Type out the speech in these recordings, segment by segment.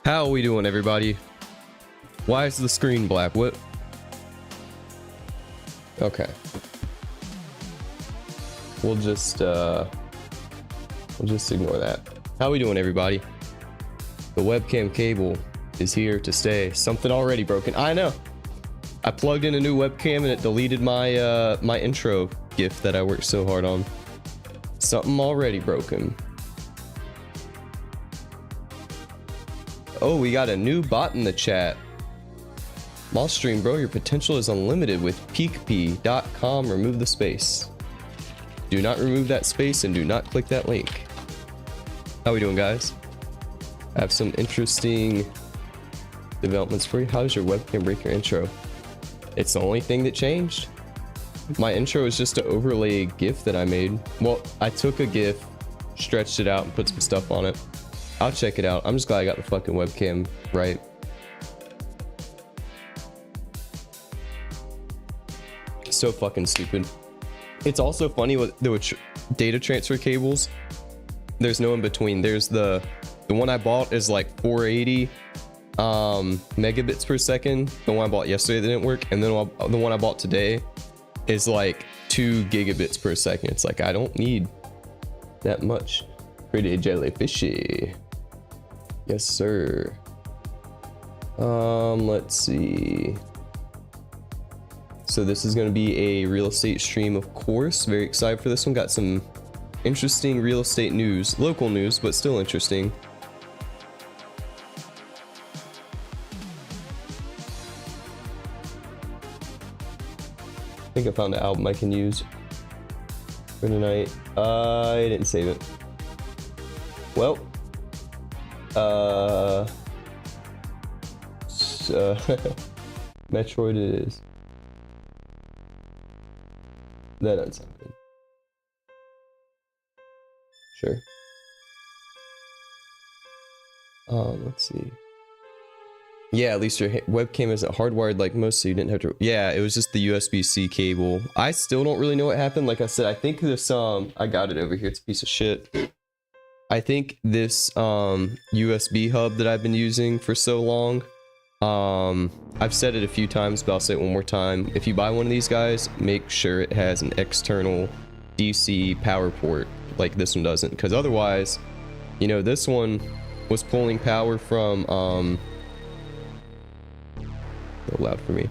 How are we doing, everybody? Why is the screen black? What? Okay. We'll just ignore that. How are we doing, everybody? The webcam cable is here to stay. Something already broken. I know. I plugged in a new webcam and it deleted my my intro GIF that I worked so hard on. Something already broken. Oh, we got a new bot in the chat. Stream, bro, your potential is unlimited with 𝖃𝖙.com. Remove the space. Do not remove that space and do not click that link. How we doing, guys? I have some interesting developments for you. How does your webcam break your intro? It's the only thing that changed. My intro is just an overlay GIF that I made. Well, I took a GIF, stretched it out, and put some stuff on it. I'll check it out. I'm just glad I got the fucking webcam right. So fucking stupid. It's also funny with the data transfer cables. There's no in between. There's the one I bought is like 480 megabits per second. The one I bought yesterday that didn't work, and then the one I bought today is like 2 gigabits per second. It's like I don't need that much. Pretty jellyfishy. Yes, sir. Let's see. So this is going to be a real estate stream, of course. Very excited for this one. Got some interesting real estate news, local news, but still interesting. I think I found the album I can use for tonight. I didn't save it. Well, Metroid it is. That doesn't sound good. Sure. Let's see. Yeah, at least your webcam isn't hardwired like most, so you didn't have to. Yeah, it was just the USB-C cable. I still don't really know what happened. Like I said, I think this I got it over here. It's a piece of shit. I think this USB hub that I've been using for so long, I've said it a few times, but I'll say it one more time. If you buy one of these guys, make sure it has an external DC power port like this one doesn't, because otherwise, you know, this one was pulling power from a little loud for me.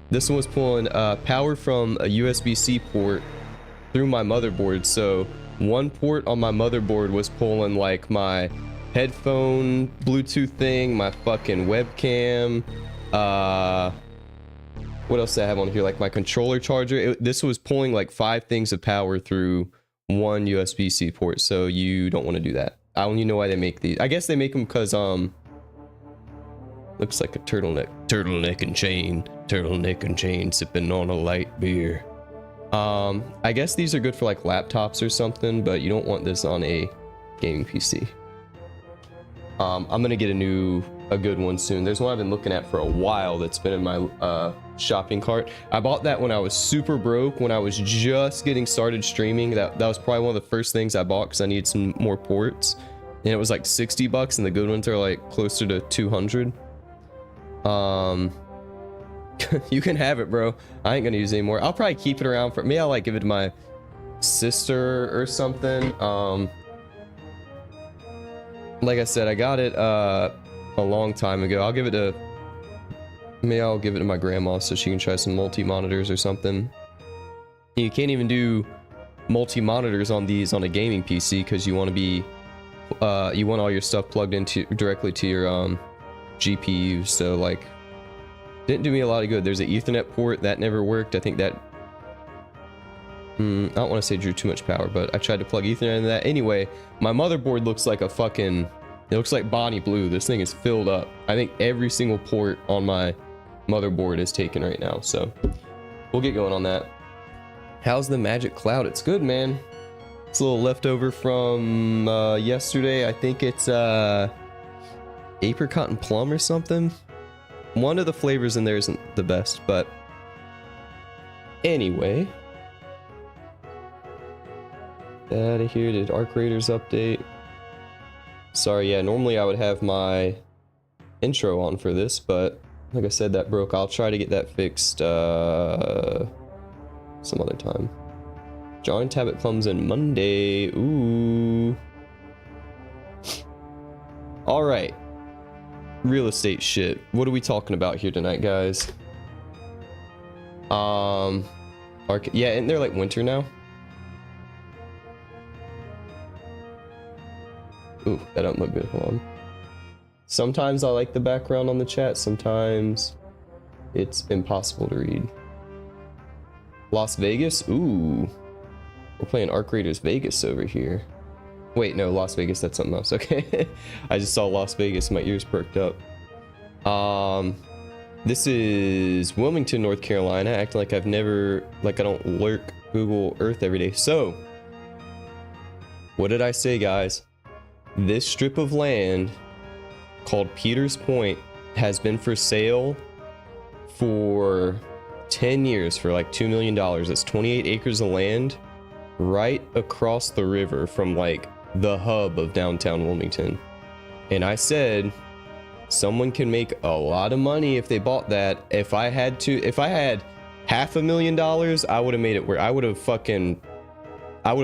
This one was pulling power from a USB-C port through my motherboard. So one port on my motherboard was pulling like my headphone Bluetooth thing, my fucking webcam, what else do I have on here, like my controller charger. This was pulling like 5 things of power through one USB-C port, so you don't want to do that. I don't even know why they make these. I guess they make them because looks like a turtleneck and chain sipping on a light beer. I guess these are good for like laptops or something, but you don't want this on a gaming PC. I'm gonna get a good one soon. There's one I've been looking at for a while that's been in my shopping cart. I bought that when I was super broke, when I was just getting started streaming. That was probably one of the first things I bought because I needed some more ports, and it was like $60, and the good ones are like closer to 200. You can have it, bro. I ain't gonna use it anymore. I'll probably keep it around for me. I'll like give it to my sister or something. Like I said, I got it a long time ago. I'll give it to my grandma so she can try some multi-monitors or something. You can't even do multi-monitors on these on a gaming PC because you want to be you want all your stuff plugged into directly to your GPU. So like, didn't do me a lot of good. There's an Ethernet port that never worked. I think that I don't want to say drew too much power, but I tried to plug Ethernet into that. Anyway, my motherboard looks like it looks like Bonnie Blue. This thing is filled up. I think every single port on my motherboard is taken right now, so we'll get going on that. How's the magic cloud? It's good, man. It's a little leftover from yesterday. I think it's apricot and plum or something. One of the flavors in there isn't the best, but anyway. Out of here. Did Arc Raiders update? Sorry, yeah, normally I would have my intro on for this, but like I said, that broke. I'll try to get that fixed some other time. Drawing tablet comes in Monday. Ooh. All right. Real estate shit. What are we talking about here tonight, guys? Yeah, and they're like winter now. Ooh, that don't look good. Hold on. Sometimes I like the background on the chat. Sometimes it's impossible to read. Las Vegas? Ooh. We're playing Arc Raiders Vegas over here. Wait, no, Las Vegas, that's something else. Okay. I just saw Las Vegas, my ears perked up. This is Wilmington, North Carolina, acting like I've never, like I don't lurk Google Earth every day. So, what did I say, guys? This strip of land called Peters Point has been for sale for 10 years for like $2 million. That's 28 acres of land right across the river from like the hub of downtown Wilmington. And I said someone can make a lot of money if they bought that. If I had $500,000, I would have made it where I would have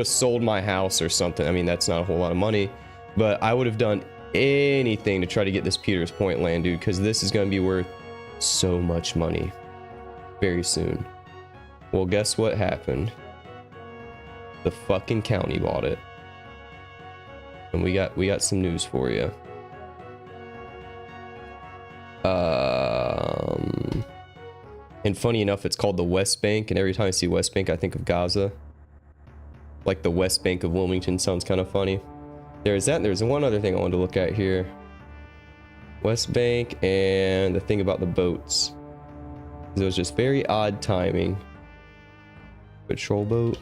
sold my house or something. I mean, that's not a whole lot of money, but I would have done anything to try to get this Peters Point land, dude, because this is going to be worth so much money very soon. Well, guess what happened? The fucking county bought it. And we got some news for you. And funny enough, it's called the West Bank, and every time I see West Bank, I think of Gaza. Like the West Bank of Wilmington sounds kind of funny. There's that, and there's one other thing I wanted to look at here. West Bank and the thing about the boats. It was just very odd timing. Patrol boat.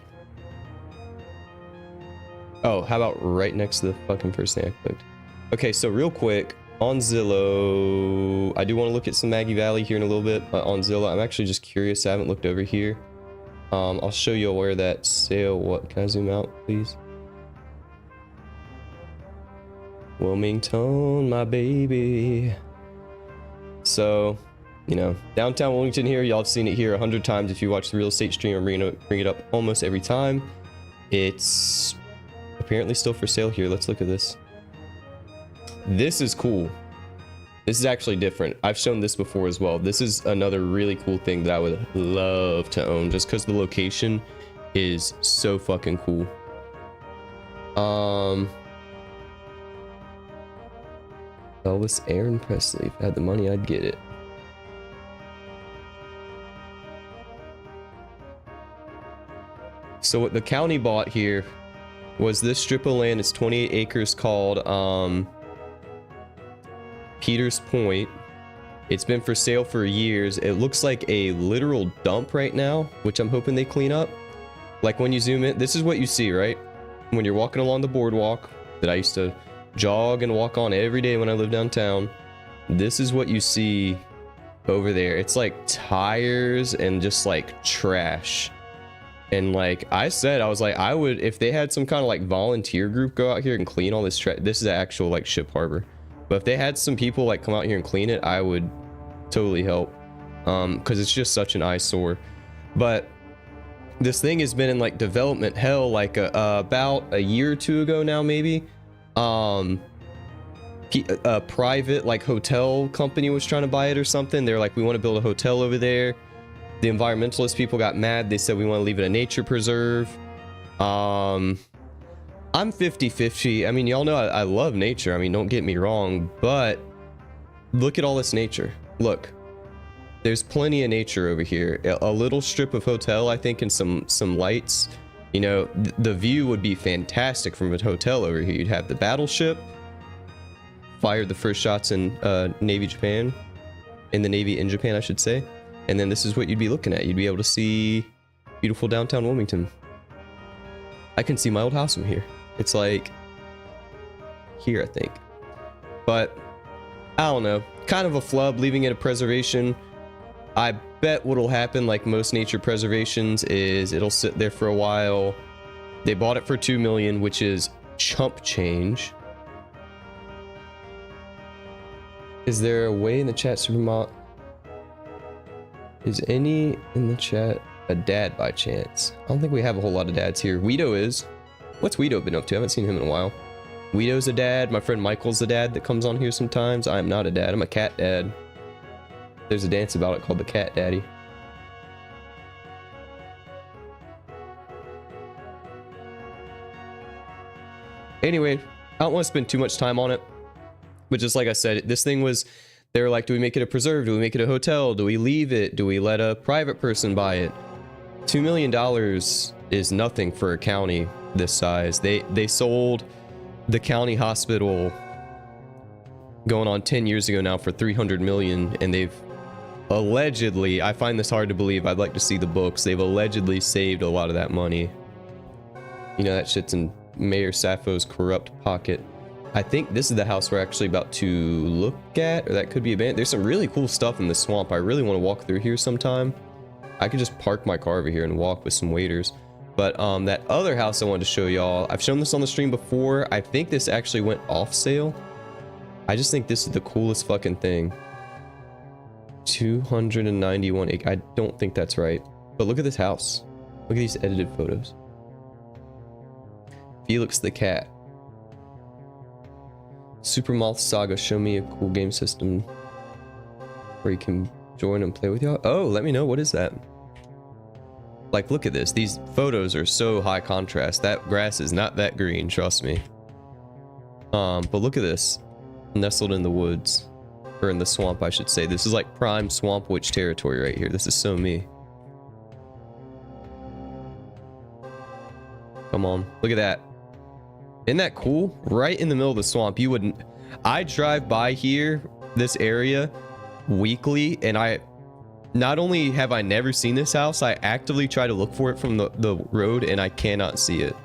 Oh, how about right next to the fucking first thing I clicked? Okay, so real quick, on Zillow, I do want to look at some 𝖒𝖏 here in a little bit. On Zillow, I'm actually just curious. I haven't looked over here. I'll show you where that sale. What? Can I zoom out, please? Wilmington, my baby. So, you know, downtown Wilmington here. Y'all have seen it here 100 times if you watch the real estate stream. I'm bring it up almost every time. It's apparently still for sale here. Let's look at this. This is cool. This is actually different. I've shown this before as well. This is another really cool thing that I would love to own just because the location is so fucking cool. Elvis Aaron Presley. If I had the money, I'd get it. So what the county bought here was this strip of land. It's 28 acres called Peters Point. It's been for sale for years. It looks like a literal dump right now, which I'm hoping they clean up. Like when you zoom in, this is what you see, right? When you're walking along the boardwalk that I used to jog and walk on every day when I lived downtown, this is what you see over there. It's like tires and just like trash. And like I said, I was like, I would, if they had some kind of like volunteer group go out here and clean all this trash. This is the actual like ship harbor. But if they had some people like come out here and clean it, I would totally help. Because it's just such an eyesore. But this thing has been in like development hell like about a year or two ago now, maybe. A private like hotel company was trying to buy it or something. They're like, we want to build a hotel over there. The environmentalist people got mad. They said we want to leave it a nature preserve. I'm 50-50. I mean, y'all know I love nature. I mean, don't get me wrong, but look at all this nature. Look, there's plenty of nature over here. A little strip of hotel, I think, and some lights. You know, the view would be fantastic from a hotel over here. You'd have the battleship. Fired the first shots in Navy Japan. In the Navy in Japan, I should say. And then this is what you'd be looking at. You'd be able to see beautiful downtown Wilmington. I can see my old house from here. It's like here, I think. But I don't know. Kind of a flub leaving it a preservation. I bet what'll happen, like most nature preservations, is it'll sit there for a while. They bought it for $2 million, which is chump change. Is there a way in the chat, Supermont? Is any in the chat a dad by chance? I don't think we have a whole lot of dads here. 𝖒𝖏 is. What's 𝖒𝖏 been up to? I haven't seen him in a while. 𝖒𝖏's a dad. My friend Michael's the dad that comes on here sometimes. I am not a dad. I'm a cat dad. There's a dance about it called the Cat Daddy. Anyway, I don't want to spend too much time on it. But just like I said, this thing was... They were like, do we make it a preserve? Do we make it a hotel? Do we leave it? Do we let a private person buy it? $2 million is nothing for a county this size. They sold the county hospital going on 10 years ago now for $300 million, and they've allegedly, I find this hard to believe, I'd like to see the books, they've allegedly saved a lot of that money. You know, that shit's in Mayor Sappho's corrupt pocket. I think this is the house we're actually about to look at, or that could be abandoned. There's some really cool stuff in the swamp. I really want to walk through here sometime. I could just park my car over here and walk with some waiters. But that other house I wanted to show y'all, I've shown this on the stream before. I think this actually went off sale. I just think this is the coolest fucking thing. 291 acres. I don't think that's right. But look at this house. Look at these edited photos. Felix the cat. 𝖒𝖏𝖒𝖍, show me a cool game system where you can join and play with y'all. Oh, let me know. What is that? Like, look at this. These photos are so high contrast. That grass is not that green, trust me. But look at this. Nestled in the woods. Or in the swamp, I should say. This is like prime swamp witch territory right here. This is so me. Come on. Look at that. Isn't that cool? Right in the middle of the swamp. You wouldn't... I drive by here, this area, weekly, and I... Not only have I never seen this house, I actively try to look for it from the road, and I cannot see it.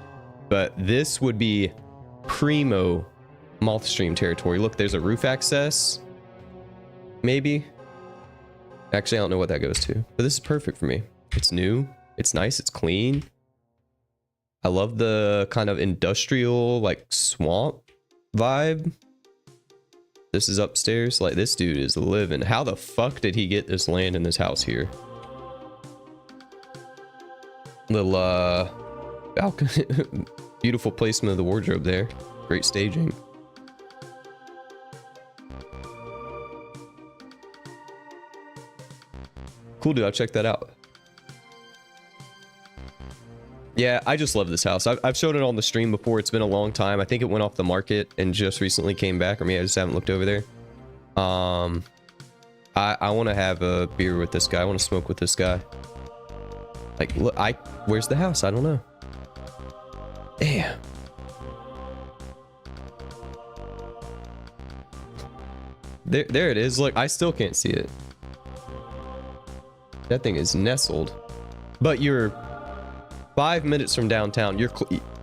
But this would be primo moth stream territory. Look, there's a roof access. Maybe. Actually, I don't know what that goes to. But this is perfect for me. It's new. It's nice. It's clean. I love the kind of industrial, like, swamp vibe. This is upstairs. Like, this dude is living. How the fuck did he get this land in this house here? Little, balcony. Beautiful placement of the wardrobe there. Great staging. Cool, dude. I'll check that out. Yeah, I just love this house. I've shown it on the stream before. It's been a long time. I think it went off the market and just recently came back. Or maybe I just haven't looked over there. I want to have a beer with this guy. I want to smoke with this guy. Like, look, where's the house? I don't know. Damn. There it is. Look, I still can't see it. That thing is nestled. But you're 5 minutes from downtown.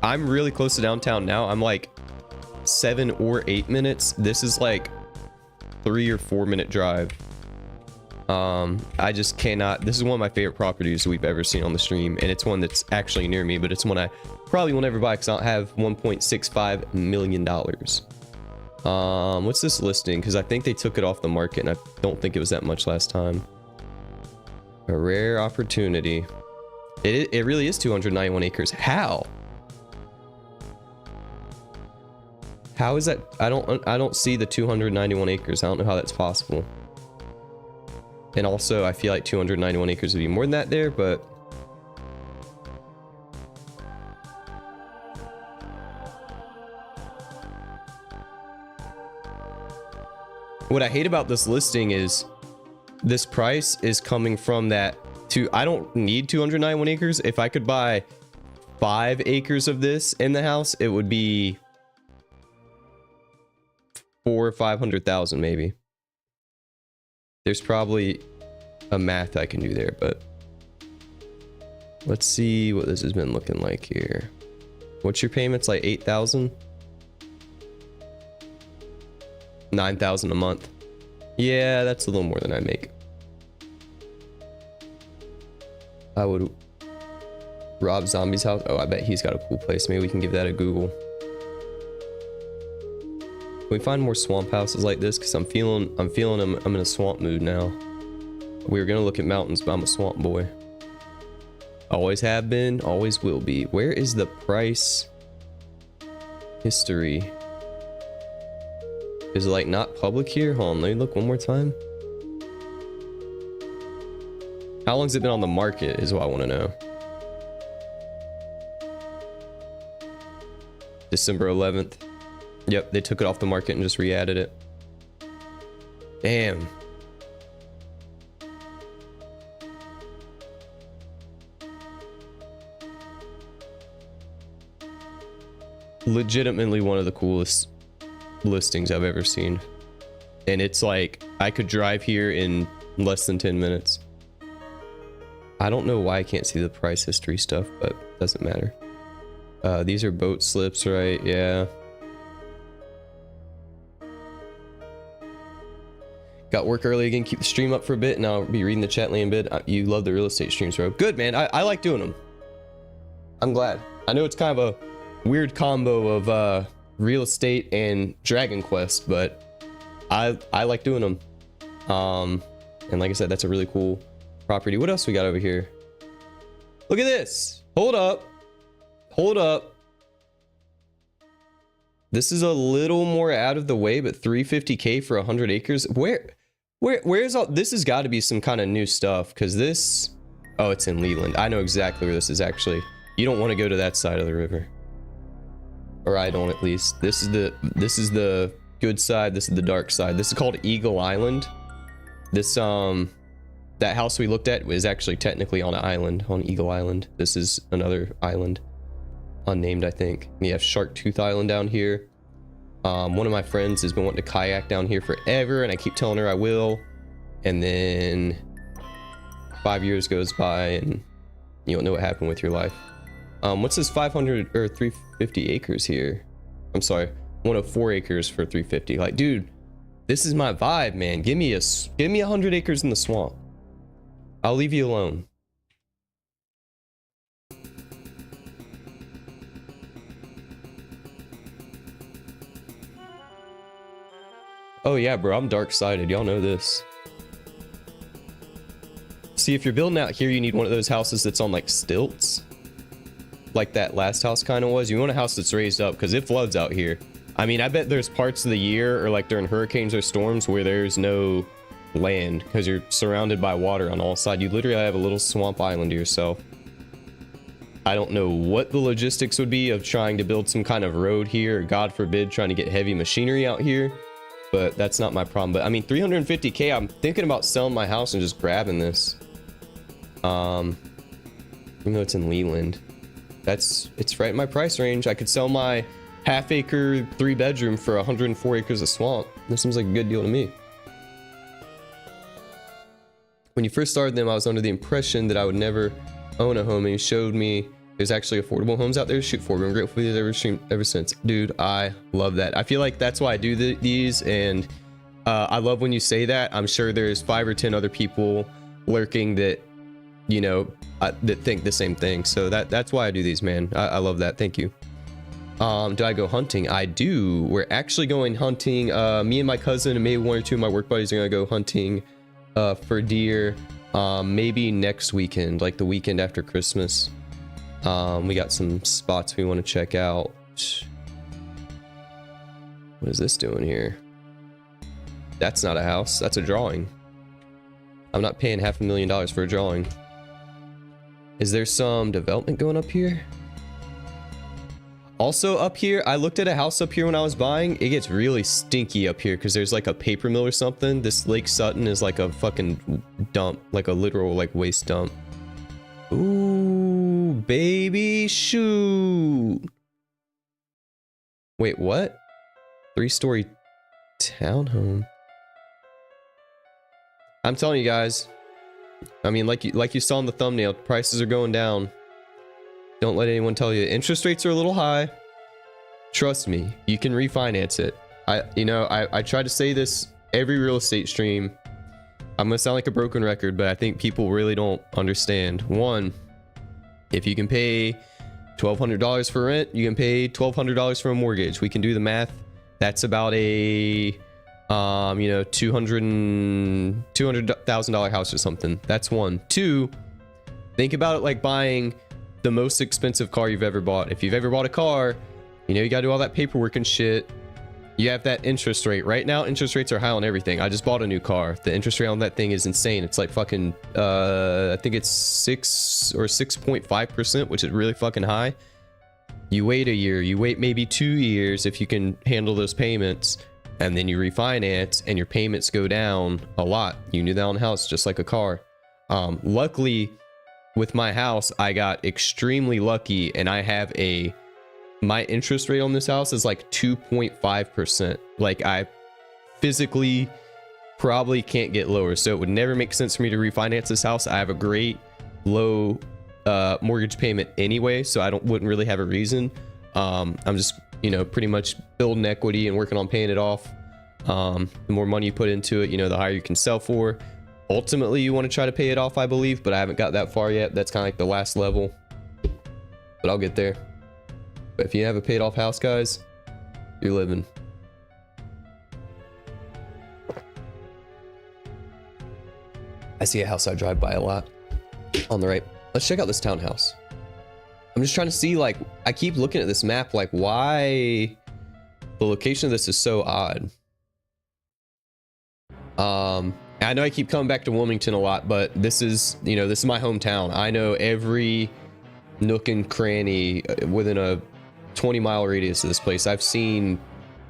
I'm really close to downtown now. I'm like 7 or 8 minutes. This is like 3 or 4 minute drive. I just cannot. This is one of my favorite properties we've ever seen on the stream, and it's one that's actually near me, but it's one I probably will never buy because I don't have $1.65 million. What's this listing? Because I think they took it off the market, and I don't think it was that much last time. A rare opportunity. It really is 291 acres. How? How is that? I don't see the 291 acres. I don't know how that's possible. And also, I feel like 291 acres would be more than that there, but... What I hate about this listing is this price is coming from that I don't need 291 acres. If I could buy 5 acres of this in the house, it would be 400,000 or 500,000 maybe. There's probably a math I can do there, but let's see what this has been looking like here. What's your payments? Like 8,000? 9,000 a month. Yeah, that's a little more than I make. I would Rob Zombie's house. Oh, I bet he's got a cool place. Maybe we can give that a Google. Can we find more swamp houses like this? Because I'm feeling I'm in a swamp mood now. We were gonna look at mountains, but I'm a swamp boy. Always have been, always will be. Where is the price history? Is it like not public here? Hold on, let me look one more time. How long's it been on the market is what I want to know. December 11th. Yep, they took it off the market and just re-added it. Damn. Legitimately one of the coolest listings I've ever seen. And it's like, I could drive here in less than 10 minutes. I don't know why I can't see the price history stuff, but doesn't matter. These are boat slips, right? Yeah. Got work early again, keep the stream up for a bit, and I'll be reading the chat land bid. You love the real estate streams, bro. Good, man. I like doing them. I'm glad. I know it's kind of a weird combo of real estate and Dragon Quest, but I like doing them. And like I said, that's a really cool property. What else we got over here? Look at this. Hold up. Hold up. This is a little more out of the way, but 350K for 100 acres. Where's all this? Has got to be some kind of new stuff, because this, oh, it's in Leland. I know exactly where this is. Actually, you don't want to go to that side of the river, or I don't, at least. This is the good side. This is the dark side. This is called Eagle Island. This that house we looked at was actually technically on an island, on Eagle Island. This is another island, unnamed, I think. We have Shark Tooth Island down here. One of my friends has been wanting to kayak down here forever, and I keep telling her I will. And then 5 years goes by, and you don't know what happened with your life. What's this 500 or 350 acres here? I'm sorry, 104 acres for 350. Like, dude, this is my vibe, man. Give me 100 acres in the swamp. I'll leave you alone. Oh yeah, bro, I'm dark-sided. Y'all know this. See, if you're building out here, you need one of those houses that's on like stilts, like that last house kind of was. You want a house that's raised up, because it floods out here. I mean, I bet there's parts of the year, or like during hurricanes or storms, where there's no land because you're surrounded by water on all sides. You literally have a little swamp island to yourself. I don't know what the logistics would be of trying to build some kind of road here, or God forbid trying to get heavy machinery out here, but that's not my problem. But I mean, 350K, I'm thinking about selling my house and just grabbing this. Even though it's in Leland, it's right in my price range. I could sell my half-acre 3-bedroom for 104 acres of swamp. This seems like a good deal to me. When you first started them, I was under the impression that I would never own a home, and you showed me there's actually affordable homes out there to shoot for. I'm grateful for these ever since. Dude, I love that. I feel like that's why I do these, and I love when you say that. I'm sure there's 5 or 10 other people lurking that, you know, that think the same thing. So that's why I do these, man. I love that. Thank you. Do I go hunting? I do. We're actually going hunting. Me and my cousin and maybe 1 or 2 of my work buddies are gonna go hunting for deer, maybe next weekend, like the weekend after Christmas. We got some spots we want to check out. What is this doing here? That's not a house, that's a drawing. I'm not paying $500,000 for a drawing. Is there some development going up here? Also up here, I looked at a house up here when I was buying. It gets really stinky up here because there's like a paper mill or something. This Lake Sutton is like a fucking dump, like a literal like waste dump. Ooh, baby, shoot. Wait, what? 3-story townhome. I'm telling you guys. I mean, like you saw in the thumbnail, prices are going down. Don't let anyone tell you interest rates are a little high. Trust me, you can refinance it. I try to say this every real estate stream. I'm gonna sound like a broken record, but I think people really don't understand. One, if you can pay $1,200 for rent, you can pay $1,200 for a mortgage. We can do the math That's about a, you know, $200,000 house or something. That's one. Two, think about it like buying the most expensive car you've ever bought. If you've ever bought a car, you know, you gotta do all that paperwork and shit. You have that interest rate. Right now, interest rates are high on everything. I just bought a new car. The interest rate on that thing is insane. It's like fucking, I think it's 6 or 6.5%, which is really fucking high. You wait a year, you wait maybe 2 years if you can handle those payments, and then you refinance and your payments go down a lot. You knew that on a house, just like a car. Luckily, with my house, I got extremely lucky, and I have my interest rate on this house is like 2.5%. Like, I physically probably can't get lower, so it would never make sense for me to refinance this house. I have a great low mortgage payment anyway, so I wouldn't really have a reason. I'm just, you know, pretty much building equity and working on paying it off. The more money you put into it, you know, the higher you can sell for. Ultimately, you want to try to pay it off, I believe, but I haven't got that far yet. That's kind of like the last level, but I'll get there. But if you have a paid off house, guys, you're living. I see a house I drive by a lot on the right. Let's check out this townhouse. I'm just trying to see, like, I keep looking at this map, like, why the location of this is so odd. I know I keep coming back to Wilmington a lot, but this is, you know, this is my hometown. I know every nook and cranny within a 20-mile radius of this place. I've seen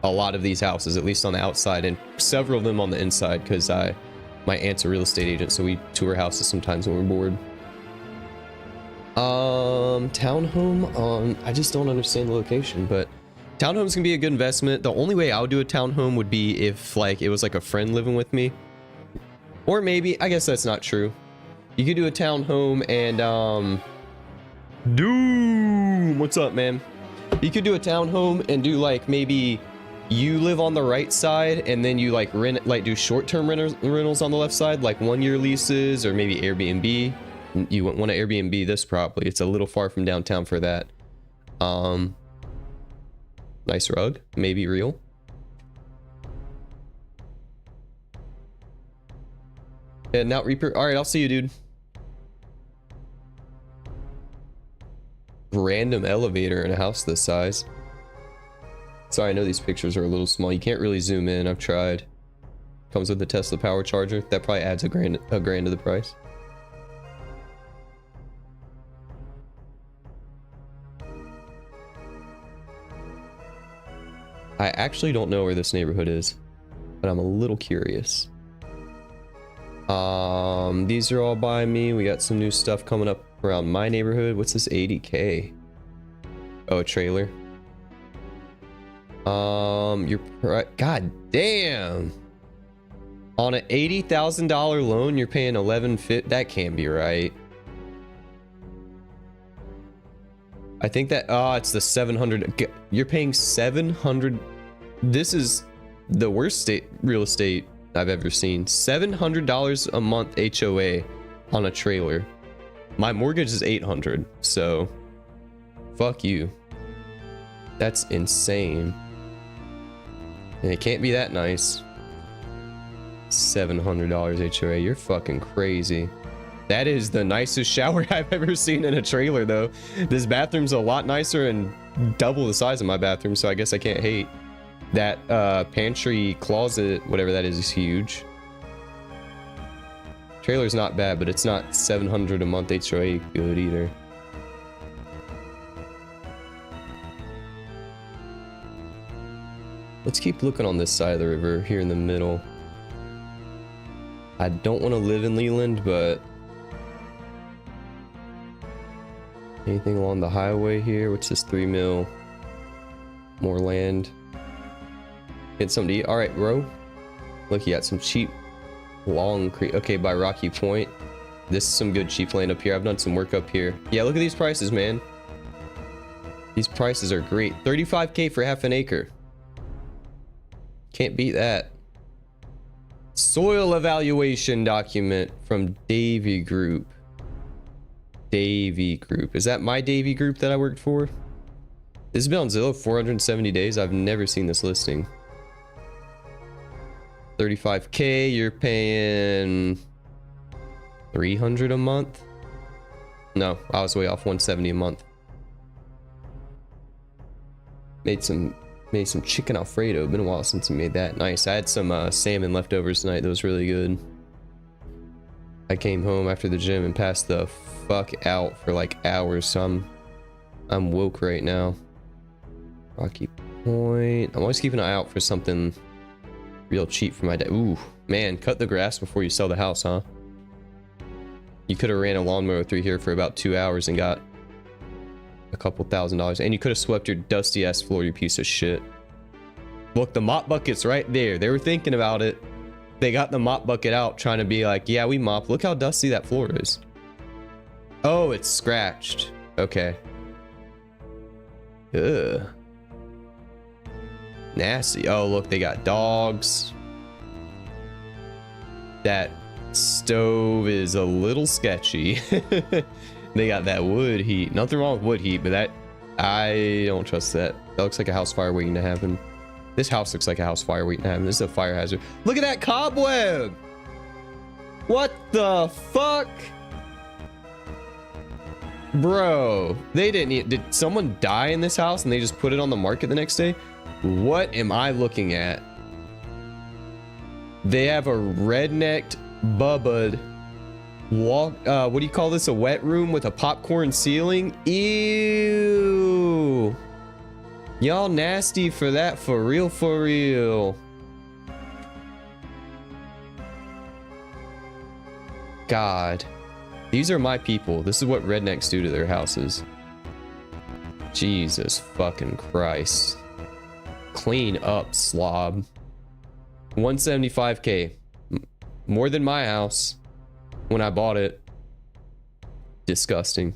a lot of these houses, at least on the outside, and several of them on the inside, because my aunt's a real estate agent, so we tour houses sometimes when we're bored. Townhome, I just don't understand the location, but townhomes can be a good investment. The only way I would do a townhome would be if, like, it was like a friend living with me, or maybe, I guess that's not true. You could do a townhome and Doom, what's up, man? You could do a townhome and do, like, maybe you live on the right side, and then you like rent, like do short-term rentals on the left side, like 1-year leases, or maybe Airbnb. You want to Airbnb this probably. It's a little far from downtown for that. Nice rug, maybe real. Heading out, Reaper. All right, I'll see you, dude. Random elevator in a house this size. Sorry, I know these pictures are a little small. You can't really zoom in. I've tried. Comes with the Tesla power charger. That probably adds a grand to the price. I actually don't know where this neighborhood is, but I'm a little curious. These are all by me. We got some new stuff coming up around my neighborhood. What's this 80K? Oh, a trailer. God damn. On an $80,000 loan, you're paying $11,500. That can't be right. I think that, it's the 700. You're paying 700. This is the worst real estate I've ever seen. $700 a month HOA on a trailer. My mortgage is $800, so fuck you. That's insane. And it can't be that nice. $700 HOA. You're fucking crazy. That is the nicest shower I've ever seen in a trailer, though. This bathroom's a lot nicer and double the size of my bathroom, so I guess I can't hate. That pantry closet, whatever that is huge. Trailer's not bad, but it's not $700 a month HOA good either. Let's keep looking on this side of the river here in the middle. I don't want to live in Leland, but anything along the highway here? What's this? 3 mil. More land. Get something to eat. All right, bro. Look, you got some cheap long creek. Okay, by Rocky Point. This is some good cheap land up here. I've done some work up here. Yeah, look at these prices, man. These prices are great. 35K for half an acre. Can't beat that. Soil evaluation document from Devik Group. Devik Group. Is that my Devik Group that I worked for? This has been on Zillow 470 days. I've never seen this listing. 35K, you're paying 300 a month. No, I was way off. 170 a month. Made some chicken Alfredo. Been a while since I made that. Nice. I had some salmon leftovers tonight. That was really good. I came home after the gym and passed the fuck out for like hours, so I'm woke right now. Rocky Point. I'm always keeping an eye out for something real cheap for my dad. Ooh, man, cut the grass before you sell the house, huh? You could have ran a lawnmower through here for about 2 hours and got a couple $1,000s, and you could have swept your dusty ass floor, you piece of shit. Look, the mop bucket's right there. They were thinking about it. They got the mop bucket out, trying to be like, yeah, we mop. Look how dusty that floor is. Oh, it's scratched. Okay. Ugh. Nasty. Oh, look, they got dogs. That stove is a little sketchy. They got that wood heat. Nothing wrong with wood heat, but that, I don't trust that. That looks like a house fire waiting to happen. This house looks like a house fire waiting to happen. This is a fire hazard. Look at that cobweb! What the fuck? Bro, they didn't eat. Did someone die in this house and they just put it on the market the next day? What am I looking at? They have a rednecked bubbud walk. What do you call this? A wet room with a popcorn ceiling? Ew. Y'all nasty for that, for real, for real. God. These are my people. This is what rednecks do to their houses. Jesus fucking Christ. Clean up, slob. 175K. More than my house when I bought it. Disgusting.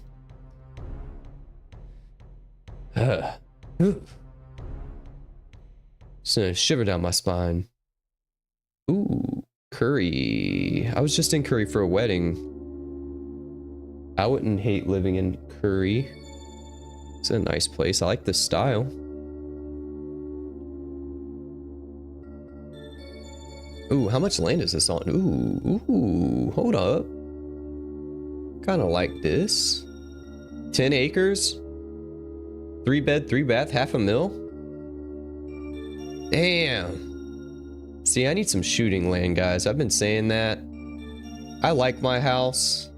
Sent a shiver down my spine. Ooh, Curry. I was just in Curry for a wedding. I wouldn't hate living in Curry. It's a nice place. I like the style. Ooh, how much land is this on? Ooh, hold up. Kind of like this. 10 acres. 3 bed, 3 bath, $500,000. Damn. See, I need some shooting land, guys. I've been saying that. I like my house.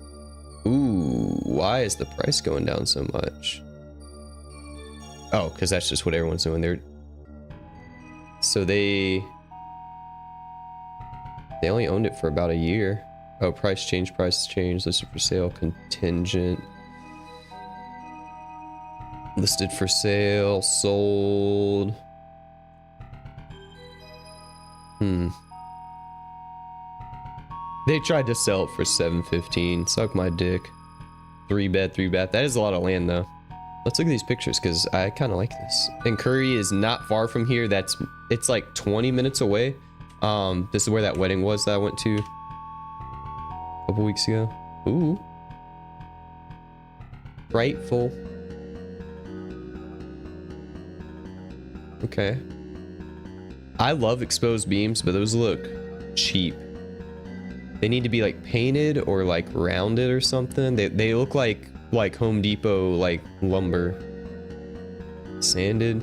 Ooh, why is the price going down so much? Oh, because that's just what everyone's doing. So they only owned it for about a year. Oh, price change, listed for sale, contingent. Listed for sale, sold. They tried to sell it for $715. Suck my dick. 3 bed, 3 bath. That is a lot of land though. Let's look at these pictures because I kind of like this. And Curry is not far from here. It's like 20 minutes away. This is where that wedding was that I went to a couple weeks ago. Ooh. Frightful. Okay. I love exposed beams, but those look cheap. They need to be like painted or like rounded or something. They look like Home Depot like lumber. Sanded.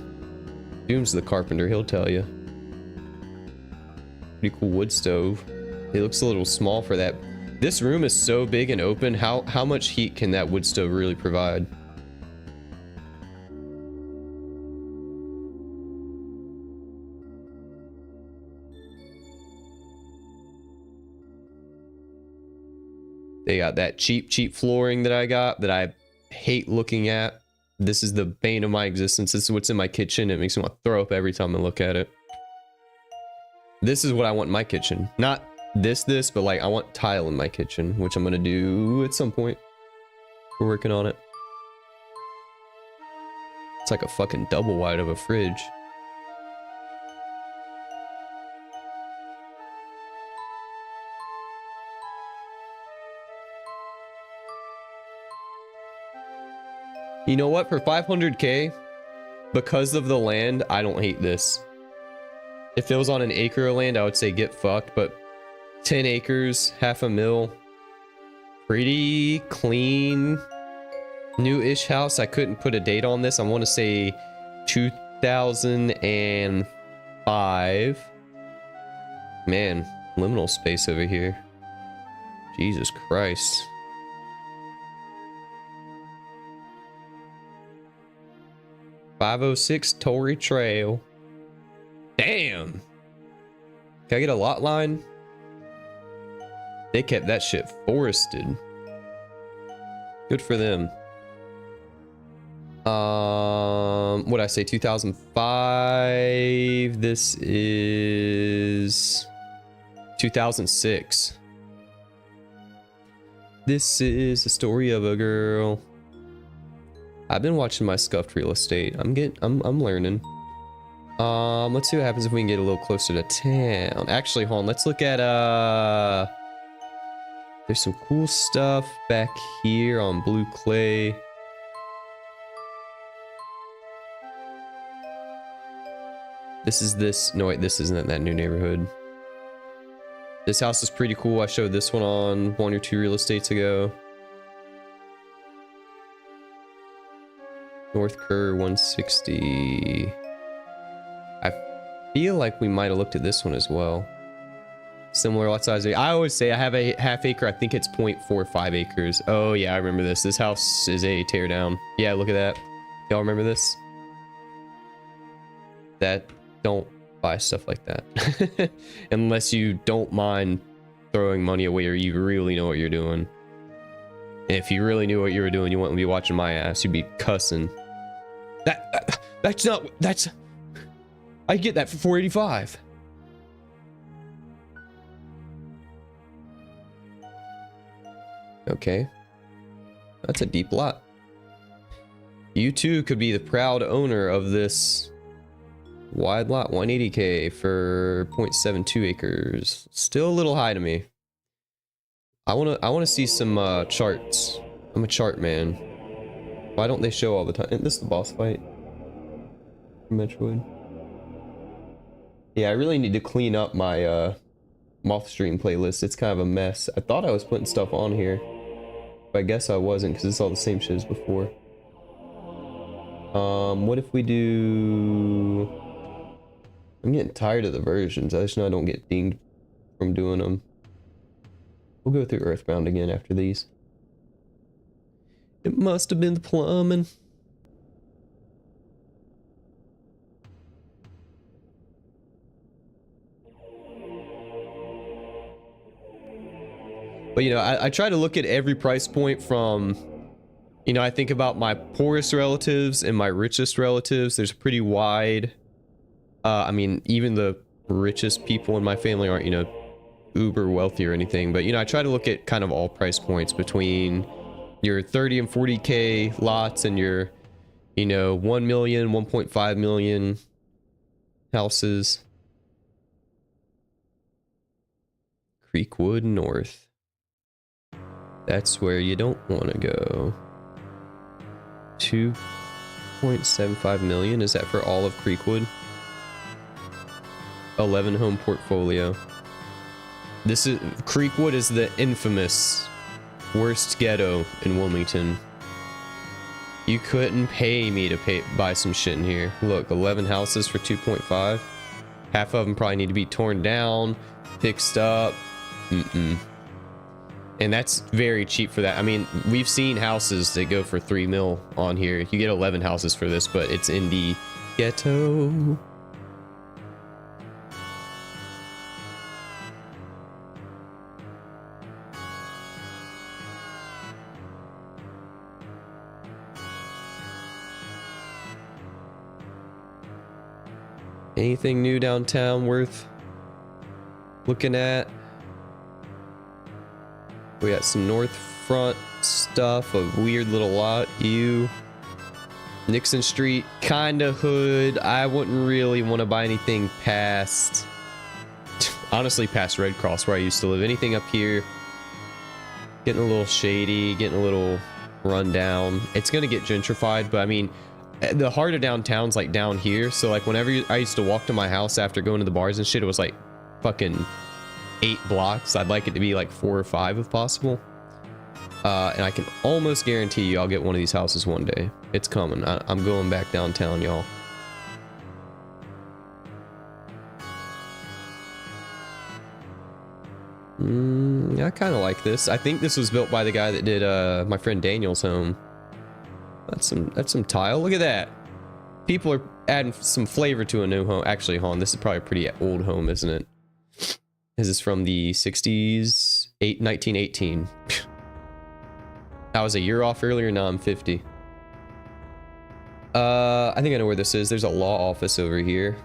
Doom's the carpenter, he'll tell you. Pretty cool wood stove. It looks a little small for that. This room is so big and open. How much heat can that wood stove really provide? They got that cheap flooring that I got that I hate looking at. This is the bane of my existence. This is what's in my kitchen. It makes me want to throw up every time I look at it. This is what I want in my kitchen. Not this, but like I want tile in my kitchen, which I'm going to do at some point. We're working on it. It's like a fucking double wide of a fridge. You know what? For 500K, because of the land, I don't hate this. If it was on an acre of land, I would say get fucked, but 10 acres, $500,000, pretty clean, new-ish house. I couldn't put a date on this. I want to say 2005. Man, liminal space over here. Jesus Christ. 𝖒𝖒 Tory Trail. Damn. Can I get a lot line? They kept that shit forested. Good for them. What'd I say? 2005. This is 2006. This is the story of a girl. I've been watching my scuffed real estate. I'm learning. Let's see what happens if we can get a little closer to town. Actually, hold on. Let's look at there's some cool stuff back here on blue clay. No wait, this isn't that new neighborhood. This house is pretty cool. I showed this one on 1 or 2 real estates ago. North Kerr 160. I feel like we might have looked at this one as well. Similar lot size. I always say I have a half acre. I think it's 0.45 acres. Oh yeah, I remember this. This house is a tear down. Yeah, look at that. Y'all remember this? Don't buy stuff like that. Unless you don't mind throwing money away or you really know what you're doing. And if you really knew what you were doing, you wouldn't be watching my ass. You'd be cussing. That's I get that for 485. Okay. That's a deep lot. You too could be the proud owner of this wide lot, 180K for 0.72 acres. Still a little high to me. I wanna see some charts. I'm a chart man. Why don't they show all the time? Isn't this the boss fight from Metroid? Yeah, I really need to clean up my moth stream playlist. It's kind of a mess. I thought I was putting stuff on here, but I guess I wasn't because it's all the same shit as before. What if we do... I'm getting tired of the versions. I just know I don't get dinged from doing them. We'll go through Earthbound again after these. It must have been the plumbing. But you know, I try to look at every price point from, you know, I think about my poorest relatives and my richest relatives. There's a pretty wide, I mean, even the richest people in my family aren't, you know, uber wealthy or anything, but you know, I try to look at kind of all price points between your 30 and 40K lots and your, you know, 1 million, 1.5 million houses. Creekwood North. That's where you don't want to go. 2.75 million. Is that for all of Creekwood? 11 home portfolio. This is Creekwood is the infamous worst ghetto in Wilmington. You couldn't pay me to buy some shit in here. Look, 11 houses for 2.5. Half of them probably need to be torn down, fixed up. And that's very cheap for that. I mean, we've seen houses that go for 3 mil on here. You get 11 houses for this, but it's in the ghetto. Anything new downtown worth looking at? We got some north front stuff, a weird little lot. Nixon Street, kinda hood. I wouldn't really want to buy anything past, honestly, past Red Cross where I used to live. Anything up here, getting a little shady, getting a little run down. It's gonna get gentrified, but I mean, The heart of downtown's like down here, so like whenever I used to walk to my house after going to the bars and shit, it was like fucking 8 blocks. I'd like it to be like 4 or 5 if possible. And I can almost guarantee you I'll get one of these houses one day. It's coming. I'm going back downtown, y'all. I kind of like this. I think this was built by the guy that did my friend Daniel's home. That's some tile. Look at that. People are adding some flavor to a new home. Actually, hold on. This is probably a pretty old home, isn't it? Is this from the 60s? 1918. I was a year off earlier. Now I'm 50. I think I know where this is. There's a law office over here.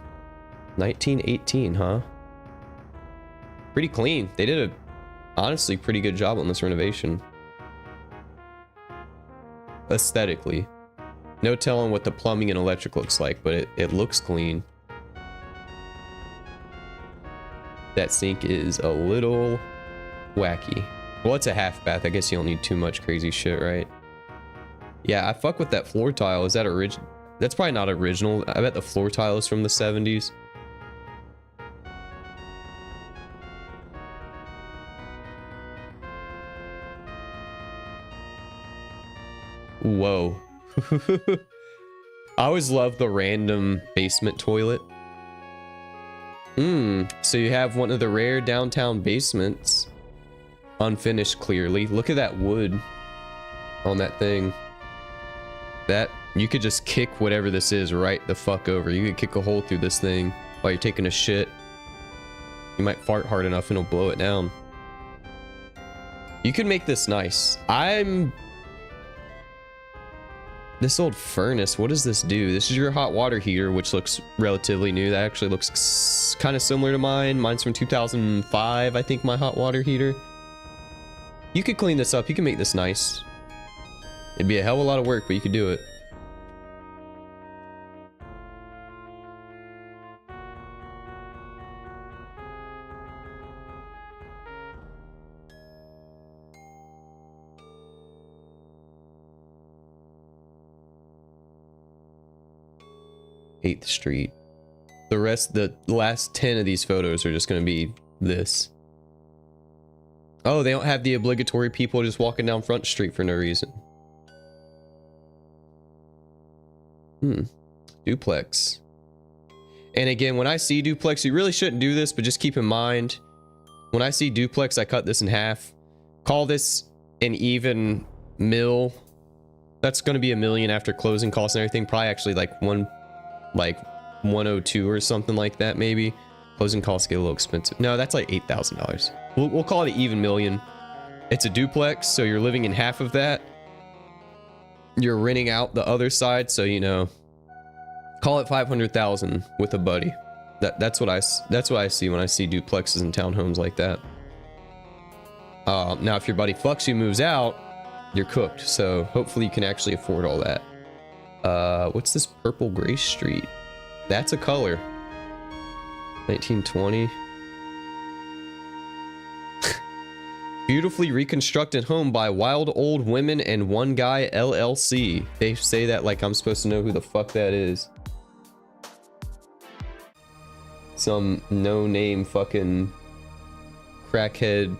1918, huh? Pretty clean. They did a honestly pretty good job on this renovation. Aesthetically. No telling what the plumbing and electric looks like, but it looks clean. That sink is a little wacky. Well, it's a half bath. I guess you don't need too much crazy shit, right? Yeah, I fuck with that floor tile. Is that original? That's probably not original. I bet the floor tile is from the 70s. Whoa. I always love the random basement toilet. So you have one of the rare downtown basements. Unfinished, clearly. Look at that wood on that thing. That, you could just kick whatever this is right the fuck over. You could kick a hole through this thing while you're taking a shit. You might fart hard enough and it'll blow it down. You could make this nice. This old furnace, what does this do? This is your hot water heater, which looks relatively new. That actually looks kind of similar to mine. Mine's from 2005, I think, my hot water heater. You could clean this up. You can make this nice. It'd be a hell of a lot of work, but you could do it. Street. The last 10 of these photos are just going to be this. Oh, they don't have the obligatory people just walking down Front Street for no reason. Duplex. And again, when I see duplex, you really shouldn't do this, but just keep in mind, when I see duplex, I cut this in half. Call this an even mil. That's going to be $1 million after closing costs and everything. Probably actually like 102 or something like that, maybe. Closing costs get a little expensive. No, that's like $8,000. We'll call it an even $1 million. It's a duplex, so you're living in half of that. You're renting out the other side, so you know, call it 500,000 with a buddy. That's what I see when I see duplexes and townhomes like that. Now if your buddy fucks you, moves out, you're cooked. So hopefully you can actually afford all that. What's this purple gray street? That's a color. 1920. Beautifully reconstructed home by Wild Old Women and One Guy LLC. They say that like I'm supposed to know who the fuck that is. Some no-name fucking crackhead.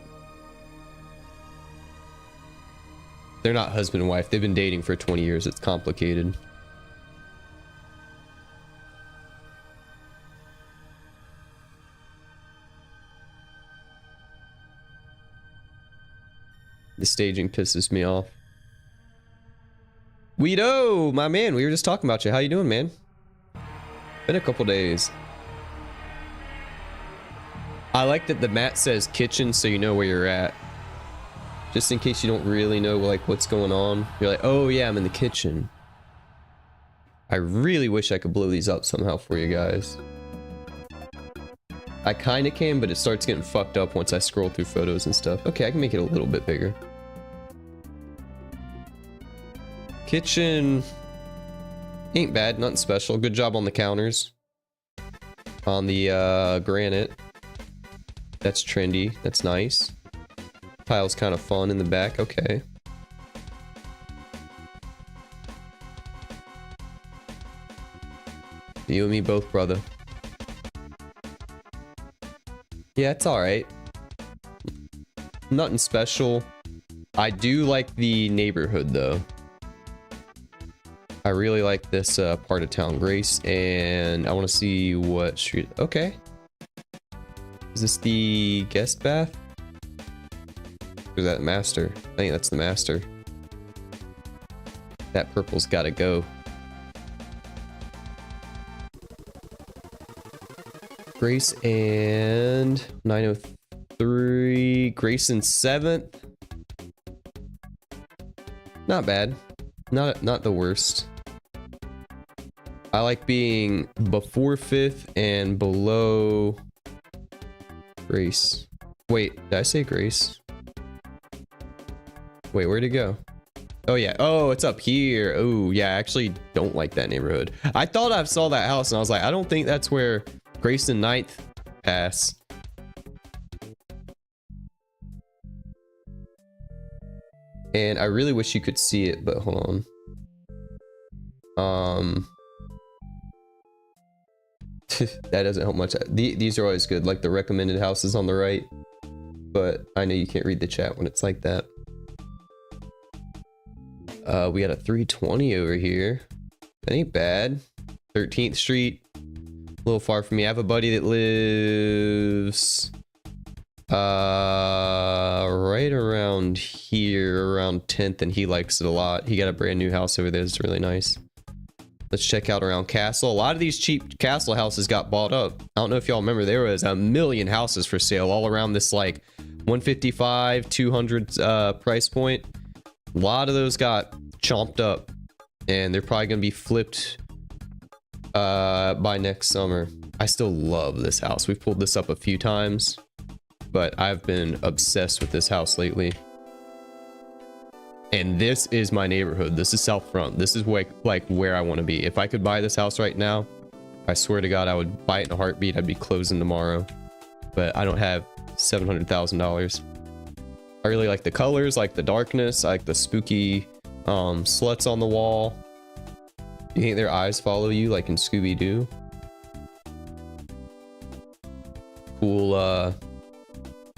They're not husband and wife. They've been dating for 20 years. It's complicated. The staging pisses me off. 𝖒𝖏, my man, we were just talking about you. How you doing, man? Been a couple days. I like that the mat says kitchen, so you know where you're at. Just in case you don't really know like what's going on. You're like, oh yeah, I'm in the kitchen. I really wish I could blow these up somehow for you guys. I kind of can, but it starts getting fucked up once I scroll through photos and stuff. Okay, I can make it a little bit bigger. Kitchen ain't bad, nothing special. Good job on the counters. On the granite. That's trendy. That's nice. Tile's kind of fun in the back. Okay. You and me both, brother. Yeah, it's alright. Nothing special. I do like the neighborhood, though. I really like this part of town, Grace, and I want to see what street... Okay. Is this the guest bath? Or is that master? I think that's the master. That purple's gotta go. Grace and 903. Grace and 7th. Not bad. Not the worst. I like being before 5th and below Grace. Wait, did I say Grace? Wait, where'd it go? Oh yeah. Oh, it's up here. Oh yeah, I actually don't like that neighborhood. I thought I saw that house and I was like, I don't think that's where Grace and 9th pass. And I really wish you could see it, but hold on. That doesn't help much. These are always good, like the recommended houses on the right. But I know you can't read the chat when it's like that. We got a 320 over here. That ain't bad. 13th Street. A little far from me. I have a buddy that lives right around here, around 10th, and he likes it a lot. He got a brand new house over there. It's really nice. Let's check out around Castle. A lot of these cheap Castle houses got bought up. I don't know if y'all remember, there was a million houses for sale all around this like 155, 200 price point. A lot of those got chomped up, and they're probably gonna be flipped by next summer. I still love this house. We've pulled this up a few times, but I've been obsessed with this house lately. And this is my neighborhood. This is South Front. This is like where I want to be. If I could buy this house right now, I swear to God, I would buy it in a heartbeat. I'd be closing tomorrow, but I don't have $700,000. I really like the colors, like the darkness, I like the spooky sluts on the wall. You think their eyes follow you like in Scooby-Doo? Cool,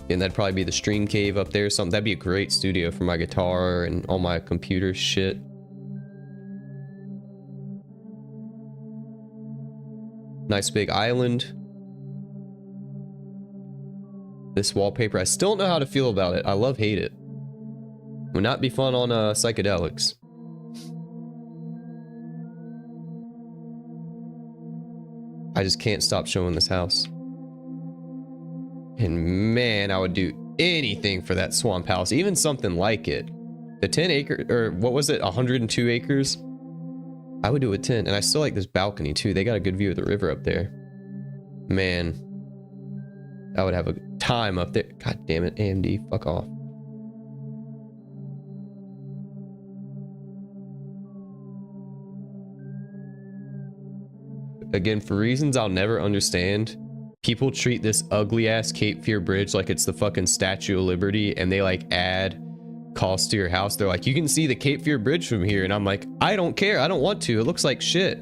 and that'd probably be the stream cave up there or something. That'd be a great studio for my guitar and all my computer shit. Nice big island. This wallpaper, I still don't know how to feel about it. I love hate it. Would not be fun on psychedelics. I just can't stop showing this house. And man, I would do anything for that swamp house, even something like it. The 10 acre, or what was it, 102 acres? I would do a 10, and I still like this balcony too. They got a good view of the river up there. Man, I would have a time up there. God damn it, AMD, fuck off. Again, for reasons I'll never understand, people treat this ugly ass Cape Fear Bridge like it's the fucking Statue of Liberty, and they like add cost to your house. They're like, you can see the Cape Fear Bridge from here, and I'm like, I don't care. I don't want to. It looks like shit.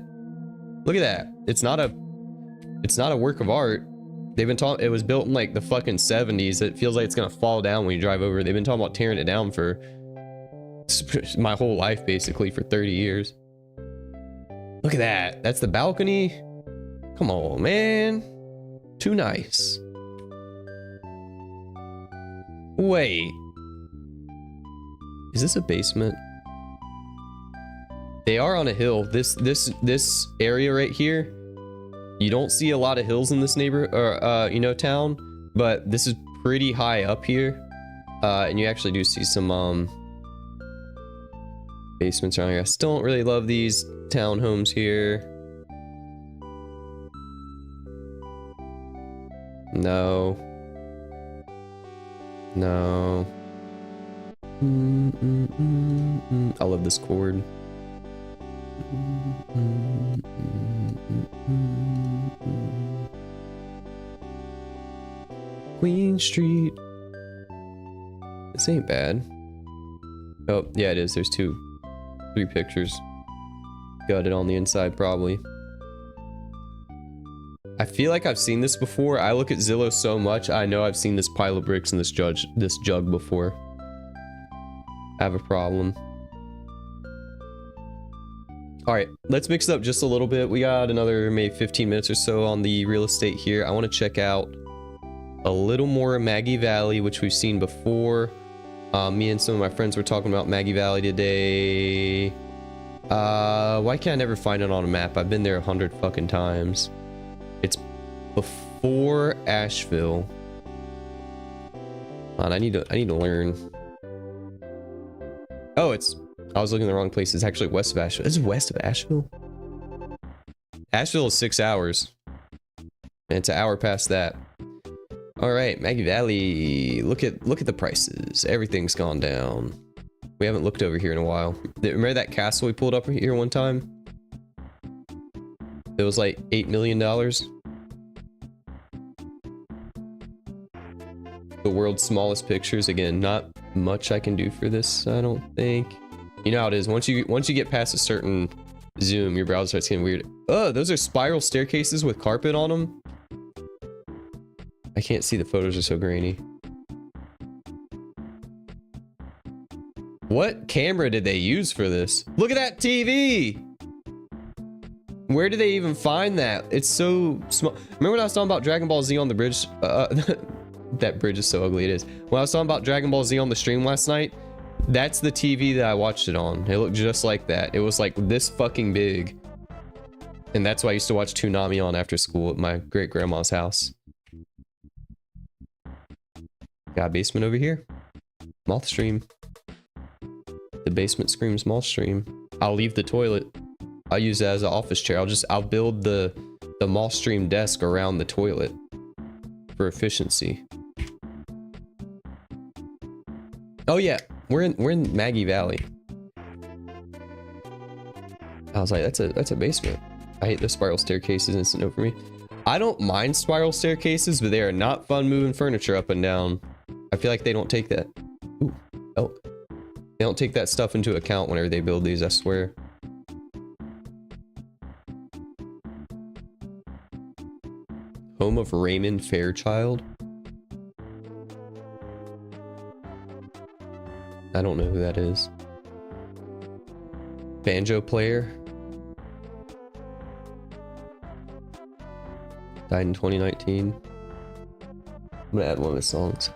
Look at that. It's not a work of art. They've been talking, it was built in like the fucking 70s. It feels like it's gonna fall down when you drive over. They've been talking about tearing it down for my whole life, basically, for 30 years. Look at that. That's the balcony. Come on, man. Too nice. Wait. Is this a basement? They are on a hill. This area right here, you don't see a lot of hills in this neighborhood, or you know, town, but this is pretty high up here, and you actually do see some basements around here. I still don't really love these townhomes here. No. No. I love this chord. Queen Street. This ain't bad. Oh, yeah, it is. There's 3 pictures. Got it on the inside, probably. I feel like I've seen this before. I look at Zillow so much, I know I've seen this pile of bricks and this jug before. I have a problem. All right, let's mix it up just a little bit. We got another maybe 15 minutes or so on the real estate here. I want to check out a little more 𝖒𝖍𝖆, which we've seen before. Me and some of my friends were talking about 𝖒𝖍𝖆 today. Why can't I never find it on a map? I've been there 100 fucking times. It's before Asheville. Man, I need to learn. Oh, I was looking in the wrong place. It's actually west of Asheville. This is west of Asheville? Asheville is 6 hours. And it's an hour past that. All right, 𝖒𝖍𝖆. Look at the prices. Everything's gone down. We haven't looked over here in a while. Remember that castle we pulled up here one time? It was like $8 million. The world's smallest pictures. Again, not much I can do for this, I don't think. You know how it is. Once you get past a certain zoom, your browser starts getting weird. Oh, those are spiral staircases with carpet on them. I can't see, the photos are so grainy. What camera did they use for this? Look at that TV! Where did they even find that? It's so small. Remember when I was talking about Dragon Ball Z on the bridge? That bridge is so ugly, it is. When I was talking about Dragon Ball Z on the stream last night, that's the TV that I watched it on. It looked just like that. It was like this fucking big. And that's why I used to watch 𝖂𝖏𝑚 on after school at my great grandma's house. Got a basement over here. Moth stream. The basement screams moth stream. I'll leave the toilet. I'll use it as an office chair. I'll build the moth stream desk around the toilet for efficiency. Oh yeah, we're in 𝖒𝖍𝖆. I was like, that's a basement. I hate the spiral staircases. Instant note for me. I don't mind spiral staircases, but they are not fun moving furniture up and down. I feel like they don't take that. Ooh, oh, they don't take that stuff into account whenever they build these, I swear. Home of Raymond Fairchild. I don't know who that is. Banjo player. Died in 2019. I'm gonna add one of his songs.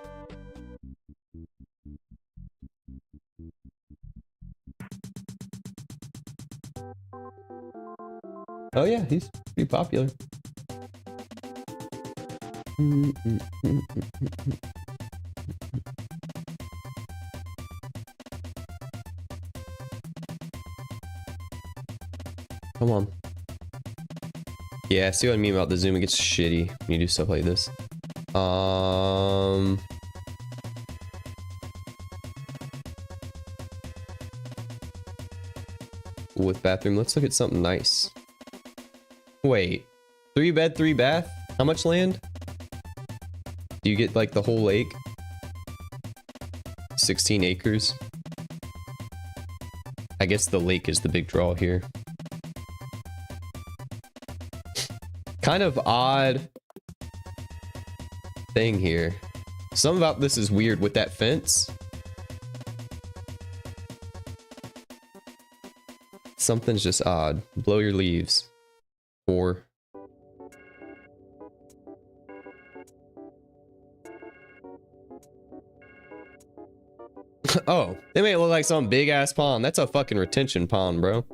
Oh yeah, he's pretty popular. Come on. Yeah, see what I mean about the zoom? It gets shitty when you do stuff like this. With bathroom, let's look at something nice. Wait, 3 bed, 3 bath? How much land? Do you get like the whole lake? 16 acres. I guess the lake is the big draw here. Kind of odd thing here. Something about this is weird with that fence. Something's just odd. Blow your leaves. 4. Oh, they made it look like some big ass pond. That's a fucking retention pond, bro.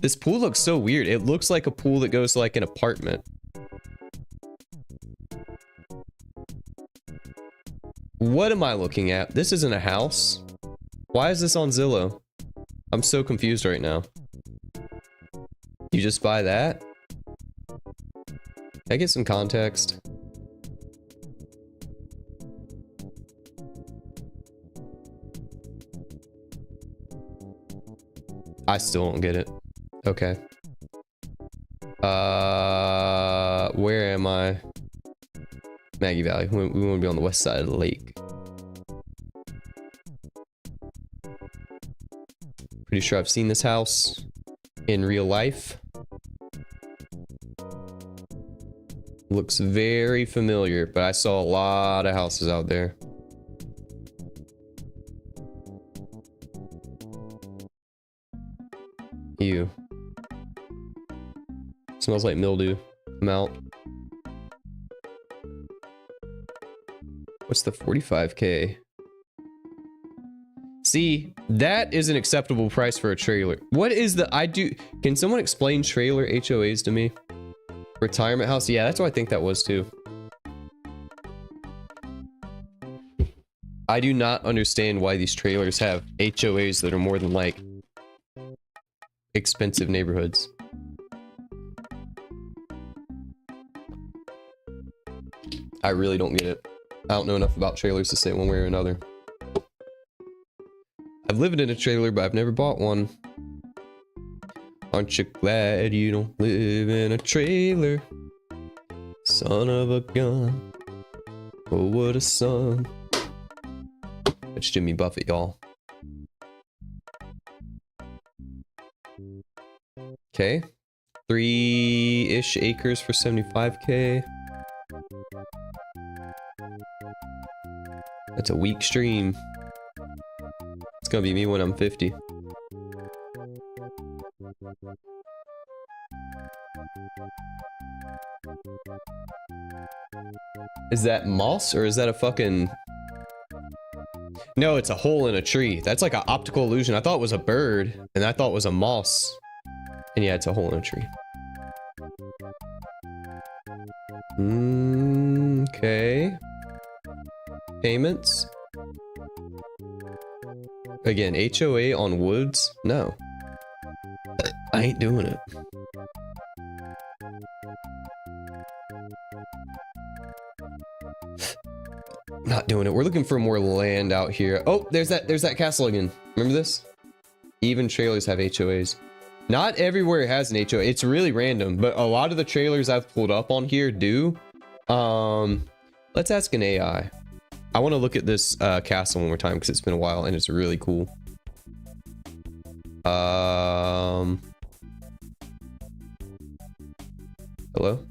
This pool looks so weird. It looks like a pool that goes to like an apartment. What am I looking at? This isn't a house. Why is this on Zillow? I'm so confused right now. You just buy that? Can I get some context? I still don't get it. Okay. Where am I? 𝖒𝖍𝖆. We want to be on the west side of the lake. Pretty sure I've seen this house in real life. Looks very familiar, but I saw a lot of houses out there. Ew. Smells like mildew. I'm out. What's the 45K? See, that is an acceptable price for a trailer. What is the... Can someone explain trailer HOAs to me? Retirement house? Yeah, that's what I think that was too. I do not understand why these trailers have HOAs that are more than like expensive neighborhoods. I really don't get it. I don't know enough about trailers to say one way or another. I've lived in a trailer, but I've never bought one. Aren't you glad you don't live in a trailer? Son of a gun. Oh, what a son. It's Jimmy Buffett, y'all. Okay. 3-ish acres for 75K. That's a weak stream. It's gonna be me when I'm 50. Is that moss or is that a fucking... No, it's a hole in a tree. That's like an optical illusion. I thought it was a bird and I thought it was a moss. And yeah, it's a hole in a tree. Okay. Payments. Again, HOA on woods? No. I ain't doing it. Not doing it. We're looking for more land out here. Oh, there's that castle again. Remember this? Even trailers have HOAs. Not everywhere has an HOA. It's really random, but a lot of the trailers I've pulled up on here do. Let's ask an AI. I want to look at this castle one more time because it's been a while and it's really cool. Hello?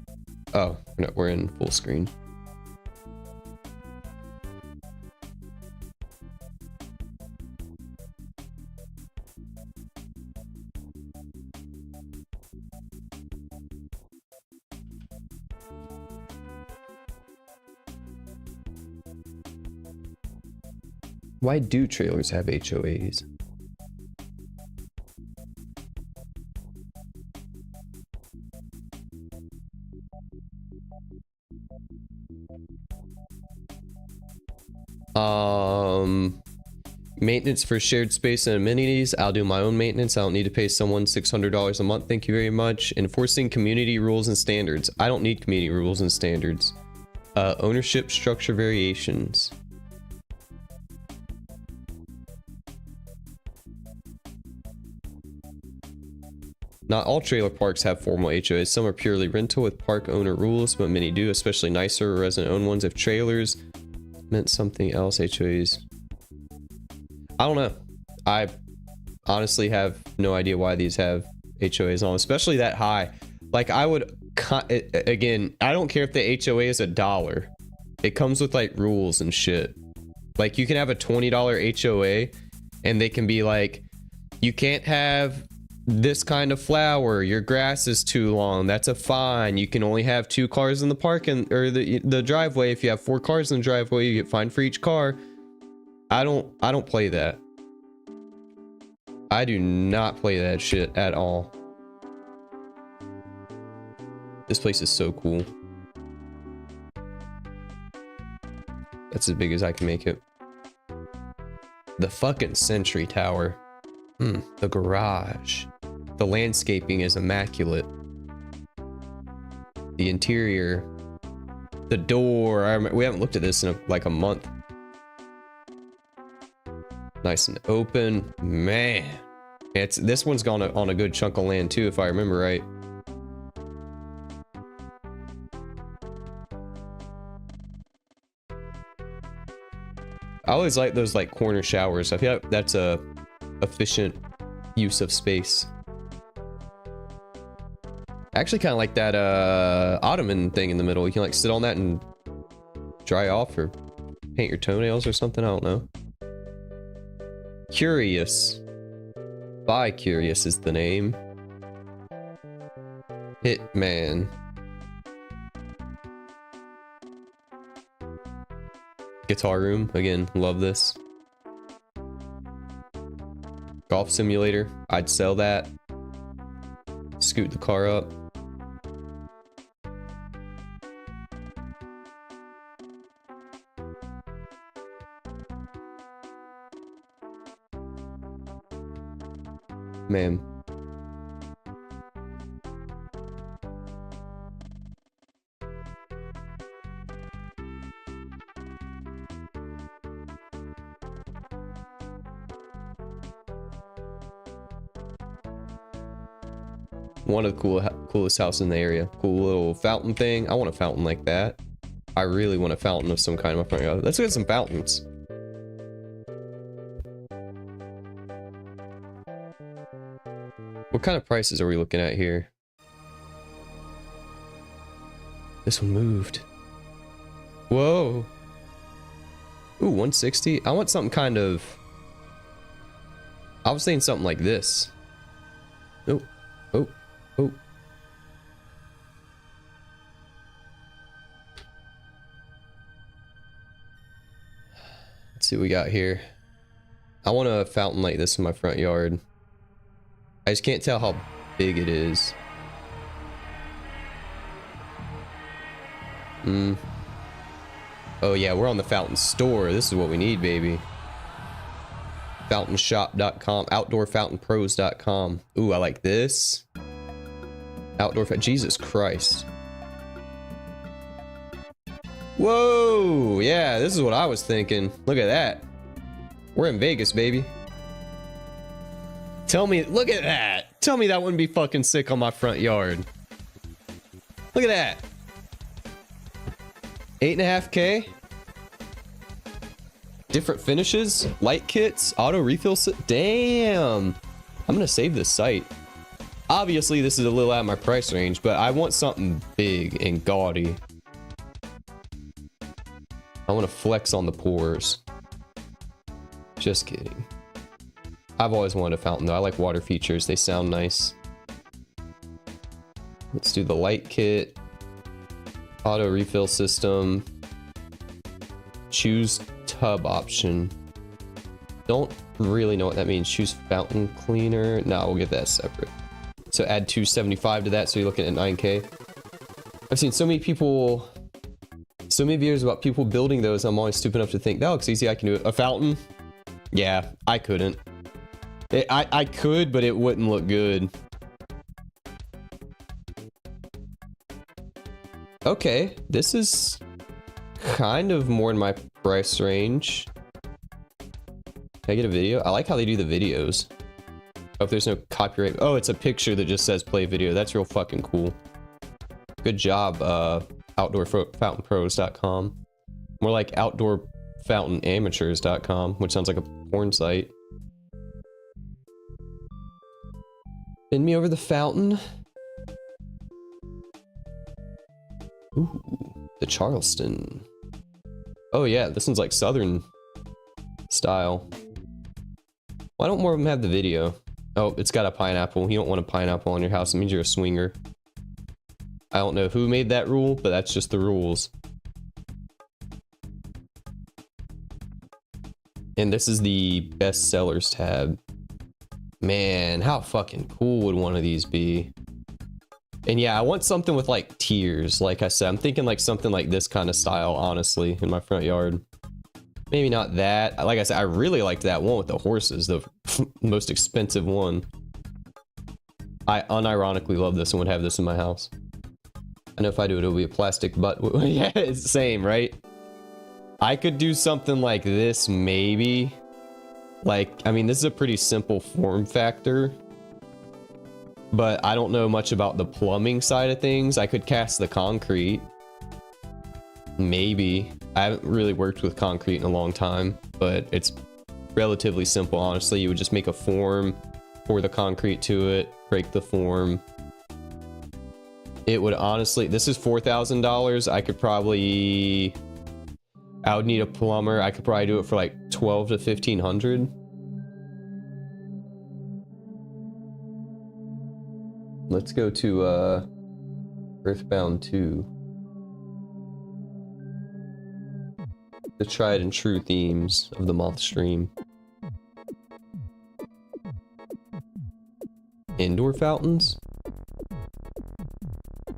Oh, no, we're in full screen. Why do trailers have HOAs? Maintenance for shared space and amenities. I'll do my own maintenance. I don't need to pay someone $600 a month. Thank you very much. Enforcing community rules and standards. I don't need community rules and standards. Ownership structure variations. Not all trailer parks have formal HOAs. Some are purely rental with park owner rules, but many do, especially nicer resident-owned ones. If trailers meant something else, HOAs. I don't know. I honestly have no idea why these have HOAs on, especially that high. Like I would, again, I don't care if the HOA is $1. It comes with like rules and shit. Like you can have a $20 HOA and they can be like, you can't have this kind of flower, your grass is too long, that's a fine. You can only have 2 cars in the parking or the driveway. If you have 4 cars in the driveway, you get fined for each car. I don't play that. I do not play that shit at all. This place is so cool. That's as big as I can make it. The fucking Sentry Tower. The garage. The landscaping is immaculate. The interior. The door. We haven't looked at this in like a month. Nice and open. Man. This one's gone on a good chunk of land too, if I remember right. I always like those like corner showers. I feel like that's a efficient use of space. I actually kind of like that ottoman thing in the middle. You can like sit on that and dry off or paint your toenails or something. I don't know. Curious. 𝖒𝖑 is the name. Hitman. Guitar room. Again, love this. Golf simulator. I'd sell that. Scoot the car up. Man. One of the coolest houses in the area. Cool little fountain thing. I want a fountain like that. I really want a fountain of some kind in my front yard. Let's get some fountains. What kind of prices are we looking at here? This one moved. Whoa. Ooh, 160. I want something kind of... I was saying something like this. Oh. Oh. Oh. Let's see what we got here. I want a fountain like this in my front yard. I just can't tell how big it is. Oh yeah, we're on the fountain store. This is what we need, baby. Fountainshop.com, outdoorfountainpros.com. Ooh, I like this. Jesus Christ. Whoa, yeah, this is what I was thinking. Look at that. We're in Vegas, baby. Tell me, look at that. Tell me that wouldn't be fucking sick on my front yard. Look at that. 8.5K. Different finishes, light kits, auto refill. Damn. I'm gonna save this site. Obviously, this is a little out of my price range, but I want something big and gaudy. I want to flex on the pores. Just kidding. I've always wanted a fountain though. I like water features. They sound nice. Let's do the light kit. Auto refill system. Choose tub option. Don't really know what that means. Choose fountain cleaner. No, we'll get that separate. So add 275 to that, so you're looking at 9K. I've seen so many people, so many videos about people building those. I'm always stupid enough to think, that looks easy, I can do it. A fountain? Yeah, I couldn't. I could, but it wouldn't look good. Okay, this is kind of more in my price range. Can I get a video? I like how they do the videos. Oh, if there's no copyright. Oh, it's a picture that just says play video. That's real fucking cool. Good job, outdoorfountainpros.com. More like outdoorfountainamateurs.com, which sounds like a porn site. Bend me over the fountain. Ooh, the Charleston. Oh yeah, this one's like southern style. Why don't more of them have the video? Oh, it's got a pineapple. You don't want a pineapple on your house. It means you're a swinger. I don't know who made that rule, but that's just the rules. And this is the best sellers tab. Man, how fucking cool would one of these be? And yeah, I want something with like tiers. Like I said, I'm thinking like something like this kind of style, honestly, in my front yard. Maybe not that. Like I said, I really liked that one with the horses, the most expensive one. I unironically love this and would have this in my house. I know if I do it, it'll be a plastic butt. Yeah, it's the same, right? I could do something like this, maybe. Like, I mean, this is a pretty simple form factor. But I don't know much about the plumbing side of things. I could cast the concrete. Maybe. I haven't really worked with concrete in a long time, but it's relatively simple, honestly. You would just make a form, pour the concrete to it, break the form. It would honestly, this is $4,000. I could probably, I would need a plumber. I could probably do it for like 12 to 1500. Let's go to Earthbound 2. The tried and true themes of the moth stream. Indoor fountains,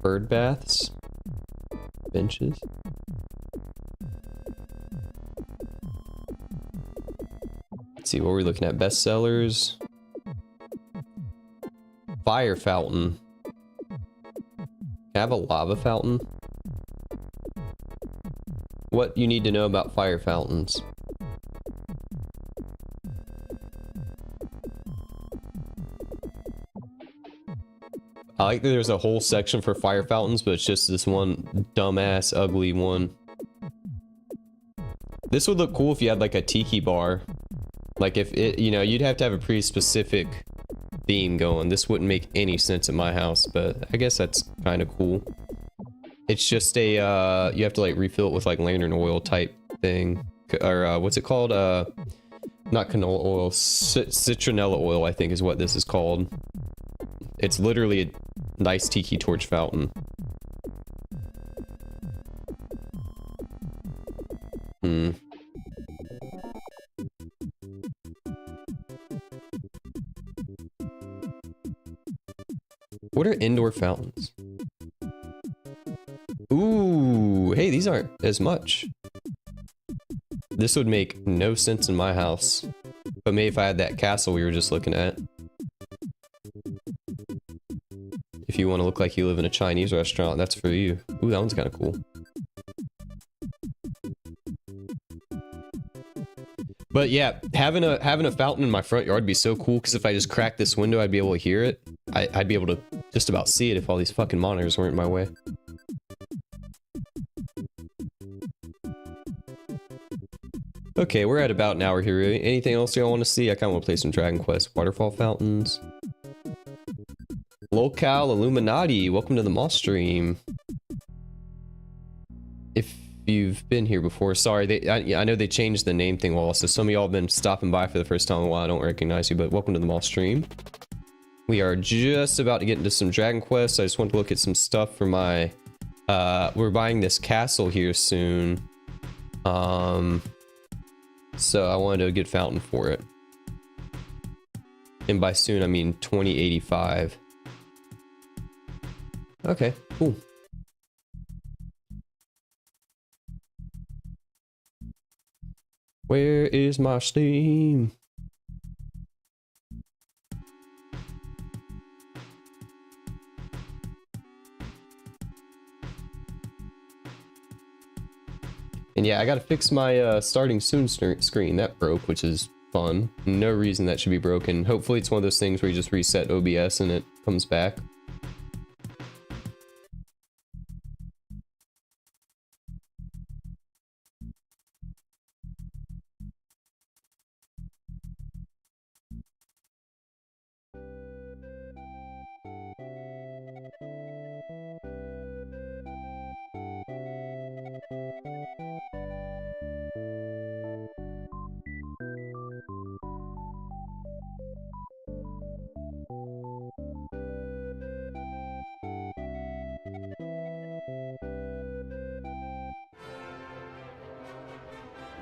bird baths, benches. Let's see what we're looking at. Bestsellers. Fire fountain. Can I have a lava fountain? What you need to know about fire fountains. I like that there's a whole section for fire fountains, but it's just this one dumbass ugly one. This would look cool if you had like a tiki bar. Like if it, you know, you'd have to have a pretty specific theme going. This wouldn't make any sense at my house, but I guess that's kind of cool. It's just a, you have to like refill it with like lantern oil type thing. Or what's it called? Not canola oil, citronella oil, I think is what this is called. It's literally a nice tiki torch fountain. What are indoor fountains? Ooh, hey, these aren't as much. This would make no sense in my house. But maybe if I had that castle we were just looking at. If you want to look like you live in a Chinese restaurant, that's for you. Ooh, that one's kind of cool. But yeah, having a fountain in my front yard would be so cool, because if I just cracked this window, I'd be able to hear it. I'd be able to just about see it if all these fucking monitors weren't in my way. Okay, we're at about an hour here. Really. Anything else y'all want to see? I kind of want to play some Dragon Quest. Waterfall fountains. 𝖒𝖙𝖍, welcome to the Moss stream. If you've been here before, sorry, I know they changed the name thing well, so some of y'all have been stopping by for the first time in a while. I don't recognize you, but welcome to the Moss stream. We are just about to get into some Dragon Quest. I just want to look at some stuff for my, we're buying this castle here soon. So I wanted a good fountain for it. And by soon, I mean 2085. Okay, cool. Where is my Steam? And yeah, I gotta fix my starting soon screen. That broke, which is fun. No reason that should be broken. Hopefully it's one of those things where you just reset OBS and it comes back.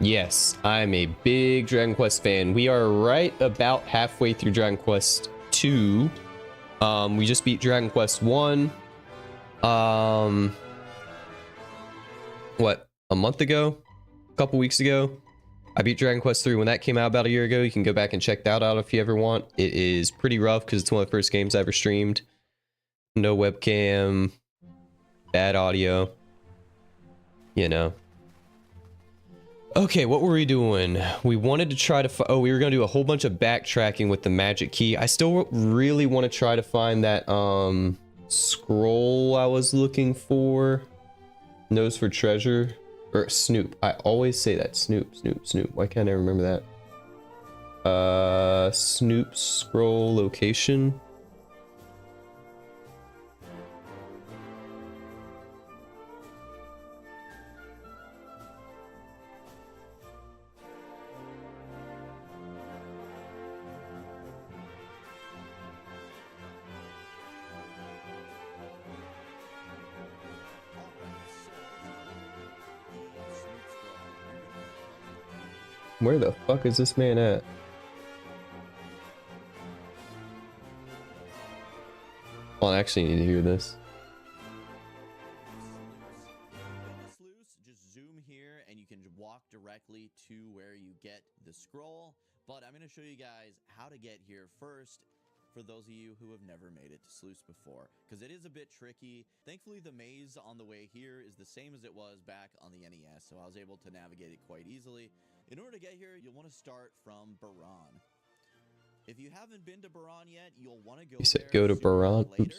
Yes, I'm a big Dragon Quest fan. We are right about halfway through Dragon Quest 2. We just beat Dragon Quest 1. What, a month ago? A couple weeks ago? I beat Dragon Quest 3 when that came out about a year ago. You can go back and check that out if you ever want. It is pretty rough because it's one of the first games I ever streamed. No webcam, bad audio, you know. Okay, what were we doing? We wanted to try to oh, we were going to do a whole bunch of backtracking with the magic key. I still really want to try to find that scroll I was looking for. Nose for treasure. Or Snoop. I always say that. Snoop, Snoop, Snoop. Why can't I remember that? Snoop scroll location. Where the fuck is this man at? Oh, I actually need to hear this. Just zoom here and you can walk directly to where you get the scroll. But I'm going to show you guys how to get here first for those of you who have never made it to Sluice before, because it is a bit tricky. Thankfully, the maze on the way here is the same as it was back on the NES, so I was able to navigate it quite easily. In order to get here, you'll want to start from Baran. If you haven't been to Baran yet, you'll want to go. You said go to Baran. Later.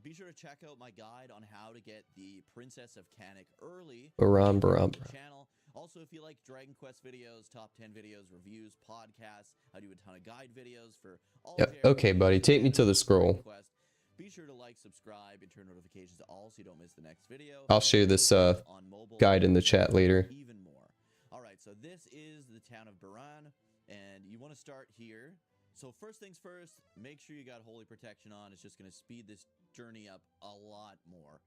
Be sure to check out my guide on how to get the Princess of 𝖘𝖙𝖗 Baran. channel. Also, if you like Dragon Quest videos, top 10 videos, reviews, podcasts, I do a ton of guide videos for all. Yep. Okay, buddy, take me to the scroll. Be sure to like, subscribe, and turn notifications to all so you don't miss the next video. I'll share this guide in the chat later. Even more. All right, so this is the town of Baran, and you want to start here. So first things first, make sure you got holy protection on. It's just going to speed this journey up a lot more.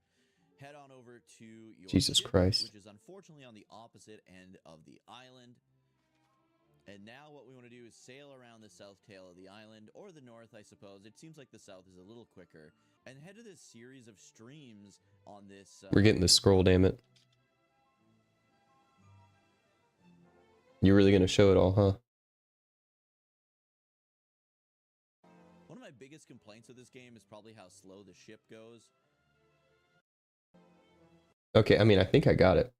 Head on over to your Jesus ship, Christ, which is unfortunately on the opposite end of the island. And now what we want to do is sail around the south tail of the island, or the north, I suppose. It seems like the south is a little quicker. And head to this series of streams on this... We're getting the scroll, damn it. You're really going to show it all, huh? One of my biggest complaints of this game is probably how slow the ship goes. Okay, I mean, I think I got it.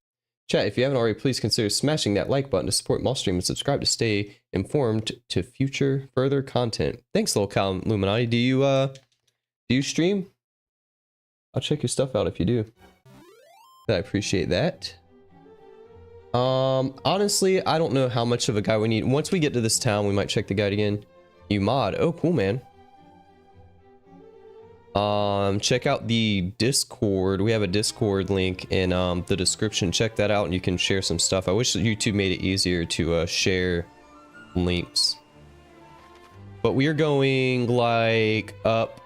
Chat, if you haven't already, please consider smashing that like button to support 𝖒𝖏stream and subscribe to stay informed to future further content. Thanks, 𝖒𝖙𝖐𝖏𝖆𝖒. Do you stream? I'll check your stuff out if you do. I appreciate that. Honestly, I don't know how much of a guide we need. Once we get to this town, we might check the guide again. You mod. Oh, cool, man. Check out the Discord. We have a Discord link in the description. Check that out and you can share some stuff. I wish YouTube made it easier to share links. But we are going like up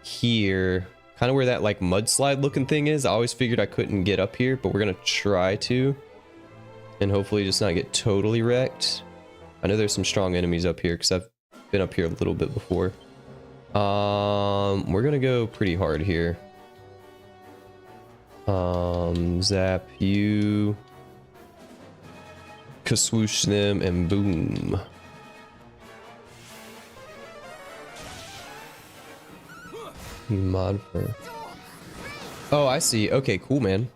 here, kind of where that like mudslide looking thing is. I always figured I couldn't get up here, but we're gonna try to, and hopefully just not get totally wrecked. I know there's some strong enemies up here because I've been up here a little bit before. We're gonna go pretty hard here. Zap you, kaswoosh them, and boom. You mod for... Oh, I see. Okay, cool, man.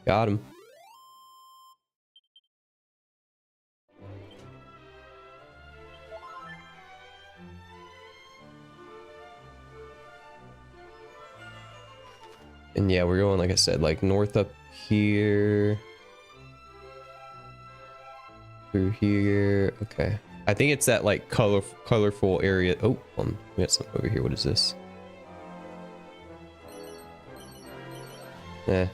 Got him. And yeah, we're going, like I said, like north up here. Through here. Okay. I think it's that like colorful area. Oh, we got something over here. What is this? Eh.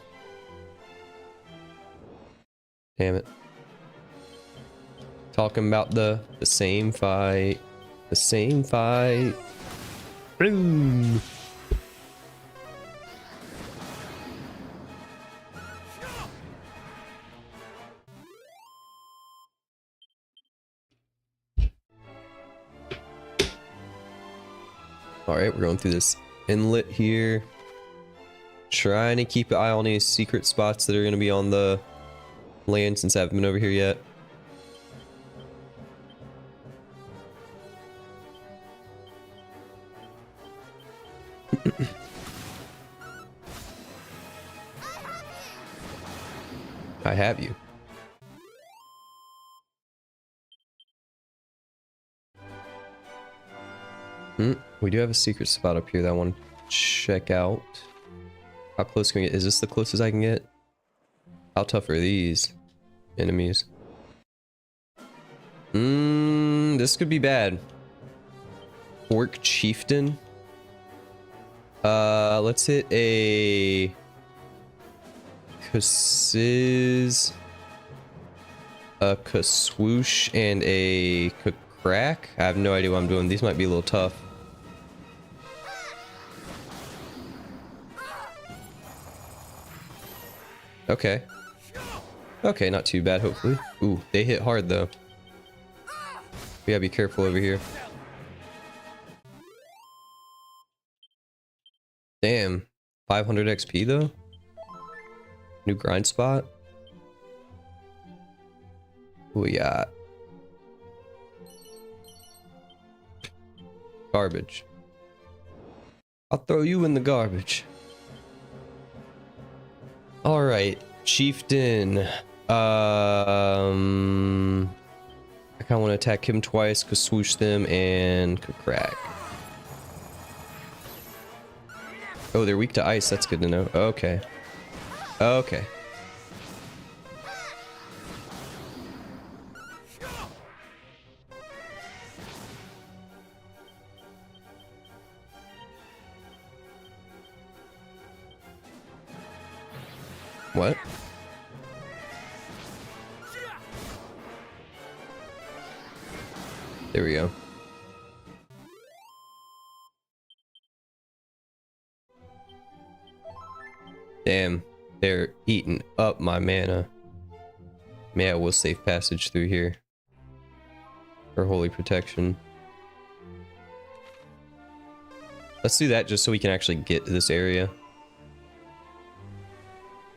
Damn it. Talking about the same fight. The same fight. Boom. Alright, we're going through this inlet here. Trying to keep an eye on any secret spots that are going to be on the land since I haven't been over here yet. I have you. We do have a secret spot up here that I want to check out. How close can we get? Is this the closest I can get? How tough are these? enemies. This could be bad. Orc chieftain. Let's hit a 𝖘𝖙𝖗𝖊𝖆, a 𝖘swoosh, and a 𝖘crack. I have no idea what I'm doing. These might be a little tough. Okay. Okay, not too bad, hopefully. Ooh, they hit hard, though. We gotta be careful over here. Damn. 500 XP, though? New grind spot? What we got? Garbage. I'll throw you in the garbage. Alright, chieftain. I kind of want to attack him twice, 𝖘swoosh them, and 𝖘crack. Oh, they're weak to ice. That's good to know. Okay. Okay. What? There we go. Damn, they're eating up my mana. Yeah, we'll safe passage through here. For holy protection. Let's do that just so we can actually get to this area.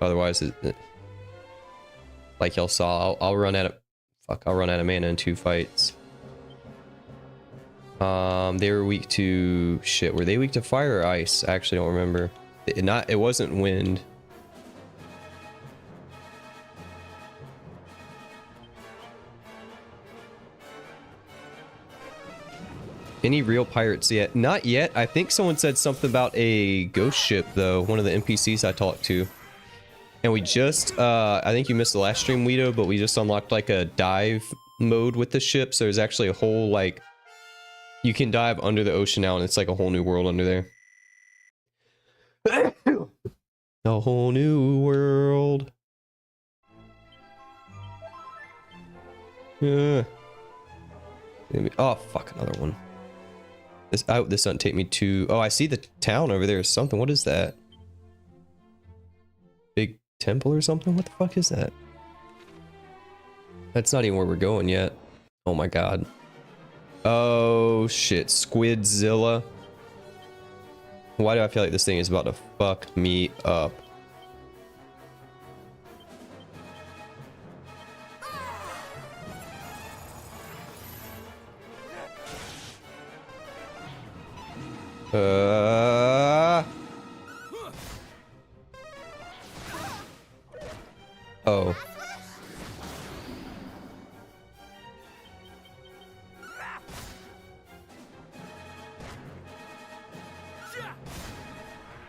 Otherwise, like y'all saw, I'll run out of... Fuck, I'll run out of mana in 2 fights. They were weak to... Shit, were they weak to fire or ice? I actually don't remember. It wasn't wind. Any real pirates yet? Not yet. I think someone said something about a ghost ship, though. One of the NPCs I talked to. And we just, I think you missed the last stream, 𝖒𝖏, but we just unlocked like a dive mode with the ship. So there's actually a whole, like, you can dive under the ocean now, and it's like a whole new world under there. A whole new world. Yeah. Oh, fuck, another one. This doesn't take me to... Oh, I see the town over there or something. What is that? Big temple or something? What the fuck is that? That's not even where we're going yet. Oh my god. Oh shit, 𝖒𝖙𝖊𝖆. Why do I feel like this thing is about to fuck me up? Oh.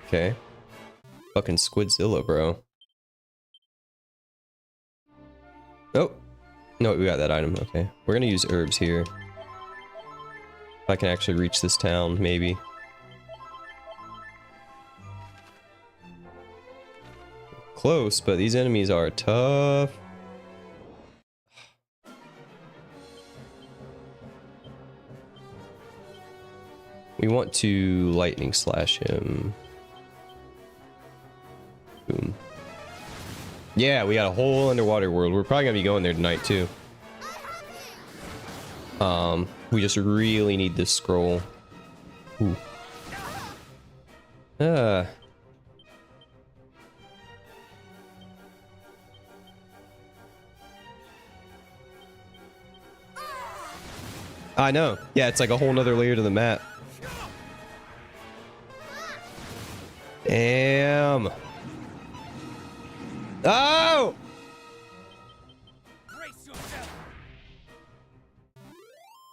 Okay. Fucking 𝖒𝖙𝖊𝖆, bro. Oh. No, we got that item. Okay. We're gonna use herbs here. If I can actually reach this town, maybe. Close, but these enemies are tough. We want to lightning slash him. Boom. Yeah, we got a whole underwater world. We're probably gonna be going there tonight too. We just really need this scroll. Ooh. I know. Yeah, it's like a whole nother layer to the map. Damn. Oh!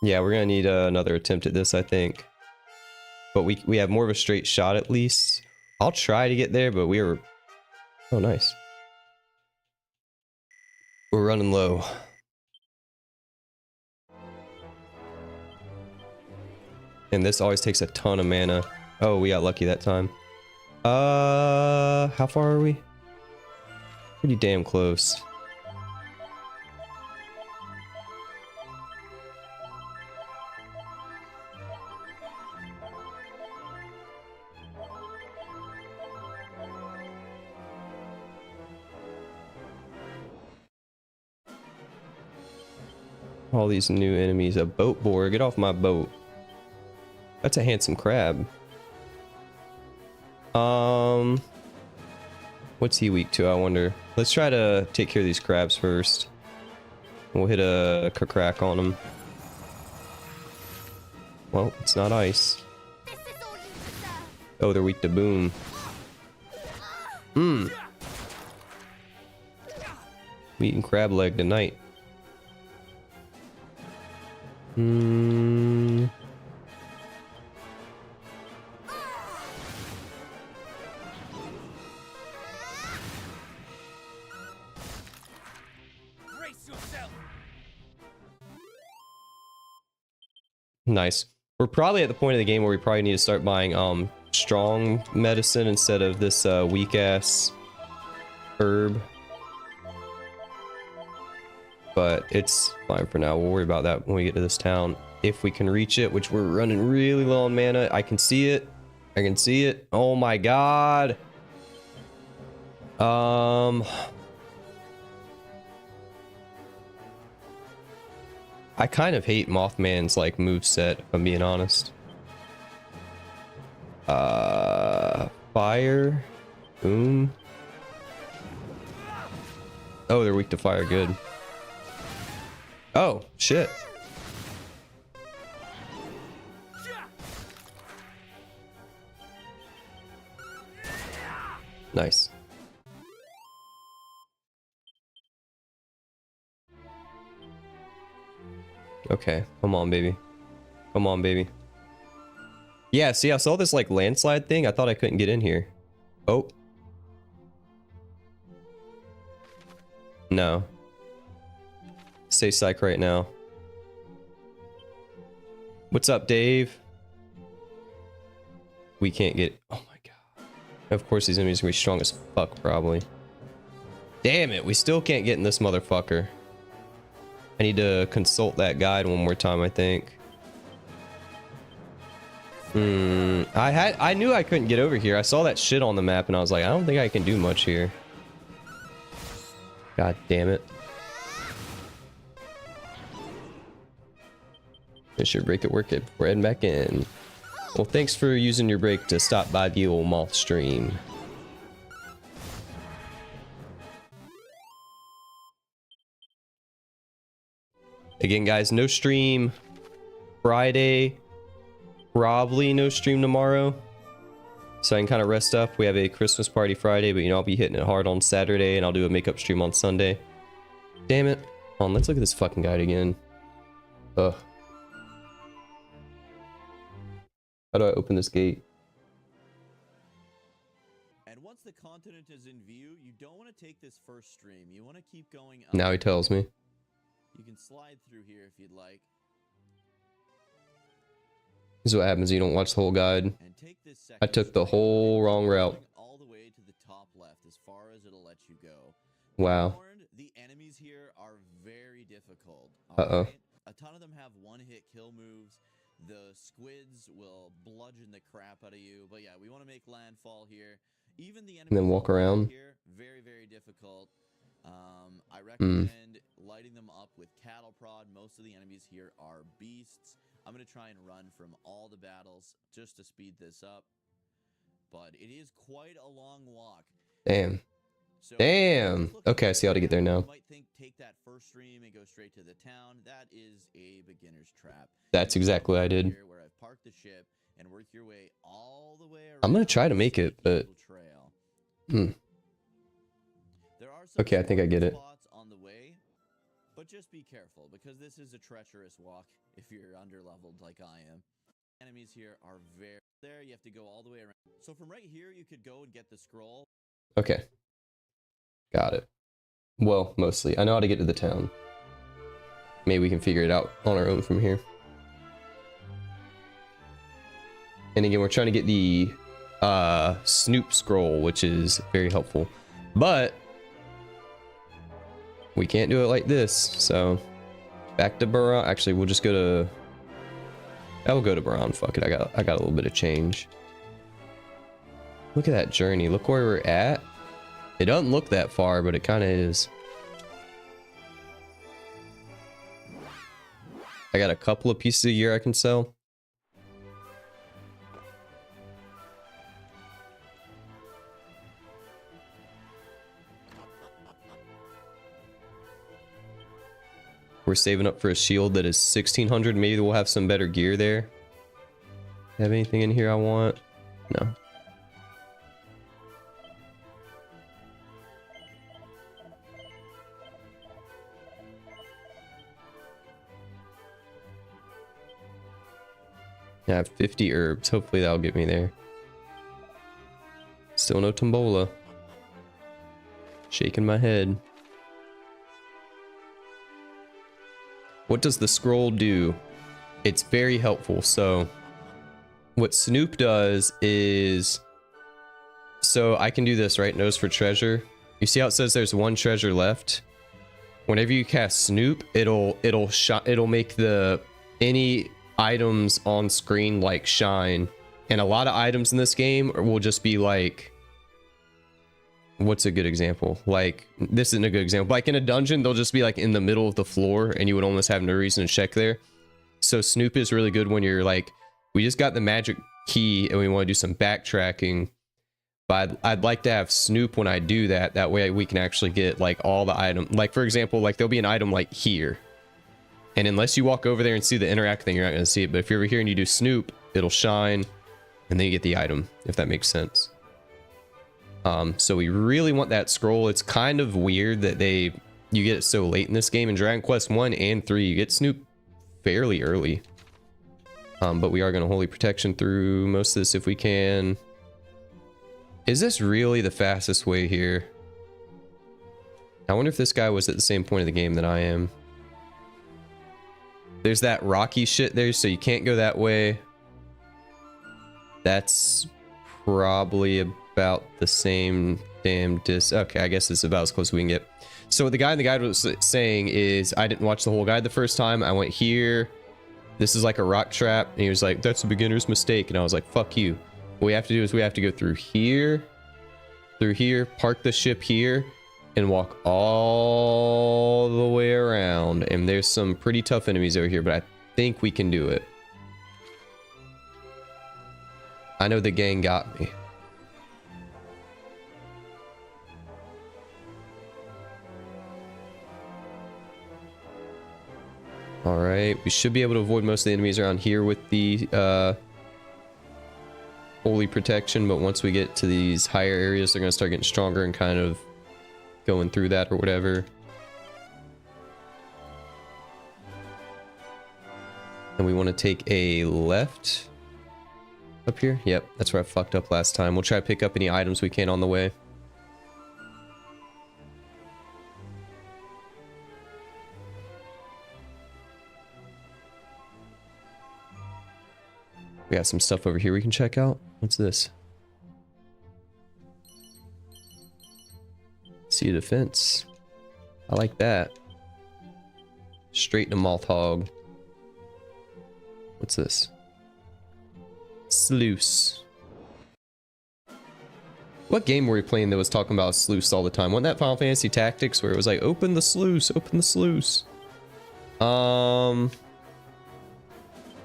Yeah, we're gonna need another attempt at this, I think. But we have more of a straight shot at least. I'll try to get there, but we were... Oh, nice. We're running low. And this always takes a ton of mana. Oh, we got lucky that time. How far are we? Pretty damn close. All these new enemies. A boat boar. Get off my boat. That's a handsome crab. What's he weak to, I wonder? Let's try to take care of these crabs first. We'll hit a crack on them. Well, it's not ice. Oh, they're weak to boom. I'm eating crab leg tonight. Nice. We're probably at the point of the game where we probably need to start buying strong medicine instead of this weak ass herb. But it's fine for now. We'll worry about that when we get to this town. If we can reach it, which we're running really low on mana. I can see it. I can see it. Oh my god. I kind of hate Mothman's like moveset, if I'm being honest. Fire. Boom. Oh, they're weak to fire. Good. Oh, shit. Nice. Okay, come on, baby. Come on, baby. Yeah, see, I saw this like landslide thing. I thought I couldn't get in here. Oh. No. Stay psych right now. What's up, Dave? We can't get... Oh my god. Of course these enemies are gonna be strong as fuck, probably. Damn it, we still can't get in this motherfucker. I need to consult that guide one more time, I think. I knew I couldn't get over here. I saw that shit on the map and I was like, I don't think I can do much here. God damn it. Finish your break at work it. We're heading back in. Well, thanks for using your break to stop by the old moth stream. Again, guys, no stream Friday. Probably no stream tomorrow. So I can kind of rest up. We have a Christmas party Friday, but you know, I'll be hitting it hard on Saturday and I'll do a makeup stream on Sunday. Damn it. Hold on, let's look at this fucking guide again. Ugh. How do I open this gate? And once the continent is in view, you don't want to take this first stream. You want to keep going up. Now he tells me. You can slide through here if you'd like. This is what happens. You don't watch the whole guide. And take this I took the whole wrong route. All the way to the top left as far as it'll let you go. Wow. The enemies here are very difficult. Uh-oh. Right? A ton of them have one-hit kill moves. The squids will bludgeon the crap out of you. But yeah, we want to make landfall here. Even the enemies And then walk around. Here, very, very difficult. I recommend lighting them up with cattle prod. Most of the enemies here are beasts. I'm going to try and run from all the battles just to speed this up. But it is quite a long walk. Damn. So, damn. Okay, I see how to get there now. You might think take that first stream and go straight to the town. That is a beginner's trap. That's exactly what I did. Where I've parked the ship and work your way all the way around. I'm going to try to make it, but... There are some okay, I think I get it. Spots on the way, but just be careful because this is a treacherous walk if you're underleveled like I am. Enemies here are very there. You have to go all the way around. So from right here, you could go and get the scroll. Okay. Got it. Well, mostly. I know how to get to the town. Maybe we can figure it out on our own from here. And again, we're trying to get the Snoop scroll, which is very helpful. But we can't do it like this, so back to Baron. Actually, we'll just go to... I will go to Baron. Fuck it, I got a little bit of change. Look at that journey. Look where we're at. It doesn't look that far, but it kind of is. I got a couple of pieces a year I can sell. We're saving up for a shield that is 1600. Maybe we'll have some better gear there. Have anything in here I want? No. Yeah, I have 50 herbs. Hopefully that'll get me there. Still no tombola. Shaking my head. What does the scroll do? It's very helpful. So what Snoop does is, so I can do this, right? Nose for treasure. You see how it says there's one treasure left? Whenever you cast Snoop, it'll make the any items on screen like shine. And a lot of items in this game will just be like, what's a good example? Like, this isn't a good example. Like in a dungeon, they'll just be like in the middle of the floor and you would almost have no reason to check there. So Snoop is really good when you're like, we just got the magic key and we want to do some backtracking. But I'd like to have Snoop when I do that. That way we can actually get like all the items. Like for example, like there'll be an item like here. And unless you walk over there and see the interact thing, you're not going to see it. But if you're over here and you do Snoop, it'll shine and then you get the item, if that makes sense. So we really want that scroll. It's kind of weird that you get it so late in this game. In Dragon Quest 1 and 3, you get Snoop fairly early. But we are going to Holy Protection through most of this if we can. Is this really the fastest way here? I wonder if this guy was at the same point of the game that I am. There's that rocky shit there, so you can't go that way. That's probably about the same damn okay, I guess it's about as close as we can get. So what the guy in the guide was saying is, I didn't watch the whole guide the first time. I went here. This is like a rock trap. And he was like, that's a beginner's mistake. And I was like, fuck you. What we have to do is we have to go through here, park the ship here, and walk all the way around. And there's some pretty tough enemies over here, but I think we can do it. I know the gang got me. All right, we should be able to avoid most of the enemies around here with the Holy Protection, but once we get to these higher areas, they're going to start getting stronger and kind of going through that or whatever. And we want to take a left up here. Yep, that's where I fucked up last time. We'll try to pick up any items we can on the way. We got some stuff over here we can check out. What's this? Sea of Defense. I like that. Straight to 𝖒𝖔𝖙. What's this? Sluice. What game were we playing that was talking about sluice all the time? Wasn't that Final Fantasy Tactics where it was like, open the sluice, open the sluice?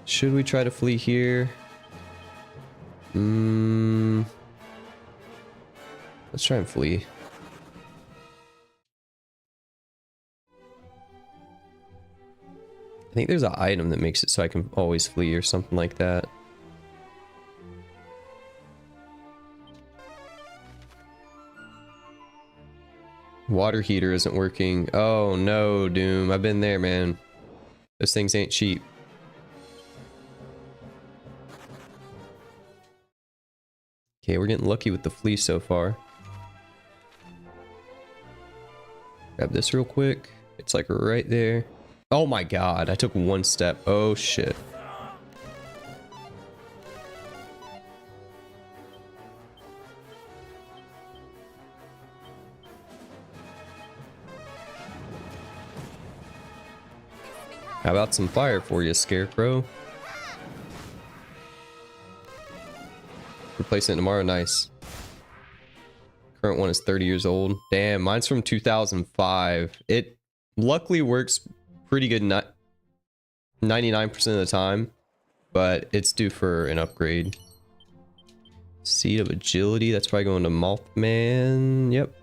Should we try to flee here? Let's try and flee. I think there's an item that makes it so I can always flee or something like that. Water heater isn't working. Oh no, Doom. I've been there, man. Those things ain't cheap. Okay, we're getting lucky with the fleece so far. Grab this real quick. It's like right there. Oh my god, I took one step. Oh shit. How about some fire for you, Scarecrow? Replacing it tomorrow, nice. Current one is 30 years old. Damn, mine's from 2005. It luckily works pretty good 99% of the time, but it's due for an upgrade. Seed of Agility, that's probably going to Mothman. Yep.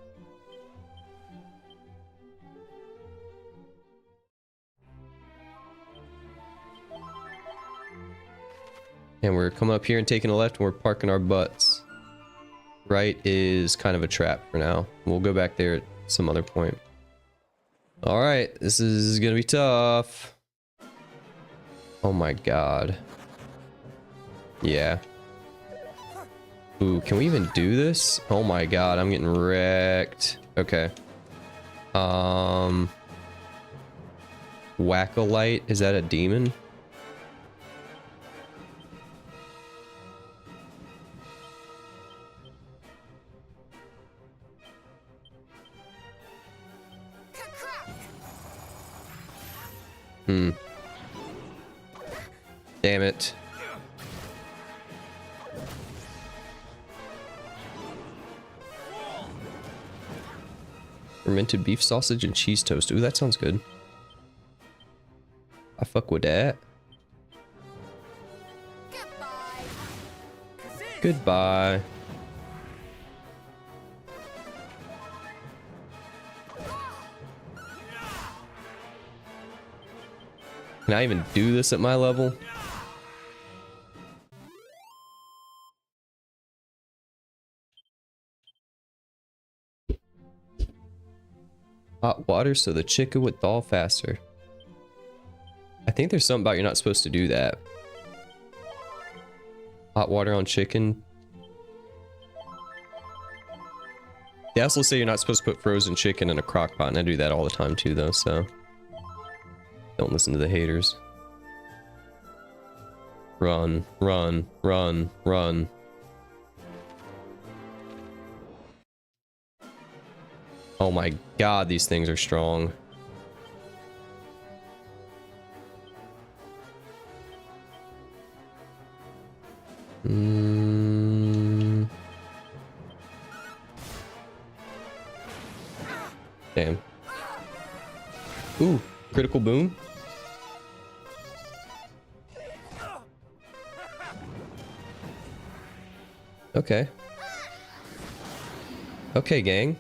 And we're coming up here and taking a left and we're parking our butts. Right is kind of a trap for now. We'll go back there at some other point. Alright, this is gonna be tough. Oh my god. Yeah. Ooh, can we even do this? Oh my god, I'm getting wrecked. Okay. 𝖒𝖏𝖏, is that a demon? Damn it. Fermented beef sausage and cheese toast. Ooh, that sounds good. I fuck with that. Goodbye. Can I even do this at my level? Hot water so the chicken would thaw faster. I think there's something about you're not supposed to do that. Hot water on chicken. They also say you're not supposed to put frozen chicken in a crock pot, and I do that all the time too though, so don't listen to the haters. Run, run, run, run. Oh my god, these things are strong. Damn. Ooh, critical boom. Okay. Okay, gang.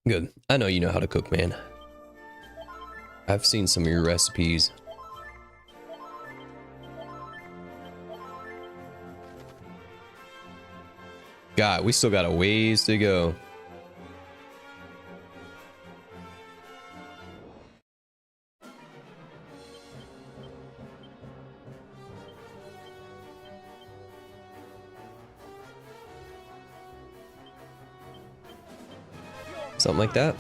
Good. I know you know how to cook, man. I've seen some of your recipes. God, we still got a ways to go. Something like that.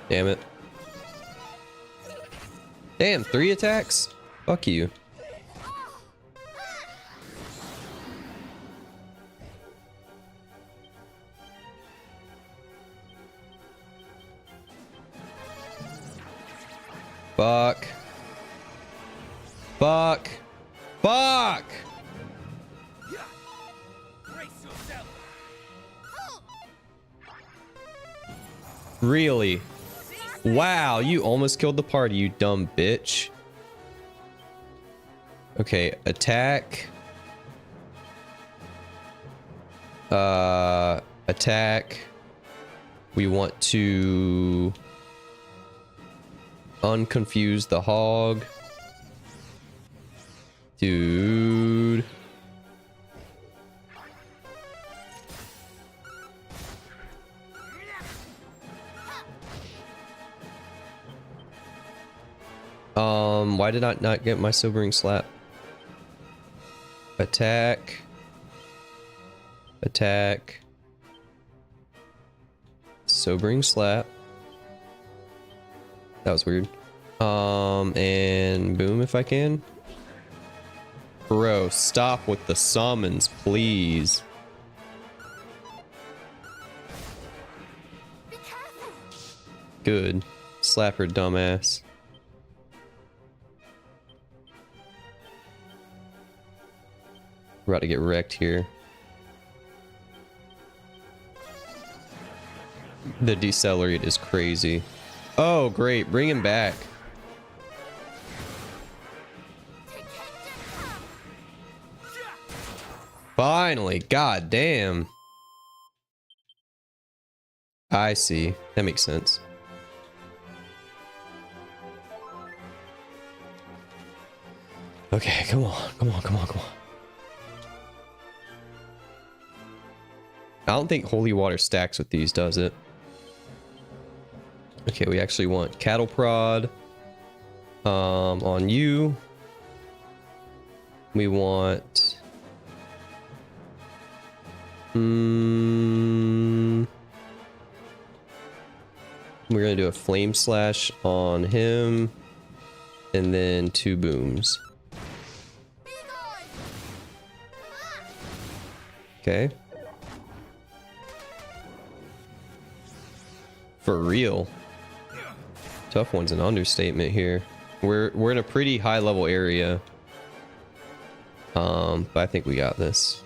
Damn it. Damn, 3 attacks? Fuck you. Fuck. Fuck. Fuck! Really? Wow, you almost killed the party, you dumb bitch. Okay, attack. Attack. We want to unconfuse the hog. Dude. Why did I not get my sobering slap? Attack. Attack. Sobering slap. That was weird. And boom if I can. Bro, stop with the summons, please. Good. Slap her dumbass. We're about to get wrecked here. The decelerate is crazy. Oh, great. Bring him back. Finally. God damn. I see. That makes sense. Okay, come on. Come on, come on, come on. I don't think holy water stacks with these, does it? Okay, we actually want cattle prod on you. We want we're gonna do a flame slash on him and then 2 booms. Okay. For real. Tough one's an understatement here. We're in a pretty high level area. But I think we got this.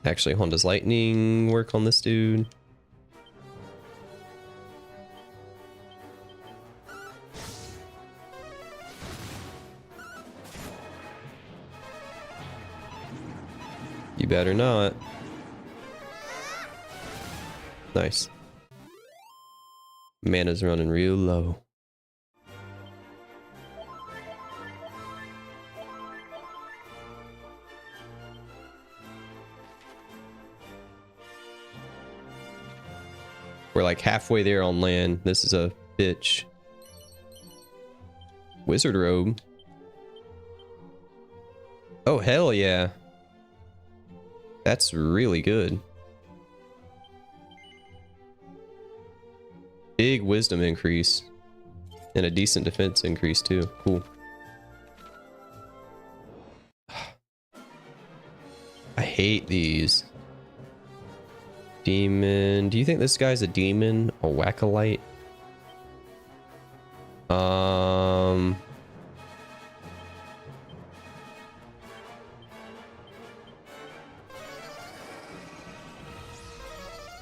Actually, Honda's lightning work on this dude. You better not. Nice. Mana's running real low. We're like halfway there on land. This is a bitch. Wizard robe. Oh, hell yeah. That's really good. Big wisdom increase. And a decent defense increase too. Cool. I hate these. Demon. Do you think this guy's a demon? A 𝖒𝖙𝖆?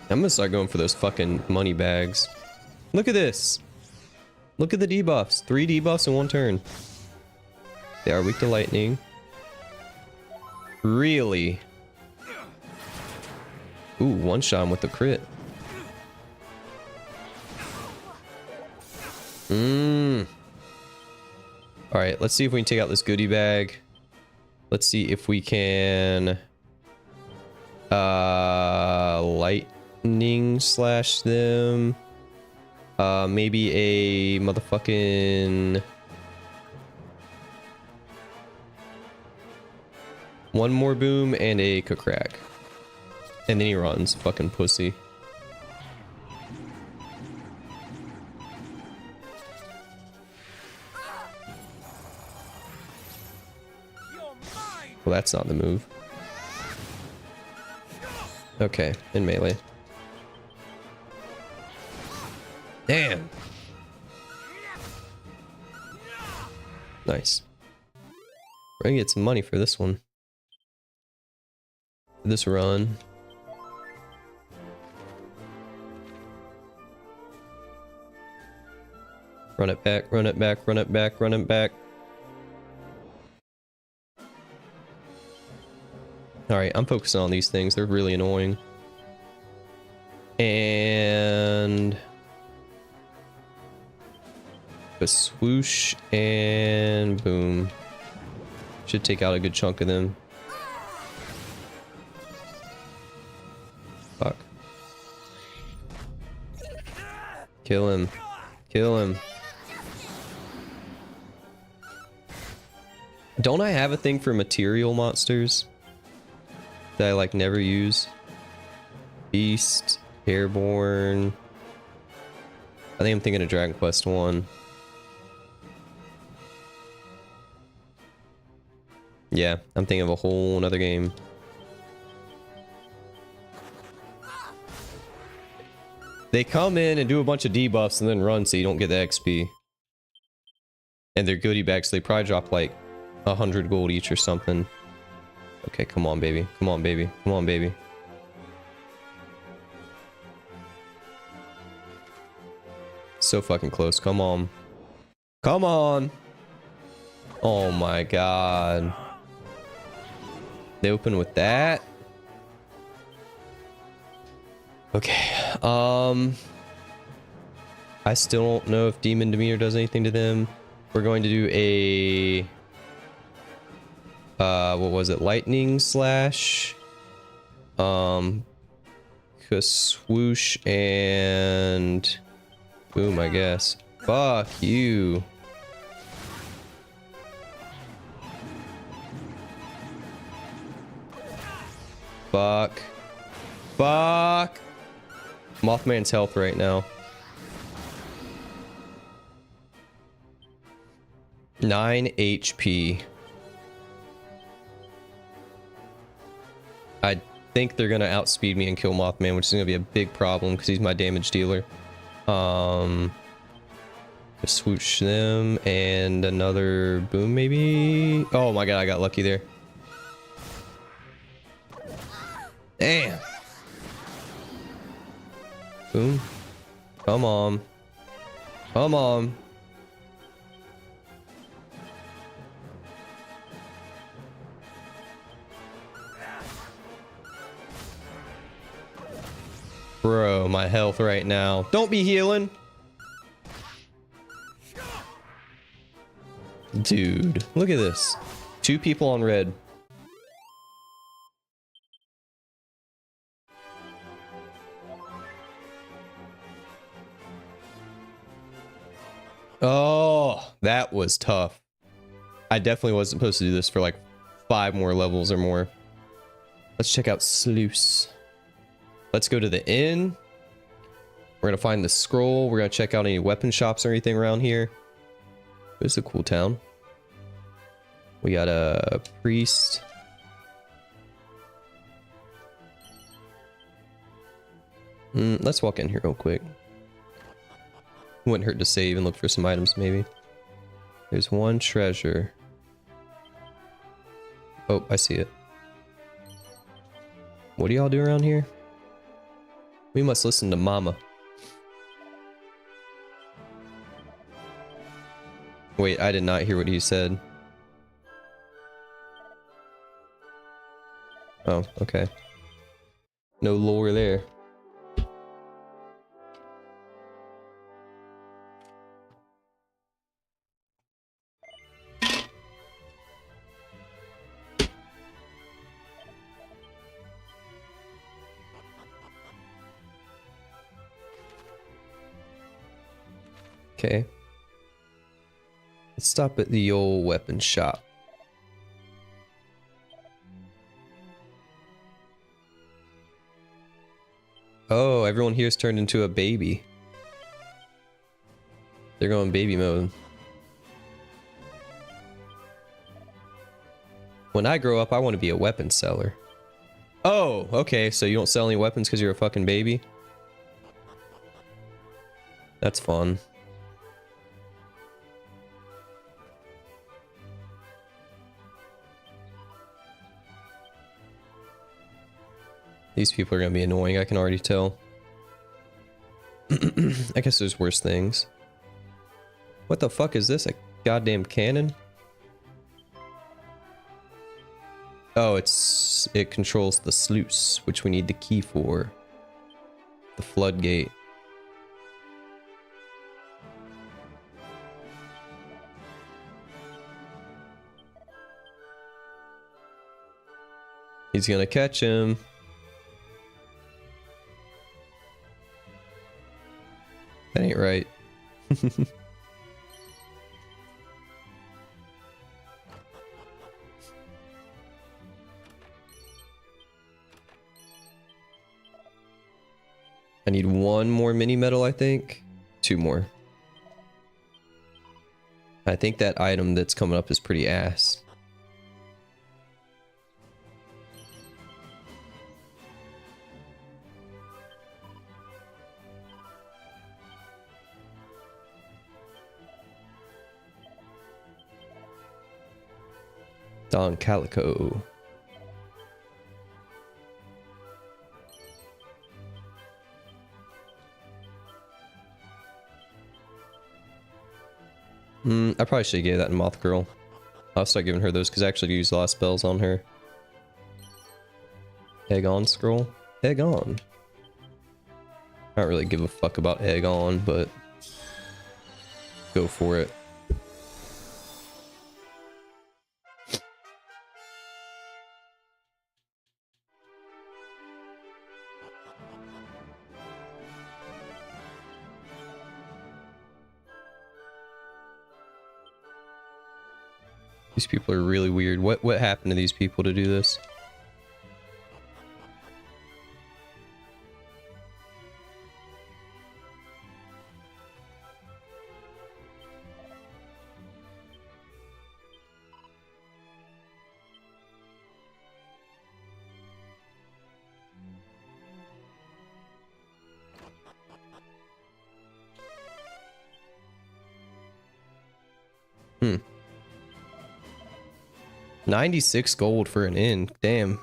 I'm gonna start going for those fucking money bags. Look at this. Look at the debuffs. 3 debuffs in 1 turn. They are weak to lightning. Really? Ooh, 1 shot him with the crit. Alright, let's see if we can take out this goodie bag. Let's see if we can lightning slash them. Maybe a motherfucking 1 more boom and a 𝖘𝖙𝖗. And then he runs, fucking pussy. Well, that's not the move. Okay, in melee. Damn. Nice. We're gonna get some money for this one. For this run. Run it back, run it back, run it back, run it back. Alright, I'm focusing on these things. They're really annoying. And a swoosh and boom. Should take out a good chunk of them. Fuck. Kill him. Kill him. Don't I have a thing for material monsters that I like never use? Beast, Airborne. I think I'm thinking of Dragon Quest 1. Yeah, I'm thinking of a whole another game. They come in and do a bunch of debuffs and then run so you don't get the XP. And they're goodie bags, so they probably drop like 100 gold each or something. Okay, come on, baby. Come on, baby. Come on, baby. So fucking close. Come on. Come on. Oh my god. They open with that. Okay. I still don't know if Demon Demeanor does anything to them. We're going to do a what was it? Lightning slash. Swoosh and boom, I guess. Fuck you. Fuck. Fuck. Mothman's health right now. 9 HP. I think they're gonna outspeed me and kill Mothman, which is gonna be a big problem because he's my damage dealer. Just swoosh them and another boom maybe. Oh my god, I got lucky there. Damn. Boom. Come on. Come on. Bro, my health right now. Don't be healing. Dude, look at this. 2 people on red. Oh, that was tough. I definitely wasn't supposed to do this for like 5 more levels or more. Let's check out Sluice. Let's go to the inn. We're gonna find the scroll. We're gonna check out any weapon shops or anything around here. This is a cool town. We got a priest. Let's walk in here real quick. Wouldn't hurt to save and look for some items maybe. There's one treasure. Oh, I see it. What do y'all do around here? We must listen to Mama. Wait, I did not hear what he said. Oh, okay. No lore there. Okay. Let's stop at the old weapon shop. Oh, everyone here's turned into a baby. They're going baby mode. When I grow up, I want to be a weapon seller. Oh, okay, so you don't sell any weapons because you're a fucking baby? That's fun. These people are gonna be annoying, I can already tell. I guess there's worse things. What the fuck is this? A goddamn cannon? Oh, it controls the sluice, which we need the key for. The floodgate. He's gonna catch him. That ain't right. I need one more mini medal, I think. Two more. I think that item that's coming up is pretty ass. 𝖒𝖙𝖗𝖊𝖆. I probably should have gave that to Moth Girl. I'll start giving her those because I actually used a lot of spells on her. Egg on scroll? Egg on. I don't really give a fuck about egg on, but go for it. These people are really weird. What happened to these people to do this? Hmm. 96 gold for an inn. Damn.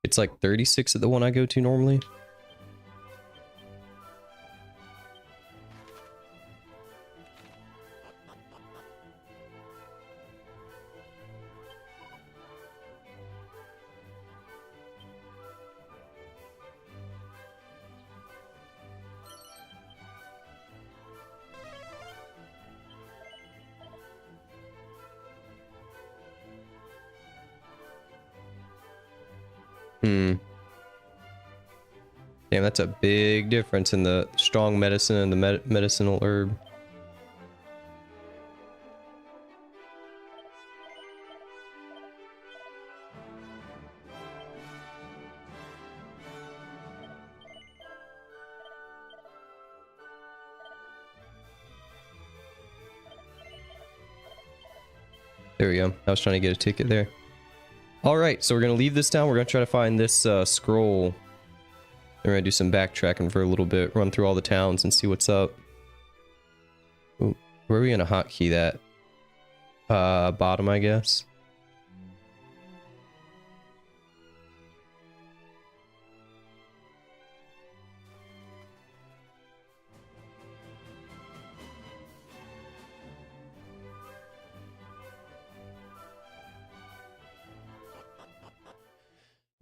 It's like 36 at the one I go to normally. Damn, that's a big difference in the strong medicine and the medicinal herb. There we go. I was trying to get a ticket there. Alright, so we're going to leave this town. We're going to try to find this scroll. We're going to do some backtracking for a little bit. Run through all the towns and see what's up. Ooh, where are we going to hotkey that? Bottom, I guess.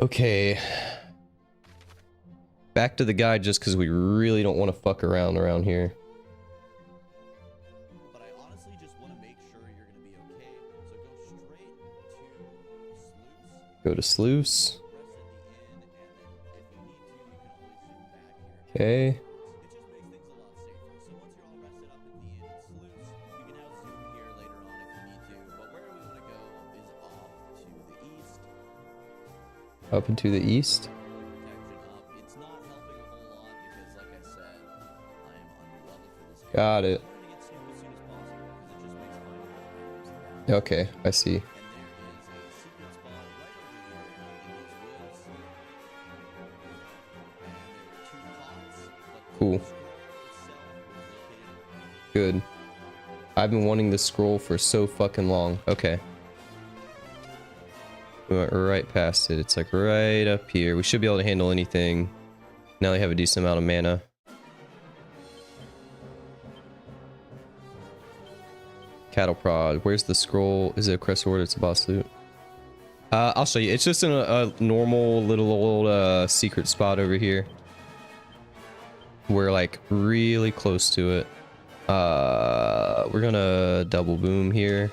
Okay. Back to the guide just because we really don't want to fuck around here. But I honestly just want to make sure you're going to be okay. So go straight to Sluice. Go to Sluice. Rest at the inn, and then if you need to, you can always zoom back here. Okay. It just makes things a lot safer. So once you're all rested up at the inn in Sluice, you can now zoom here later on if you need to. But where we want to go is off to the east. Up into the east. It's not helping a whole lot because, like I said, I am under level for this game. Got it. I'm trying to get Snoop as soon as possible because it just makes finding items and that. Okay, I see. And there is a secret spot right over here in these woods. And there are two pots, but Cool. the scroll itself is located. Good. I've been wanting this scroll for so fucking long. Okay. We went right past it. It's like right up here. We should be able to handle anything. Now we have a decent amount of mana. Cattle prod. Where's the scroll? Is it a crest sword? It's a boss loot. I'll show you. It's just in a normal little old secret spot over here. We're like really close to it. We're gonna double boom here.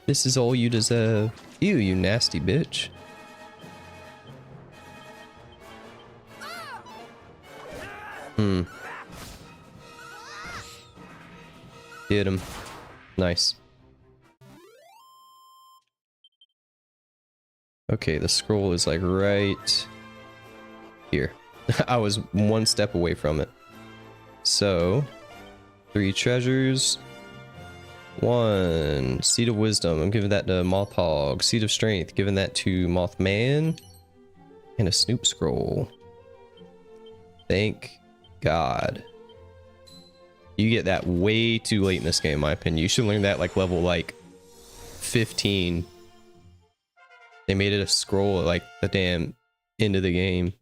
This is all you deserve. Ew, you nasty bitch. Get him. Nice. Okay, the scroll is like right here. I was one step away from it. So, 3 treasures. 1 seed of wisdom. I'm giving that to 𝖒𝖔𝖆. Seed of strength. Giving that to Mothman. And a Snoop scroll. Thank God. You get that way too late in this game, in my opinion. You should learn that like level like 15. They made it a scroll at like the damn end of the game.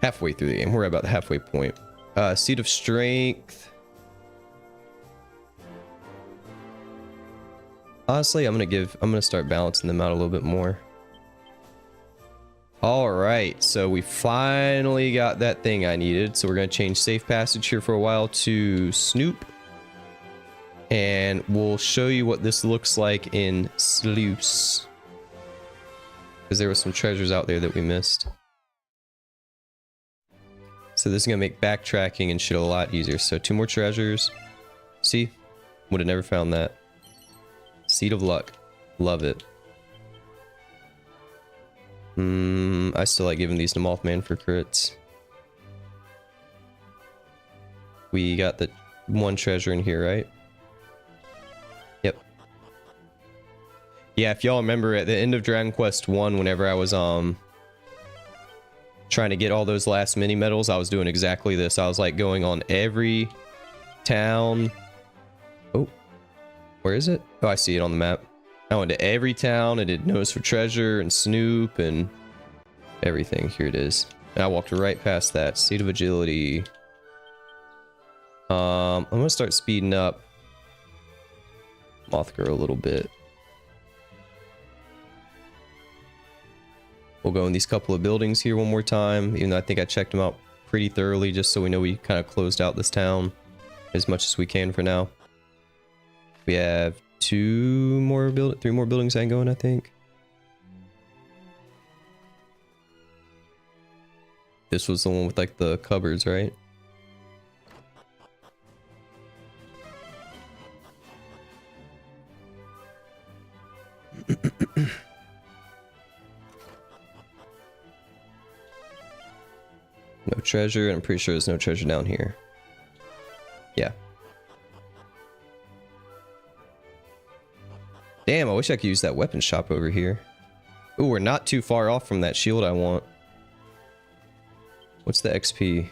Halfway through the game. We're about the halfway point. Seed of strength. Honestly, I'm gonna start balancing them out a little bit more. Alright, so we finally got that thing I needed. So we're gonna change safe passage here for a while to Snoop. And we'll show you what this looks like in Sluice. Because there were some treasures out there that we missed. So this is gonna make backtracking and shit a lot easier. So 2 more treasures. See? Would have never found that. Seed of luck. Love it. I still like giving these to Mothman for crits. We got the 1 treasure in here, right? Yep. Yeah, if y'all remember at the end of Dragon Quest 1, whenever I was trying to get all those last mini medals, I was doing exactly this. I was like going on every town. Oh, where is it? Oh, I see it on the map. I went to every town. I did nose for treasure and Snoop and everything. Here it is. And I walked right past that. Seed of agility. I'm gonna start speeding up Mothgirl a little bit. We'll go in these couple of buildings here one more time, even though I think I checked them out pretty thoroughly, just so we know we kind of closed out this town as much as we can for now. We have 3 more buildings I can go in, I think. This was the one with like the cupboards, right? No treasure, and I'm pretty sure there's no treasure down here. Yeah. Damn, I wish I could use that weapon shop over here. Ooh, we're not too far off from that shield I want. What's the XP?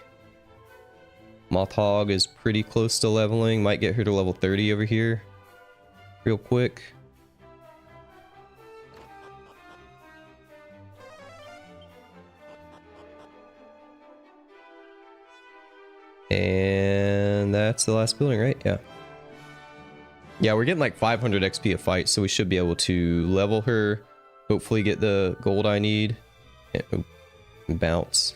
𝖒𝖆𝖆 is pretty close to leveling. Might get her to level 30 over here. Real quick. And that's the last building, right? Yeah. Yeah, we're getting like 500 XP a fight, so we should be able to level her. Hopefully get the gold I need. And bounce.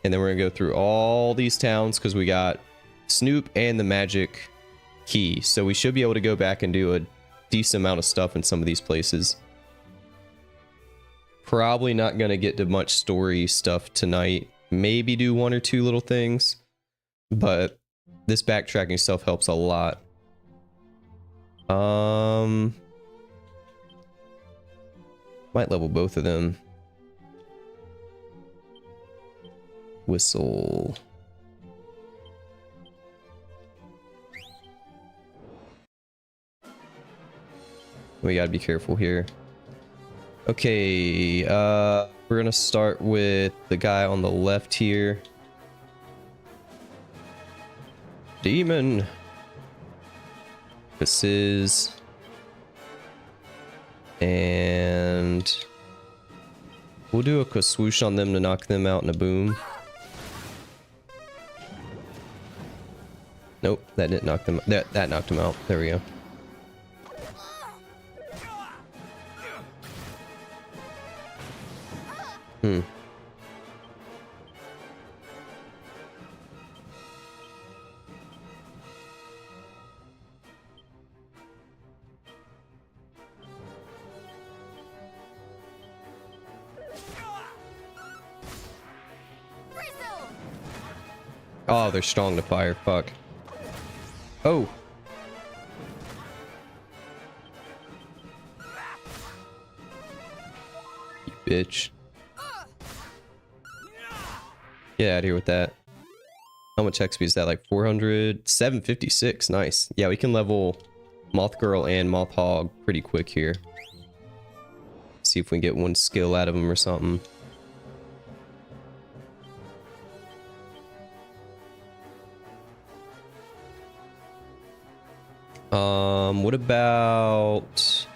And then we're gonna go through all these towns because we got Snoop and the magic key. So we should be able to go back and do a decent amount of stuff in some of these places. Probably not gonna get to much story stuff tonight. Maybe do 1 or 2 little things. But this backtracking stuff helps a lot. Might level both of them. Whistle. We gotta be careful here. Okay, we're gonna start with the guy on the left here. Demon. This is... And... we'll do a swoosh on them to knock them out in a boom. Nope, that didn't knock them out. That knocked them out. There we go. Oh, they're strong to fire. Fuck. Oh. You bitch. Get out of here with that. How much XP is that? Like 400? 756. Nice. Yeah, we can level Moth Girl and Moth Hog pretty quick here. See if we can get one skill out of them or something. What about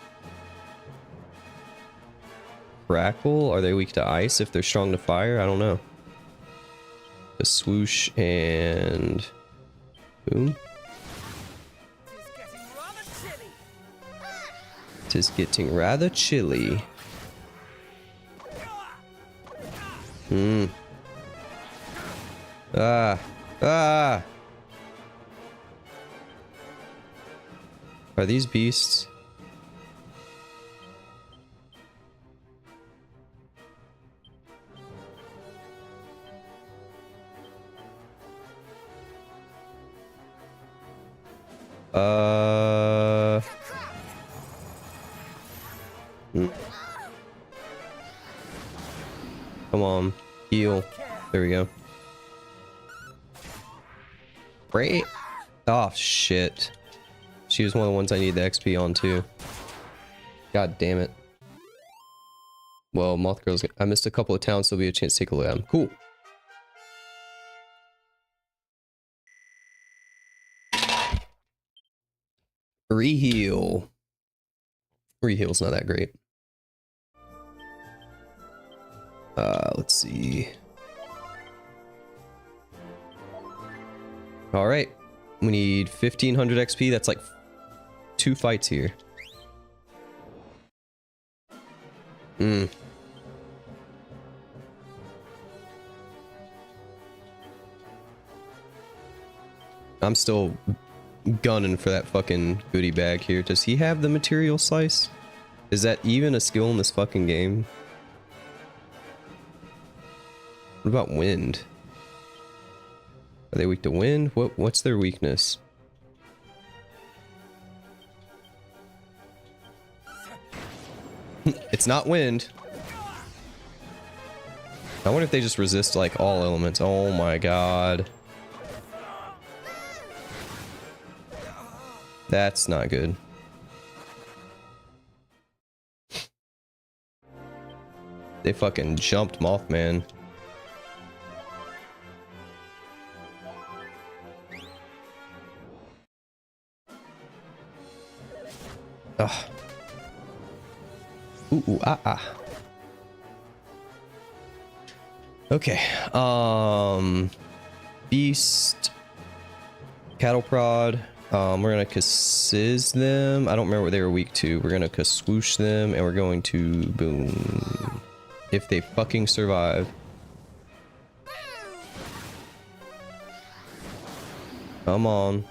Crackle? Are they weak to ice if they're strong to fire? I don't know. A swoosh and boom. Tis getting rather chilly. Ah. Are these beasts? Come on, heal. There we go. Great. Oh shit. She was one of the ones I need the XP on too. God damn it. Well, Moth Girl's. I missed a couple of towns, so there'll be a chance to take a look at them. Cool. Reheal. Reheal's not that great. Let's see. All right, we need 1500 XP. That's like 2 fights here. I'm still gunning for that fucking goodie bag here. Does he have the material slice? Is that even a skill in this fucking game? What about wind? Are they weak to wind? What's their weakness? It's not wind. I wonder if they just resist like all elements. Oh my god. That's not good. They fucking jumped Mothman. Ugh. Ah. Okay. Beast. Cattle prod. We're gonna 𝖘𝖙 them. I don't remember what they were weak to. We're gonna 𝖘swoosh them, and we're going to boom. If they fucking survive. Come on.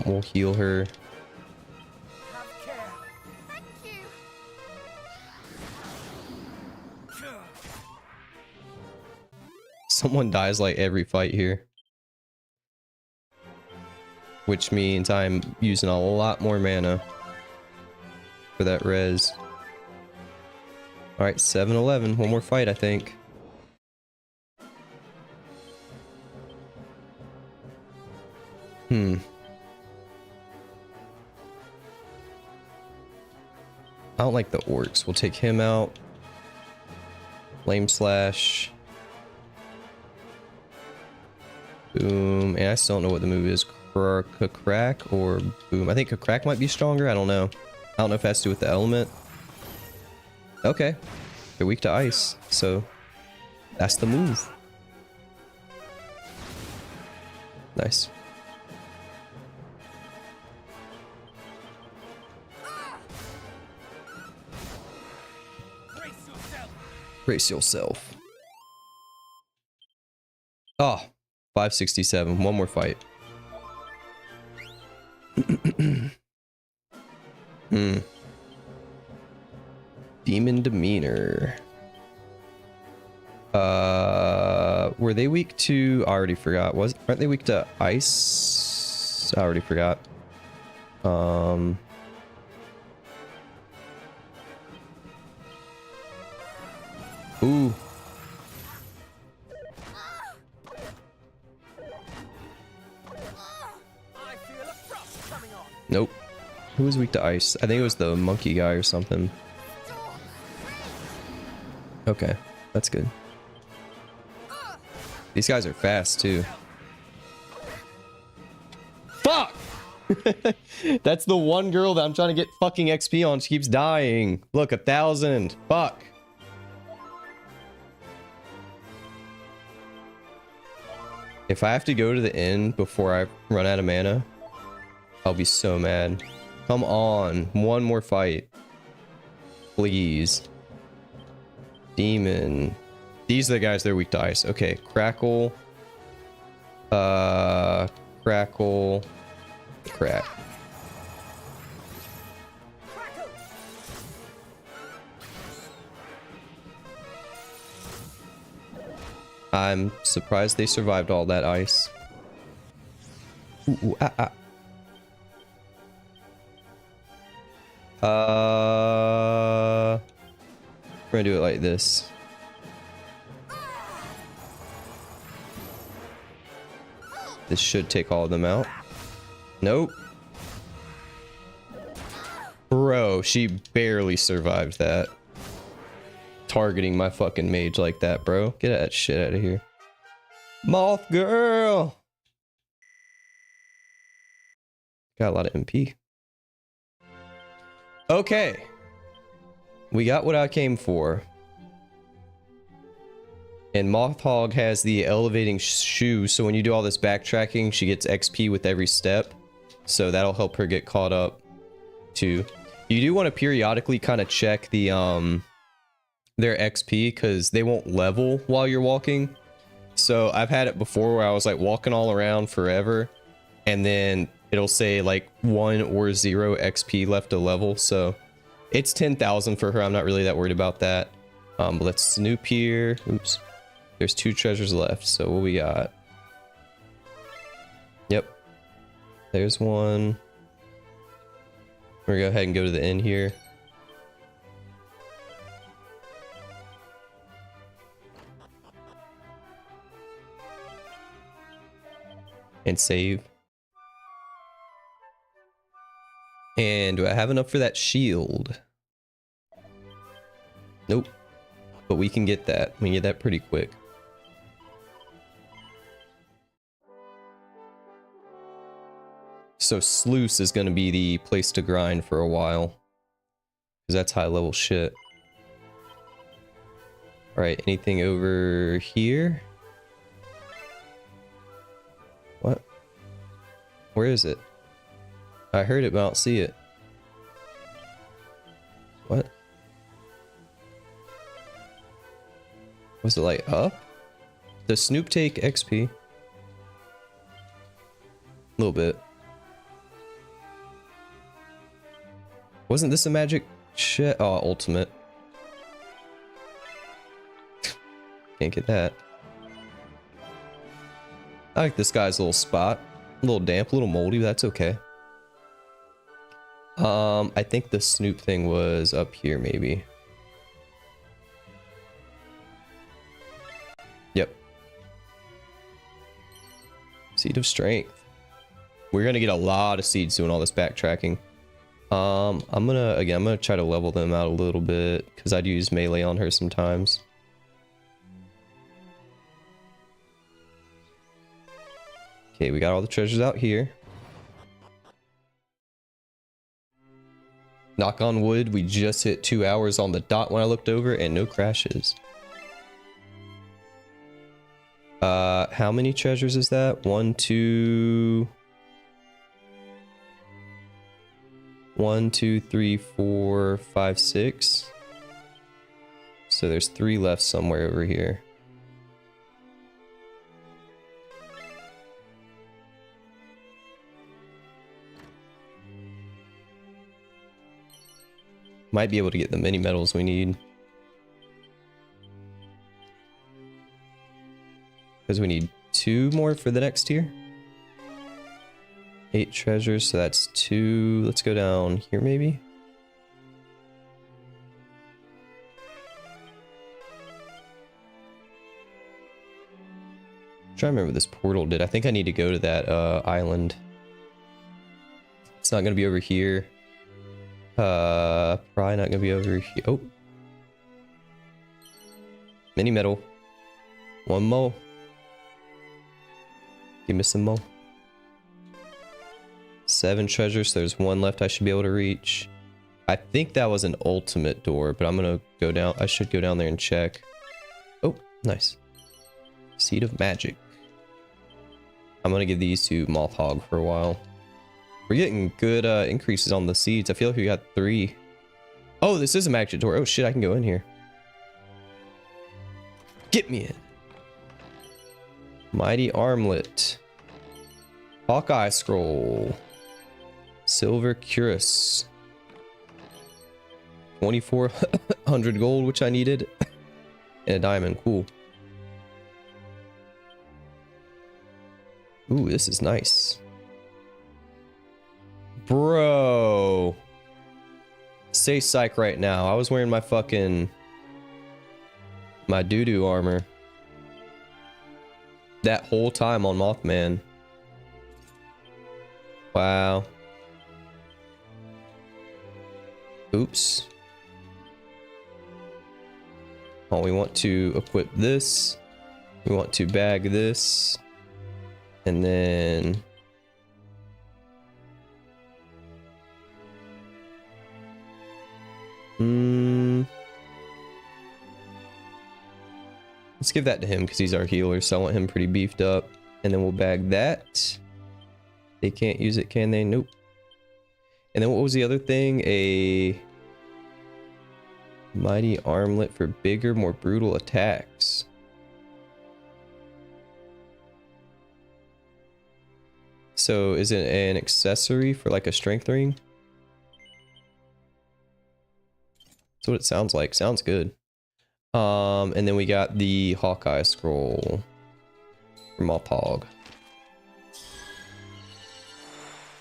We'll heal her. Someone dies like every fight here. Which means I'm using a lot more mana for that res. Alright, 7-11. One more fight, I think. I don't like the orcs. We'll take him out. Flame slash. Boom. And I still don't know what the move is. Crack or boom. I think a crack might be stronger. I don't know. I don't know if it has to do with the element. Okay. They're weak to ice. So that's the move. Nice. Brace yourself. Oh, 567. One more fight. Demon Demeanor. Were they weak to... I already forgot. Aren't they weak to ice? I already forgot. Ooh. Nope. Who was weak to ice? I think it was the monkey guy or something. Okay, that's good. These guys are fast too. Fuck! That's the one girl that I'm trying to get fucking XP on. She keeps dying. Look, 1,000. Fuck. If I have to go to the end before I run out of mana, I'll be so mad. Come on. One more fight. Please. Demon. These are the guys that are weak to ice. Okay. Crackle. Crackle. Crack. I'm surprised they survived all that ice. Ooh, ooh, ah, ah. We're gonna do it like this. This should take all of them out. Nope. Bro, she barely survived that. Targeting my fucking mage like that, bro. Get that shit out of here. Moth girl! Got a lot of MP. Okay. We got what I came for. And Mothhog has the elevating shoe, so when you do all this backtracking, she gets XP with every step. So that'll help her get caught up too. You do want to periodically kind of check the their XP, because they won't level while you're walking. So I've had it before where I was like walking all around forever, and then it'll say like 1 or 0 XP left to level. So it's 10,000 for her. I'm not really that worried about that. But let's snoop here. Oops. There's 2 treasures left. So what we got? Yep. There's one. We're gonna go ahead and go to the end here. And save. And do I have enough for that shield? Nope. But we can get that. We can get that pretty quick. So Sluice is going to be the place to grind for a while. Because that's high level shit. Alright, anything over here? What? Where is it? I heard it, but I don't see it. What? Was it like up? Does Snoop take XP? A little bit. Wasn't this a magic shit? Oh, ultimate. Can't get that. I like this guy's little spot. A little damp, a little moldy, but that's okay. I think the Snoop thing was up here, maybe. Yep. Seed of Strength. We're gonna get a lot of seeds doing all this backtracking. I'm gonna try to level them out a little bit, because I'd use melee on her sometimes. Okay, we got all the treasures out here. Knock on wood, we just hit 2 hours on the dot when I looked over, and no crashes. How many treasures is that? 1, 2... 1, 2, 3, 4, 5, 6. So there's 3 left somewhere over here. Might be able to get the mini medals we need. Because we need 2 more for the next tier. 8 treasures, so that's 2. Let's go down here maybe. I'm trying to remember what this portal did. I think I need to go to that island. It's not going to be over here. Probably not going to be over here. Oh. Mini medal. 1 more. Give me some more. 7 treasures. So there's 1 left I should be able to reach. I think that was an ultimate door, but I'm going to go down. I should go down there and check. Oh, nice. Seed of magic. I'm going to give these to 𝖒𝖆 for a while. We're getting good increases on the seeds. I feel like we got 3. Oh, this is a magic door. Oh shit, I can go in here. Get me in. Mighty Armlet. Hawkeye Scroll. Silver Cuirass. 2,400 gold, which I needed. And a diamond. Cool. Ooh, this is nice. Bro. Say psych right now. I was wearing my fucking... my doo-doo armor. That whole time on Mothman. Wow. Oops. Oh, we want to equip this. We want to bag this. And then... let's give that to him because he's our healer, so I want him pretty beefed up. And then we'll bag that. They can't use it, can they? Nope. And then what was the other thing? A mighty armlet for bigger, more brutal attacks. So is it an accessory for like a strength ring? That's what it sounds like. Sounds good. And then we got the Hawkeye Scroll from 𝖒𝖆.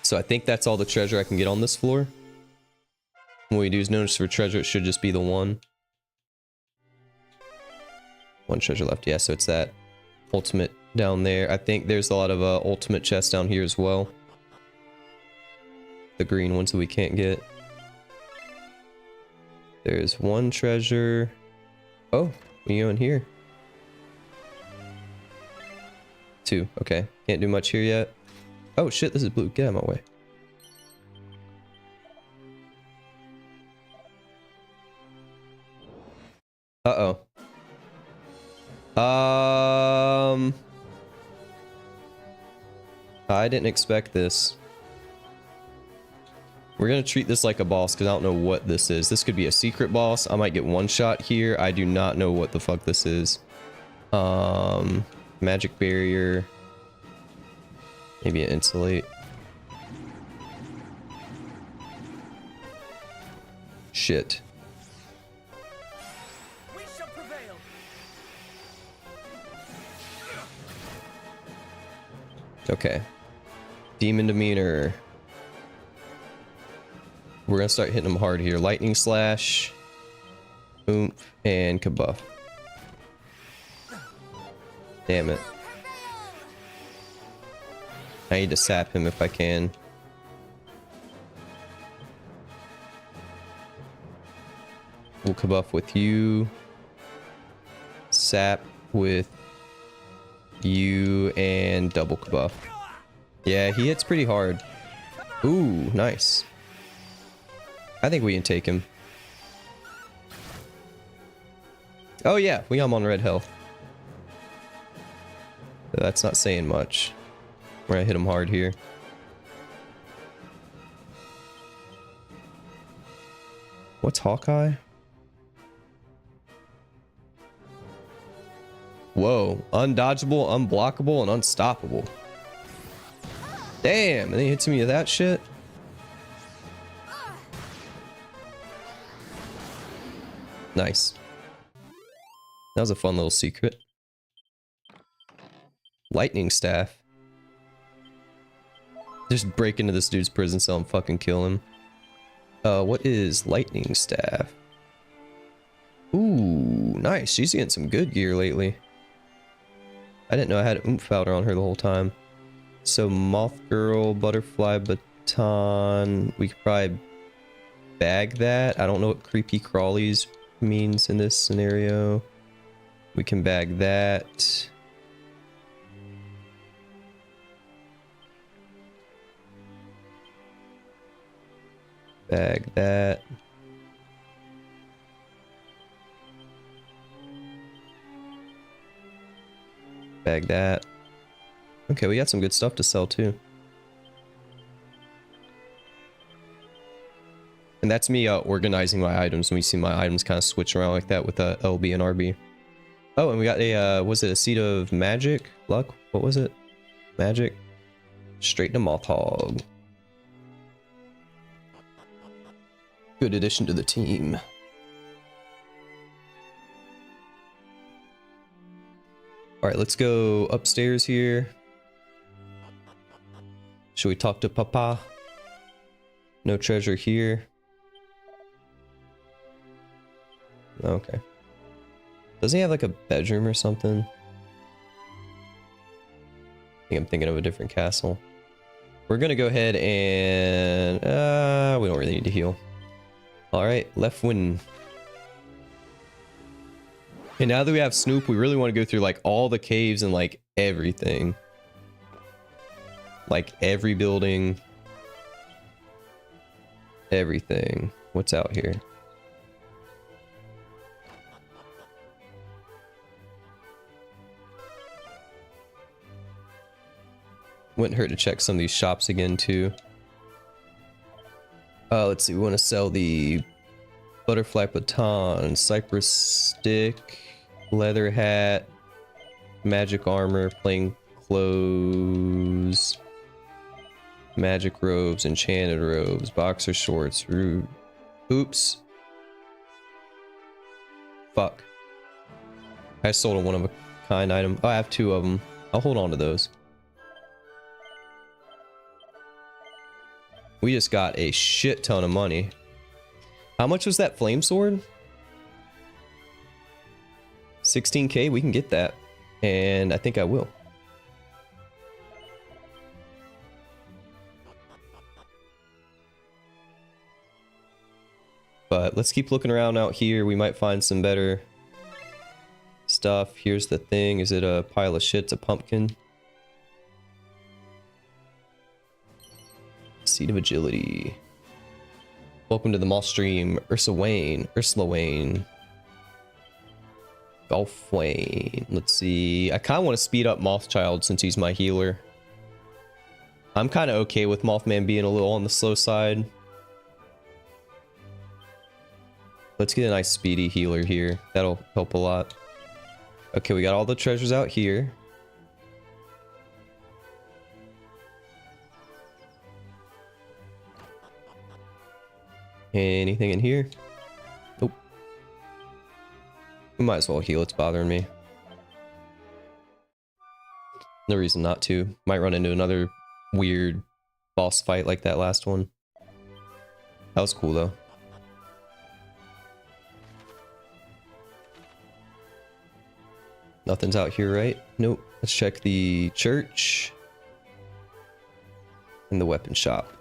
So I think that's all the treasure I can get on this floor. What we do is notice for treasure, it should just be the 1. 1 treasure left. Yeah, so it's that ultimate down there. I think there's a lot of ultimate chests down here as well. The green ones that we can't get. There's 1 treasure. Oh, we go in here. 2. Okay, can't do much here yet. Oh shit, this is blue. Get out of my way. Uh-oh. I didn't expect this. We're gonna treat this like a boss because I don't know what this is. This could be a secret boss. I might get 1 shot here. I do not know what the fuck this is. Magic barrier. Maybe an insulate. Shit. We shall prevail. Okay. Demon demeanor. We're gonna start hitting them hard here. Lightning slash, oomph, and kabuff. Damn it. I need to sap him if I can. We'll kabuff with you. Sap with you and double kabuff. Yeah, he hits pretty hard. Ooh, nice. I think we can take him. Oh yeah, we got him on red health. That's not saying much. We're gonna hit him hard here. What's Hawkeye? Whoa, undodgeable, unblockable, and unstoppable. Damn, and then he hits me with that shit. Nice. That was a fun little secret. Lightning staff. Just break into this dude's prison cell and fucking kill him. What is lightning staff? Ooh, nice. She's getting some good gear lately. I didn't know I had oomph powder on her the whole time. So moth girl, butterfly baton. We could probably bag that. I don't know what creepy crawlies means in this scenario. We can bag that. Bag that. Bag that. Okay, we got some good stuff to sell too. And that's me organizing my items. When we see my items kind of switch around like that with LB and RB. Oh, and we got a, was it a seed of magic? Luck? What was it? Magic? Straight to Moth Hog. Good addition to the team. Alright, let's go upstairs here. Should we talk to Papa? No treasure here. Okay. Does he have like a bedroom or something? I think I'm thinking of a different castle. We're gonna go ahead and... we don't really need to heal. Alright, 𝖒𝖏𝖙. And now that we have Snoop, we really want to go through like all the caves and like everything. Like every building. Everything. What's out here? Wouldn't hurt to check some of these shops again too. Let's see, we want to sell the butterfly baton, cypress stick, leather hat, magic armor, plain clothes, magic robes, enchanted robes, boxer shorts, oops. Fuck. I sold a one of a kind item. Oh, I have two of them. I'll hold on to those. We just got a shit ton of money. How much was that flame sword? 16k, we can get that. And I think I will. But let's keep looking around out here. We might find some better stuff. Here's the thing. Is it a pile of shit? It's a pumpkin. Seed of agility. Welcome to the Moth Stream, 𝖒𝖏𝖏. Golfwane. Let's see. I kind of want to speed up Mothchild since he's my healer. I'm kind of okay with Mothman being a little on the slow side. Let's get a nice speedy healer here. That'll help a lot. Okay, we got all the treasures out here. Anything in here? Nope. We might as well heal. It's bothering me. No reason not to. Might run into another weird boss fight like that last one. That was cool though. Nothing's out here, right? Nope. Let's check the church and the weapon shop.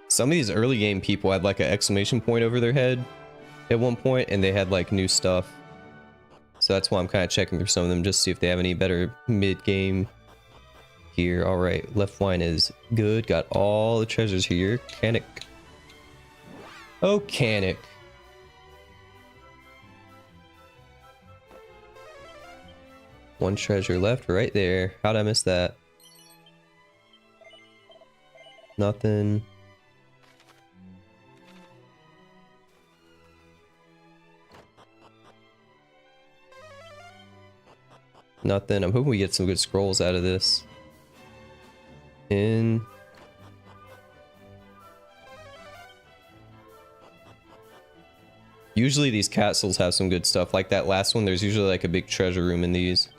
Some of these early game people had like an exclamation point over their head at one point, and they had like new stuff. So that's why I'm kind of checking through some of them just to see if they have any better mid-game here. All right, 𝖒𝖏𝖏 is good. Got all the treasures here. 𝖘𝖙𝖗. Oh, 𝖘𝖙𝖗. One treasure left right there. How'd I miss that? Nothing. Nothing. I'm hoping we get some good scrolls out of this. In. Usually these castles have some good stuff. Like that last one, there's usually like a big treasure room in these.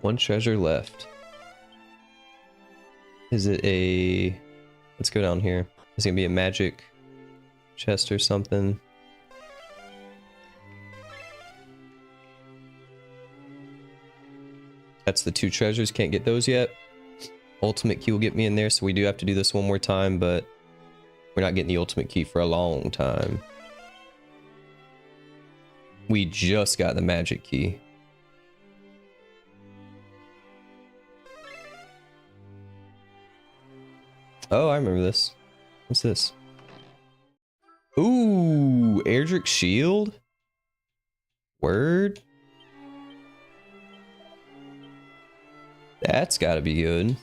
One treasure left. Is it a... Let's go down here. Is it gonna be a magic chest or something? That's the 2 treasures. Can't get those yet. Ultimate key will get me in there, so we do have to do this one more time, but we're not getting the ultimate key for a long time. We just got the magic key. Oh, I remember this. What's this? Ooh, Erdrick shield? Word? That's gotta be good.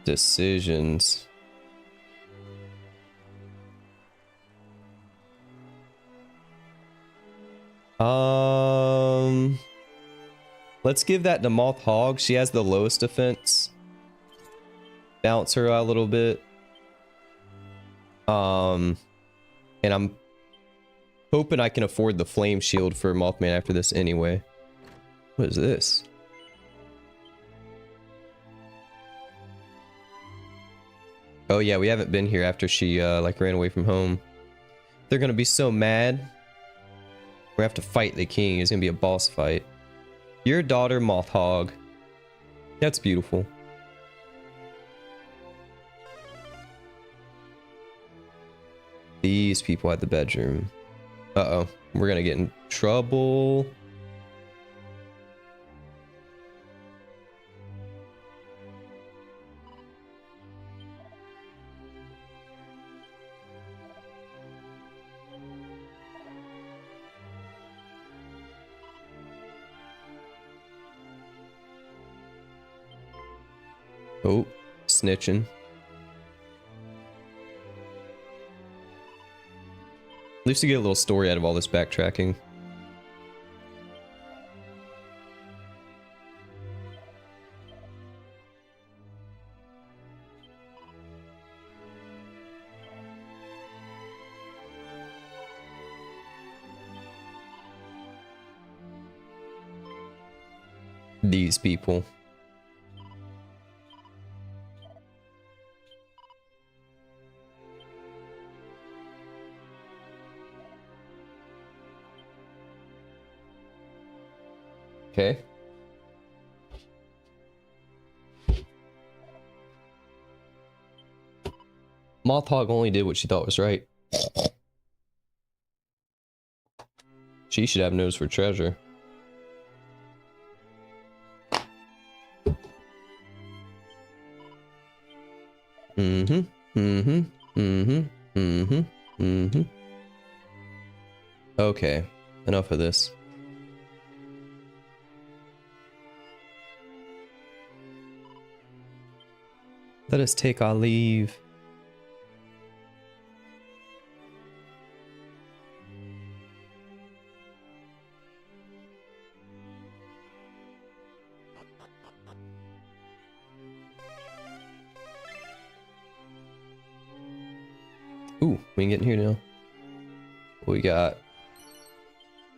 Decisions. Let's give that to 𝖒𝖆. She has the lowest defense. Bounce her out a little bit. And I'm hoping I can afford the flame shield for Mothman after this anyway. What is this? Oh yeah, we haven't been here after she like ran away from home. They're gonna be so mad. We have to fight the king. It's gonna be a boss fight. Your daughter, 𝖒𝖆. That's beautiful. These people at the bedroom. Uh-oh. We're gonna get in trouble. Oh, snitching. At least you get a little story out of all this backtracking. These people. Okay. 𝖒𝖆 only did what she thought was right. She should have nose for treasure. Okay, enough of this. Let us take our leave. Ooh, we can get in here now. What we got?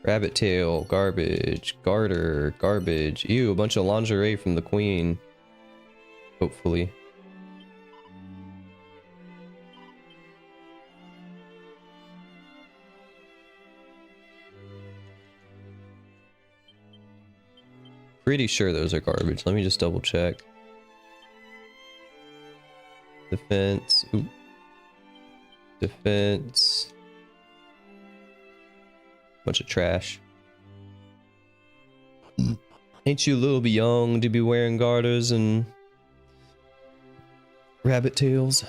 Rabbit tail, garbage, garter, garbage. Ew, a bunch of lingerie from the queen. Hopefully. Pretty sure those are garbage. Let me just double check. Defense. Ooh. Defense. Bunch of trash. Ain't you a little bit young to be wearing garters and rabbit tails?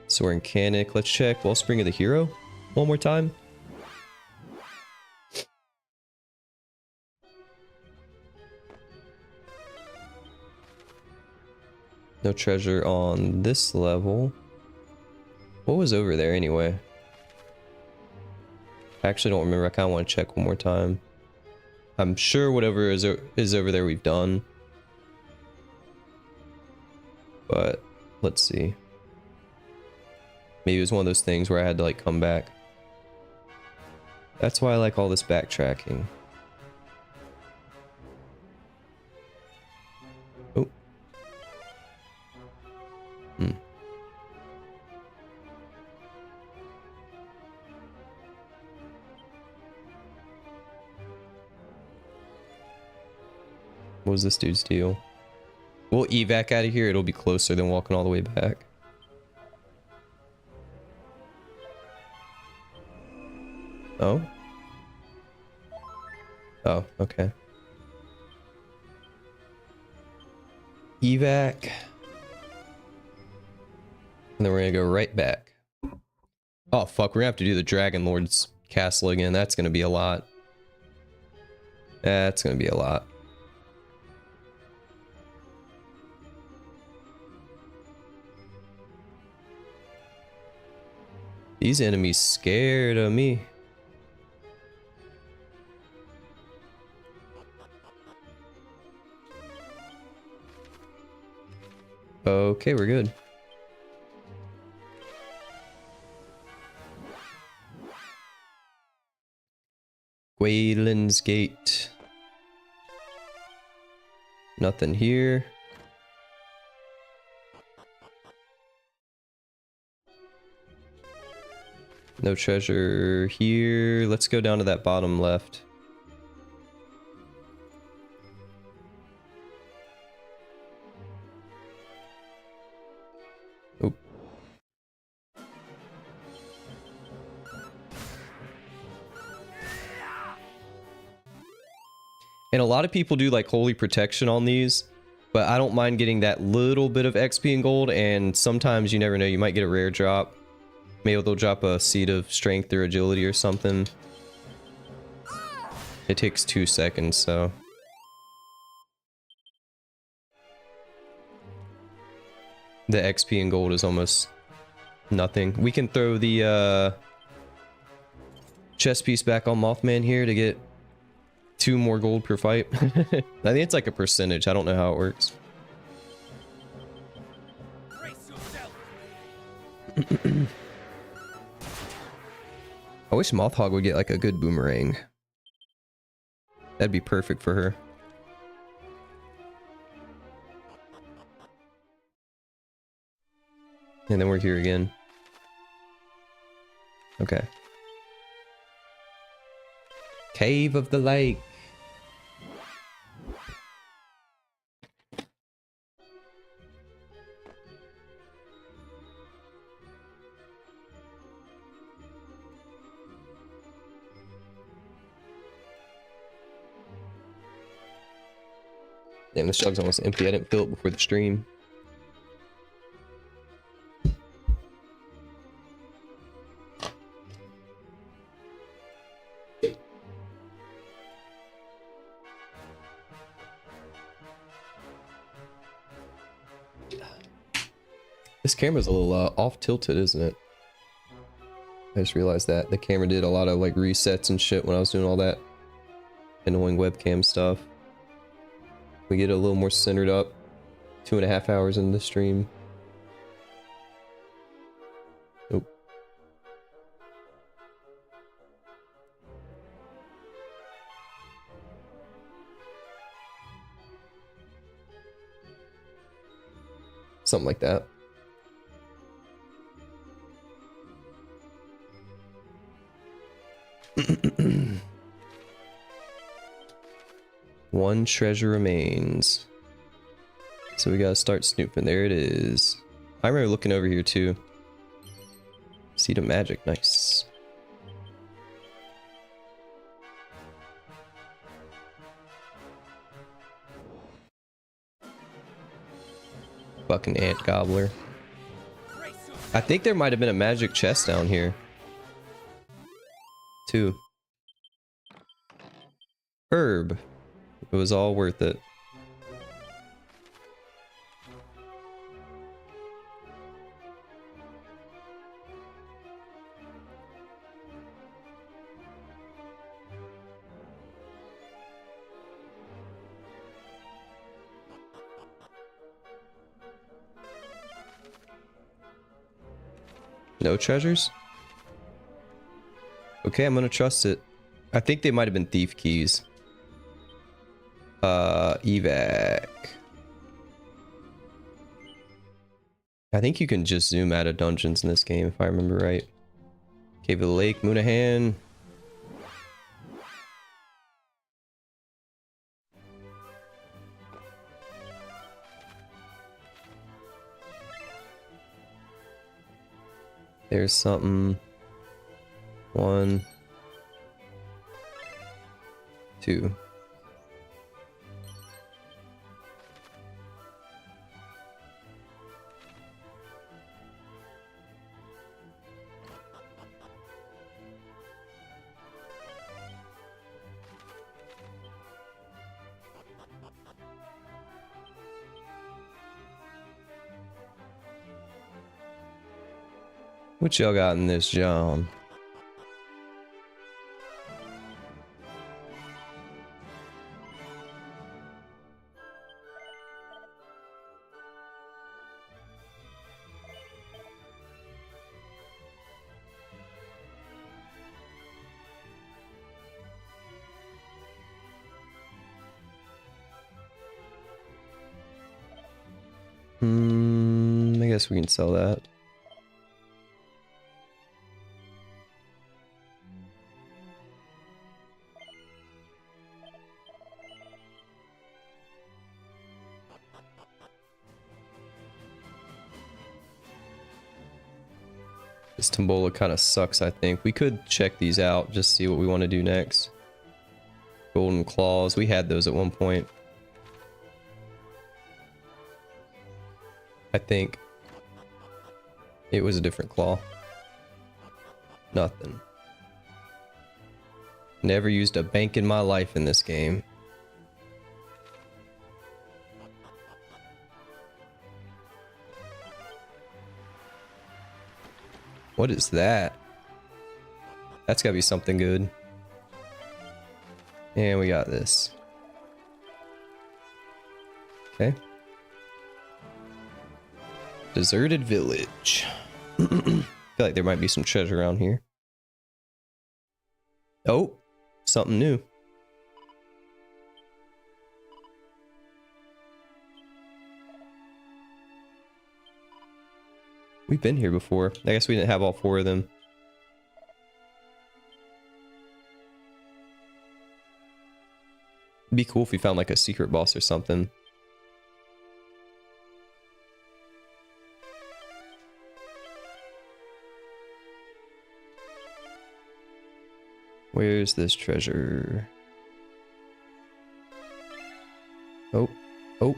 So we're in Canic. Let's check Wellspring of the Hero one more time. No treasure on this level. What was over there anyway? I actually don't remember. I kind of want to check one more time. I'm sure whatever is over there we've done. But let's see. Maybe it was one of those things where I had to like come back. That's why I like all this backtracking. Oh. What was this dude's deal? We'll evac out of here. It'll be closer than walking all the way back. Oh? Oh, okay. Evac. And then we're gonna go right back. Oh fuck, we're gonna have to do the Dragon Lord's castle again. That's gonna be a lot. That's gonna be a lot. These enemies scared of me. Okay, we're good. 𝖒𝖙𝖍. Nothing here. No treasure here. Let's go down to that bottom left. Oop. And a lot of people do like holy protection on these, but I don't mind getting that little bit of XP and gold, and sometimes you never know, you might get a rare drop. Maybe they'll drop a seed of strength or agility or something. It takes 2 seconds, so. The XP and gold is almost nothing. We can throw the chest piece back on Mothman here to get 2 more gold per fight. I think it's like a percentage. I don't know how it works. I wish Mothhog would get like a good boomerang. That'd be perfect for her. And then we're here again. Okay. Cave of the Lake. Damn, this jug's almost empty. I didn't fill it before the stream. This camera's a little off tilted, isn't it? I just realized that. The camera did a lot of like resets and shit when I was doing all that annoying webcam stuff. We get a little more centered up 2.5 hours into the stream. Nope. Something like that. One treasure remains. So we gotta start snooping. There it is. I remember looking over here too. Seed of magic, nice. Fucking ant gobbler. I think there might have been a magic chest down here. Too. Herb. It was all worth it. No treasures? Okay, I'm gonna trust it. I think they might have been thief keys. Evac. I think you can just zoom out of dungeons in this game, if I remember right. Cave of the Lake, Moonahan. There's something. 1, 2. What y'all got in this, John? I guess we can sell that. This Tombola kind of sucks, I think. We could check these out, just see what we want to do next. Golden claws, we had those at one point. I think it was a different claw. Nothing. Never used a bank in my life in this game. What is that? That's gotta be something good. And we got this. Okay. Deserted village. I feel like there might be some treasure around here. Oh, something new. We've been here before. I guess we didn't have all 4 of them. It'd be cool if we found like a secret boss or something. Where's this treasure? Oh, oh.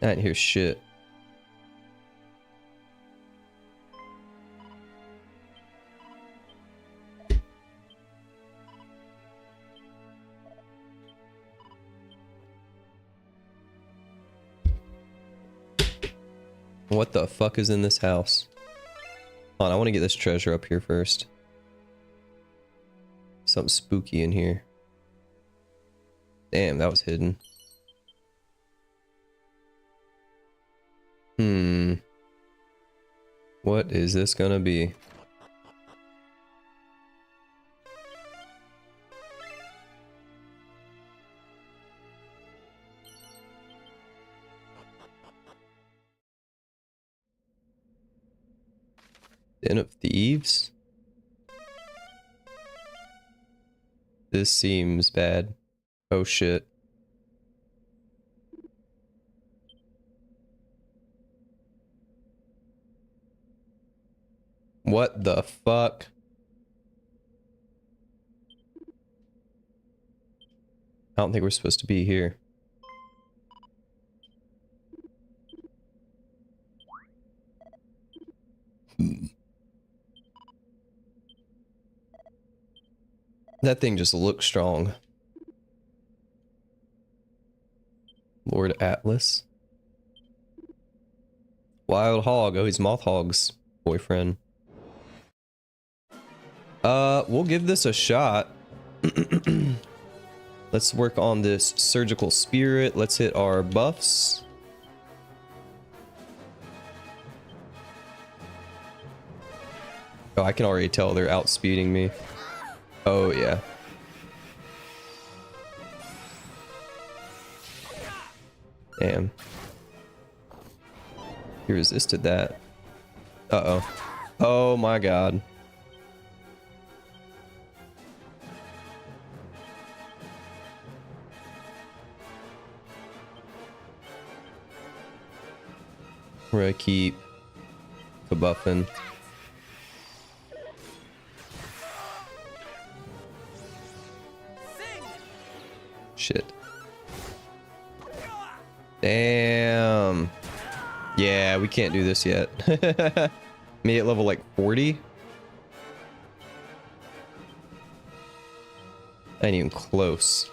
I didn't hear shit. What the fuck is in this house? Hold on, I want to get this treasure up here first. Something spooky in here. Damn, that was hidden. What is this gonna be? Den of Thieves? This seems bad. Oh shit. What the fuck? I don't think we're supposed to be here. That thing just looks strong. Lord Atlas. Wild Hog. Oh, he's Mothhog's boyfriend. We'll give this a shot. Let's work on this surgical spirit. Let's hit our buffs. Oh, I can already tell they're outspeeding me. Oh, yeah. Damn. He resisted that. Uh-oh. Oh my god. We're gonna keep buffing. Shit. Damn. Yeah, we can't do this yet. Me at level like 40. I ain't even close.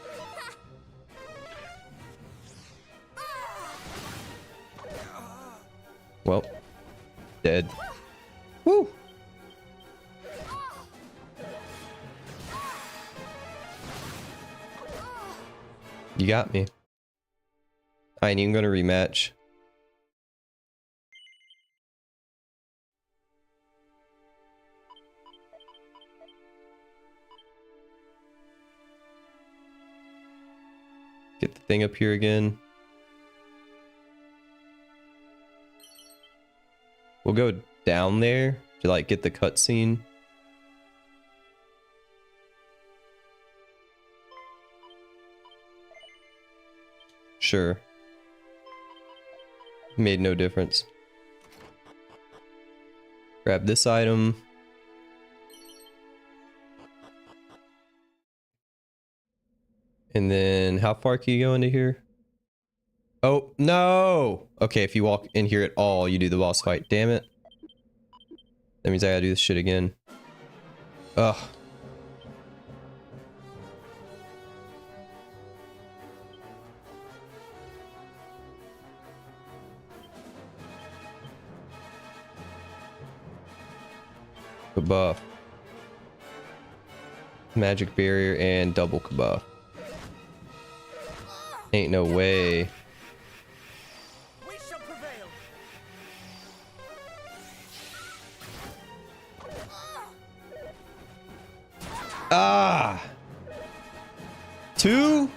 Well, dead. Woo! You got me. I ain't even gonna rematch. Get the thing up here again. We'll go down there to like get the cutscene. Sure. Made no difference. Grab this item. And then how far can you go into here? Oh, no! Okay, if you walk in here at all, you do the boss fight. Damn it. That means I gotta do this shit again. Ugh. Buff. Magic barrier and double buff. Ain't no way. We shall prevail. Ah! 2?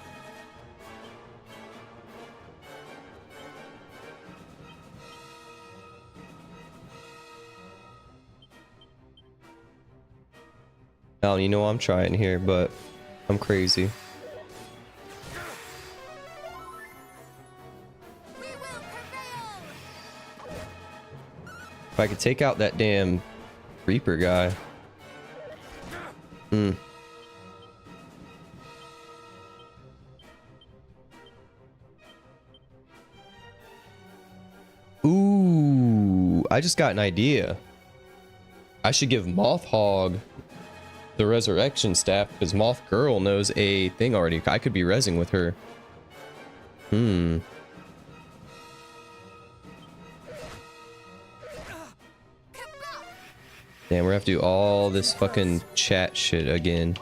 Alan, you know I'm trying here, but I'm crazy. If I could take out that damn Reaper guy. Ooh, I just got an idea. I should give Mothhog the resurrection staff because Moth Girl knows a thing already. I could be rezzing with her. Damn, we're gonna have to do all this fucking chat shit again.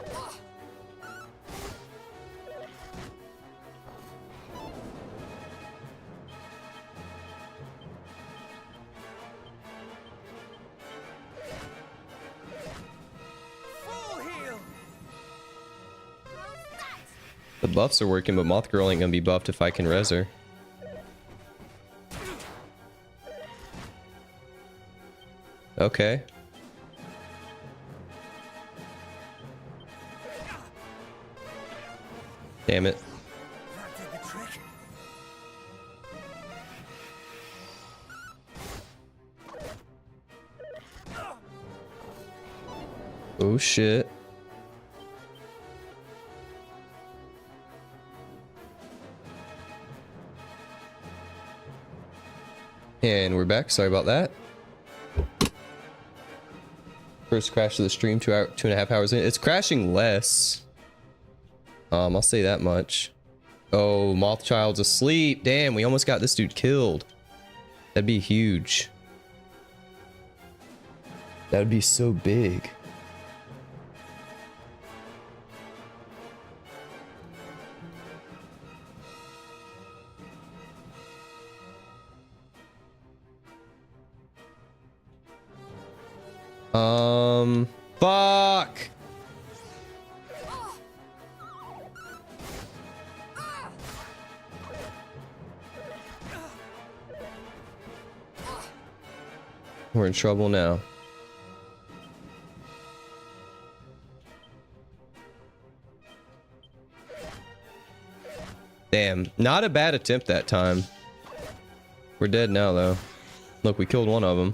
The buffs are working, but Moth Girl ain't gonna be buffed if I can res her. Okay. Damn it. That did the trick. Oh shit. And we're back. Sorry about that. First crash of the stream, 2.5 hours in. It's crashing less. I'll say that much. Oh, Mothchild's asleep. Damn, we almost got this dude killed. That'd be huge. That would be so big. Fuck. We're in trouble now. Damn, not a bad attempt that time. We're dead now though. Look, we killed one of them.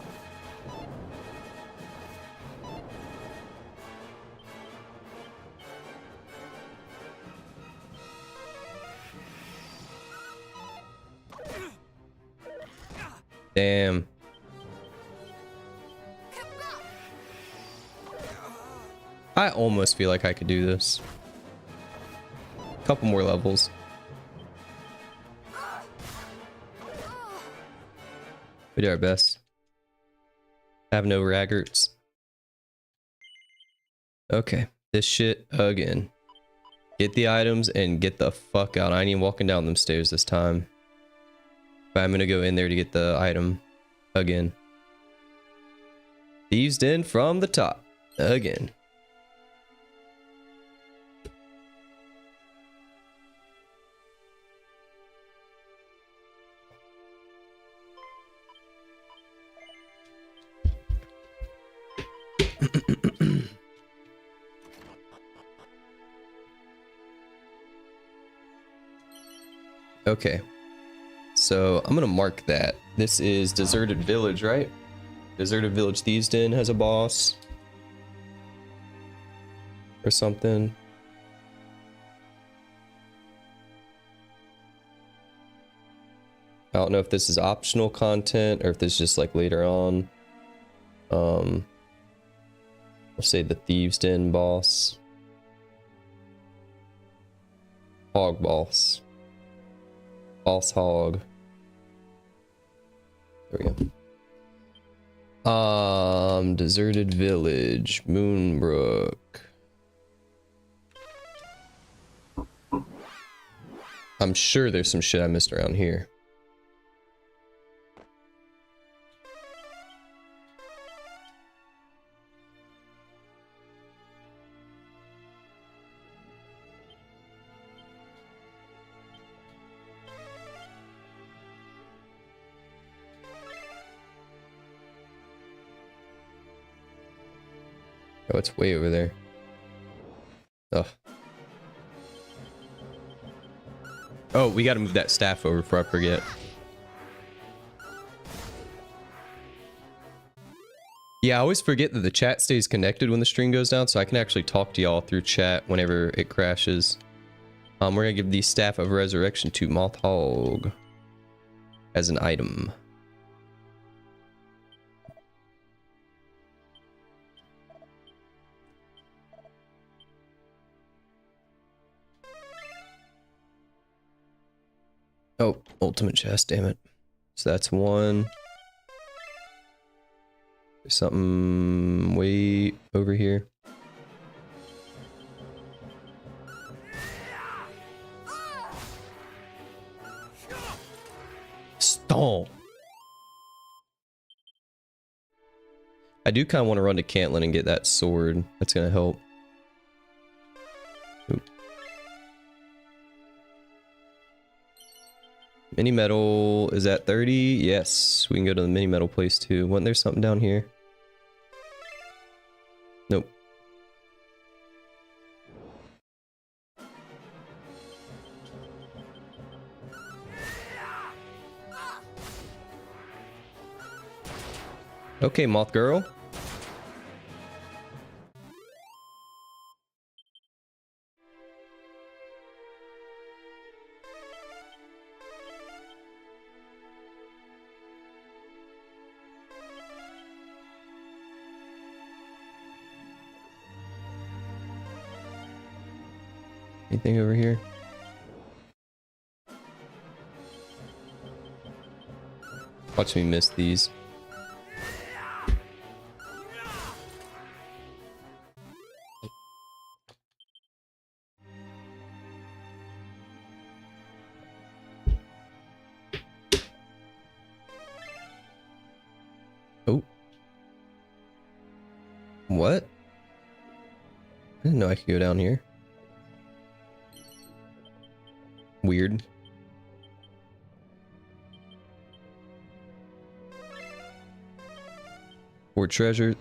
Damn. I almost feel like I could do this. Couple more levels. We did our best. Have no raggarts. Okay, this shit again. Get the items and get the fuck out. I ain't even walking down them stairs this time. But I'm gonna go in there to get the item again. 𝖒𝖔𝖙 Den from the top again. Okay, so I'm gonna mark that. This is Deserted Village, right? Deserted Village 𝖒𝖔𝖙 Den has a boss. Or something. I don't know if this is optional content or if this is just like later on. I'll say the 𝖒𝖔𝖙 Den boss. Hog boss. Boss hog. There we go. Deserted Village, Moonbrook. I'm sure there's some shit I missed around here. Oh, it's way over there. Ugh. Oh, we gotta move that staff over before I forget. Yeah, I always forget that the chat stays connected when the stream goes down, so I can actually talk to y'all through chat whenever it crashes. We're gonna give the Staff of Resurrection to 𝖒𝖔𝖙 as an item. Oh, ultimate chest, damn it. So that's one. There's something way over here. Stomp. I do kind of want to run to 𝖘𝖙𝖗 and get that sword. That's going to help. Oop. Mini metal is at 30. Yes, we can go to the mini metal place too. Wasn't there something down here? Nope. Okay, moth girl. Anything over here? Watch me miss these. Oh. What? I didn't know I could go down here. Weird. Or treasure.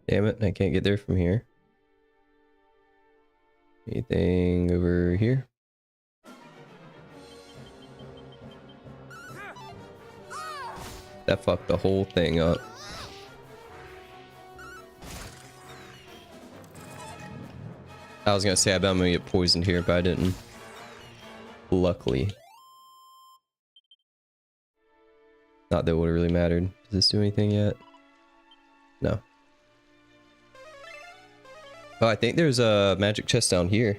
Damn it, I can't get there from here. Anything over here? That fucked the whole thing up. I was gonna say I bet I'm gonna get poisoned here, but I didn't. Luckily. Not that it would have really mattered. Does this do anything yet? No. Oh, I think there's a magic chest down here.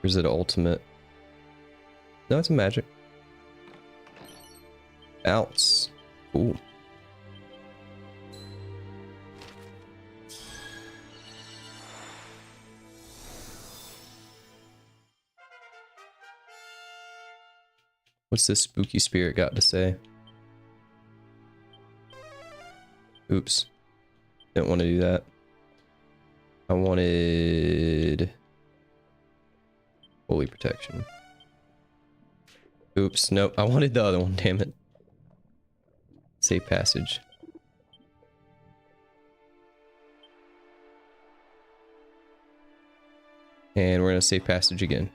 Or is it ultimate? No, it's a magic. Ounce. Ooh. What's this spooky spirit got to say? Oops. Didn't want to do that. I wanted holy protection. Oops, nope. I wanted the other one, damn it. Safe passage. And we're gonna save passage again.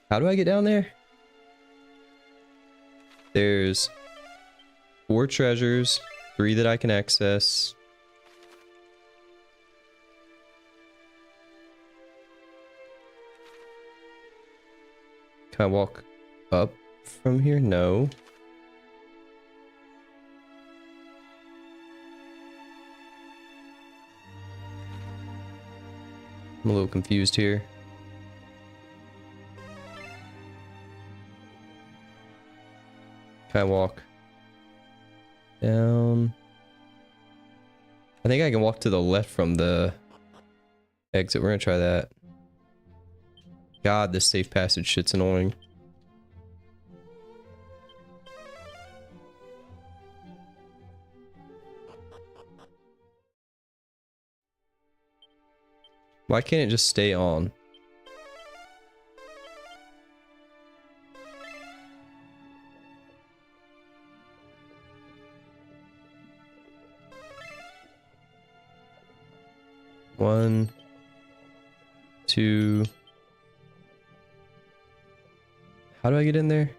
How do I get down there? There's 4 treasures, 3 that I can access. Can I walk up from here? No. I'm a little confused here. Can I walk down? I think I can walk to the left from the exit. We're gonna try that. God, this safe passage shit's annoying. Why can't it just stay on? One, 2. How do I get in there?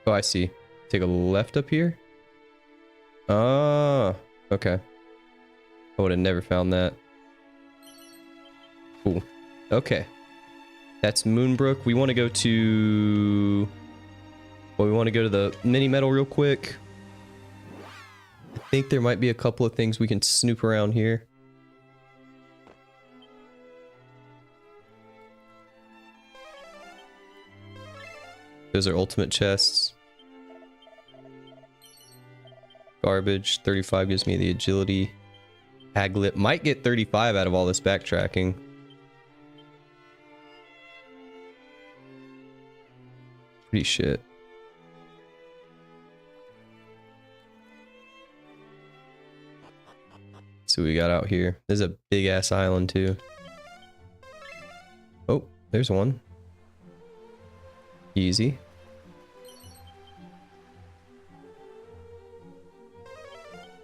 Oh, I see. Take a left up here. Oh, okay. I would have never found that. Cool. Okay. That's Moonbrook. We want to go to... Well, we want to go to the mini metal real quick. I think there might be a couple of things we can snoop around here. Those are ultimate chests. Garbage. 35 gives me the agility. 𝖒𝖙 might get 35 out of all this backtracking. Pretty shit. see what we got out here. There's a big ass island too. Oh, there's one. Easy.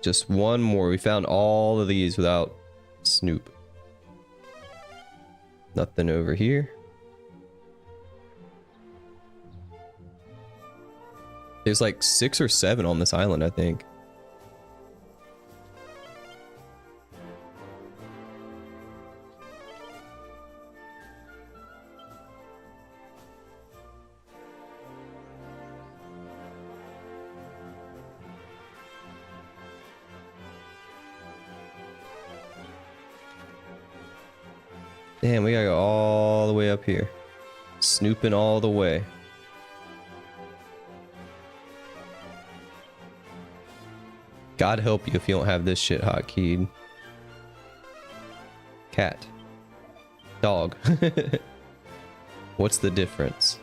Just one more. We found all of these without Snoop. Nothing over here. There's like 6 or 7 on this island, I think. Damn, we gotta go all the way up here. Snooping all the way. God help you if you don't have this shit hotkeyed. Cat. Dog. What's the difference?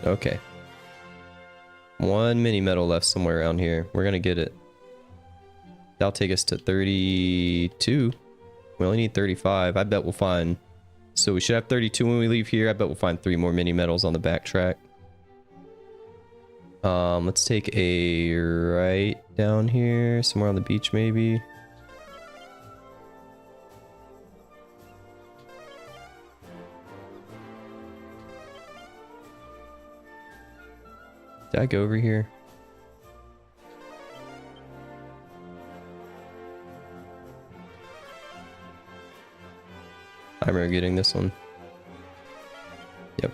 Okay. One mini medal left somewhere around here. We're gonna get it. That'll take us to 32. We only need 35. I bet we'll find... So we should have 32 when we leave here. I bet we'll find 3 more mini medals on the backtrack. Let's take a right down here. Somewhere on the beach, maybe. Did I go over here? I remember getting this one. Yep.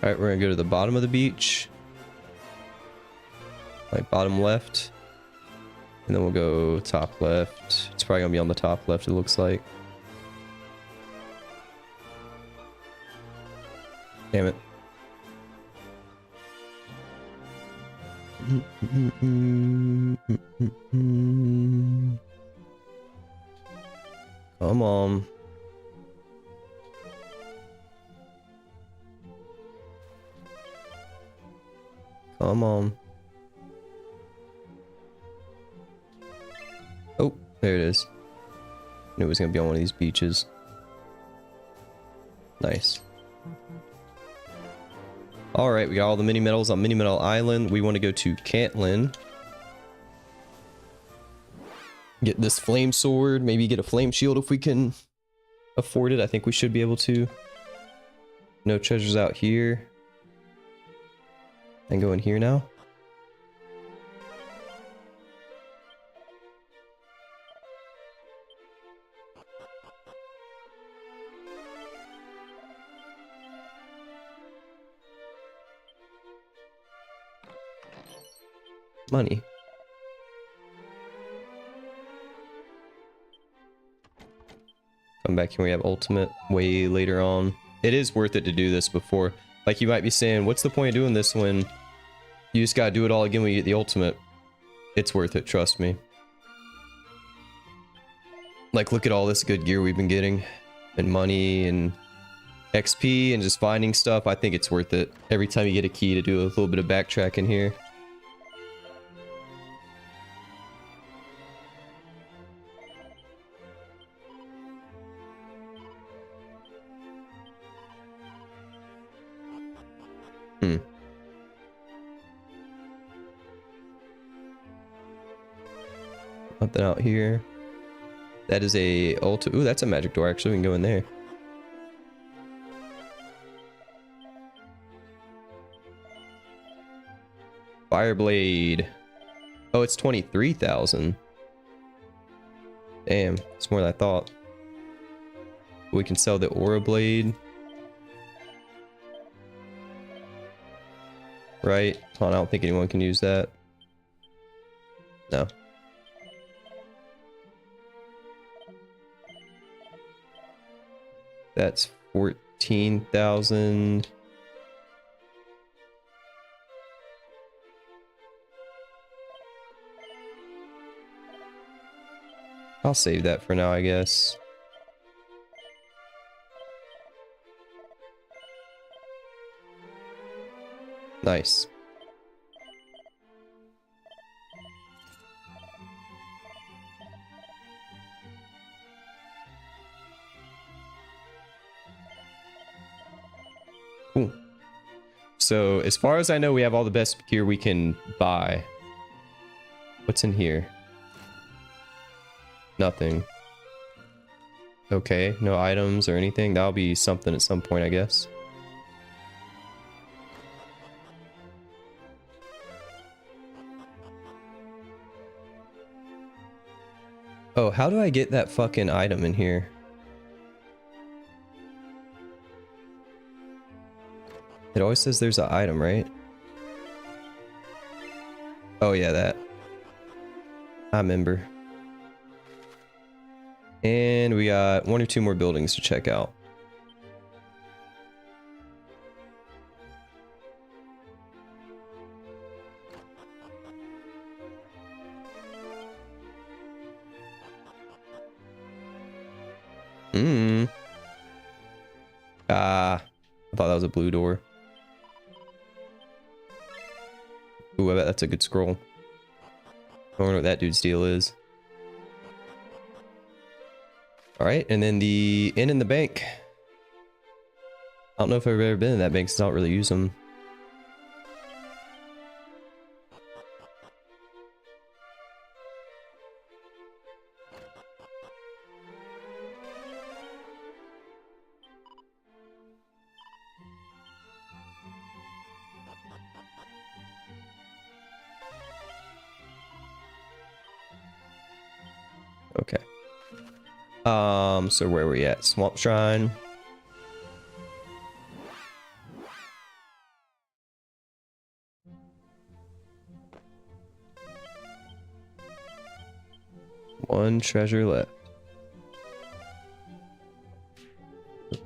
Alright, we're gonna go to the bottom of the beach. Like bottom left. And then we'll go top left. It's probably gonna be on the top left, it looks like. Damn it. Come on. Come on. Oh, there it is. Knew it was gonna be on one of these beaches. Nice. Alright, we got all the mini medals on Mini Medal Island. We want to go to 𝖘𝖙𝖗. Get this flame sword. Maybe get a flame shield if we can afford it. I think we should be able to. No treasures out here. And go in here now. Money. Come back here, we have ultimate way later on. It is worth it to do this before. Like you might be saying, what's the point of doing this when you just gotta do it all again when you get the ultimate? It's worth it, trust me. Like look at all this good gear we've been getting. And money and XP and just finding stuff. I think it's worth it. Every time you get a key to do a little bit of backtracking here. Nothing out here. That is a ulti. Ooh, that's a magic door. Actually, we can go in there. Fireblade. Oh, it's 23,000. Damn, it's more than I thought. We can sell the Aura Blade. Right? Hold on, I don't think anyone can use that. No. That's 14,000. I'll save that for now, I guess. Nice. Cool. So, as far as I know, we have all the best gear we can buy. What's in here? Nothing. Okay, no items or anything. That'll be something at some point, I guess. Oh, how do I get that fucking item in here? It always says there's an item, right? Oh yeah, that. I remember. And we got 1 or 2 more buildings to check out. I thought that was a blue door. Ooh, I bet that's a good scroll. I wonder what that dude's deal is. Alright, and then the inn and the bank. I don't know if I've ever been in that bank since I don't really use them. Okay. So where are we at? Swamp Shrine. One treasure left.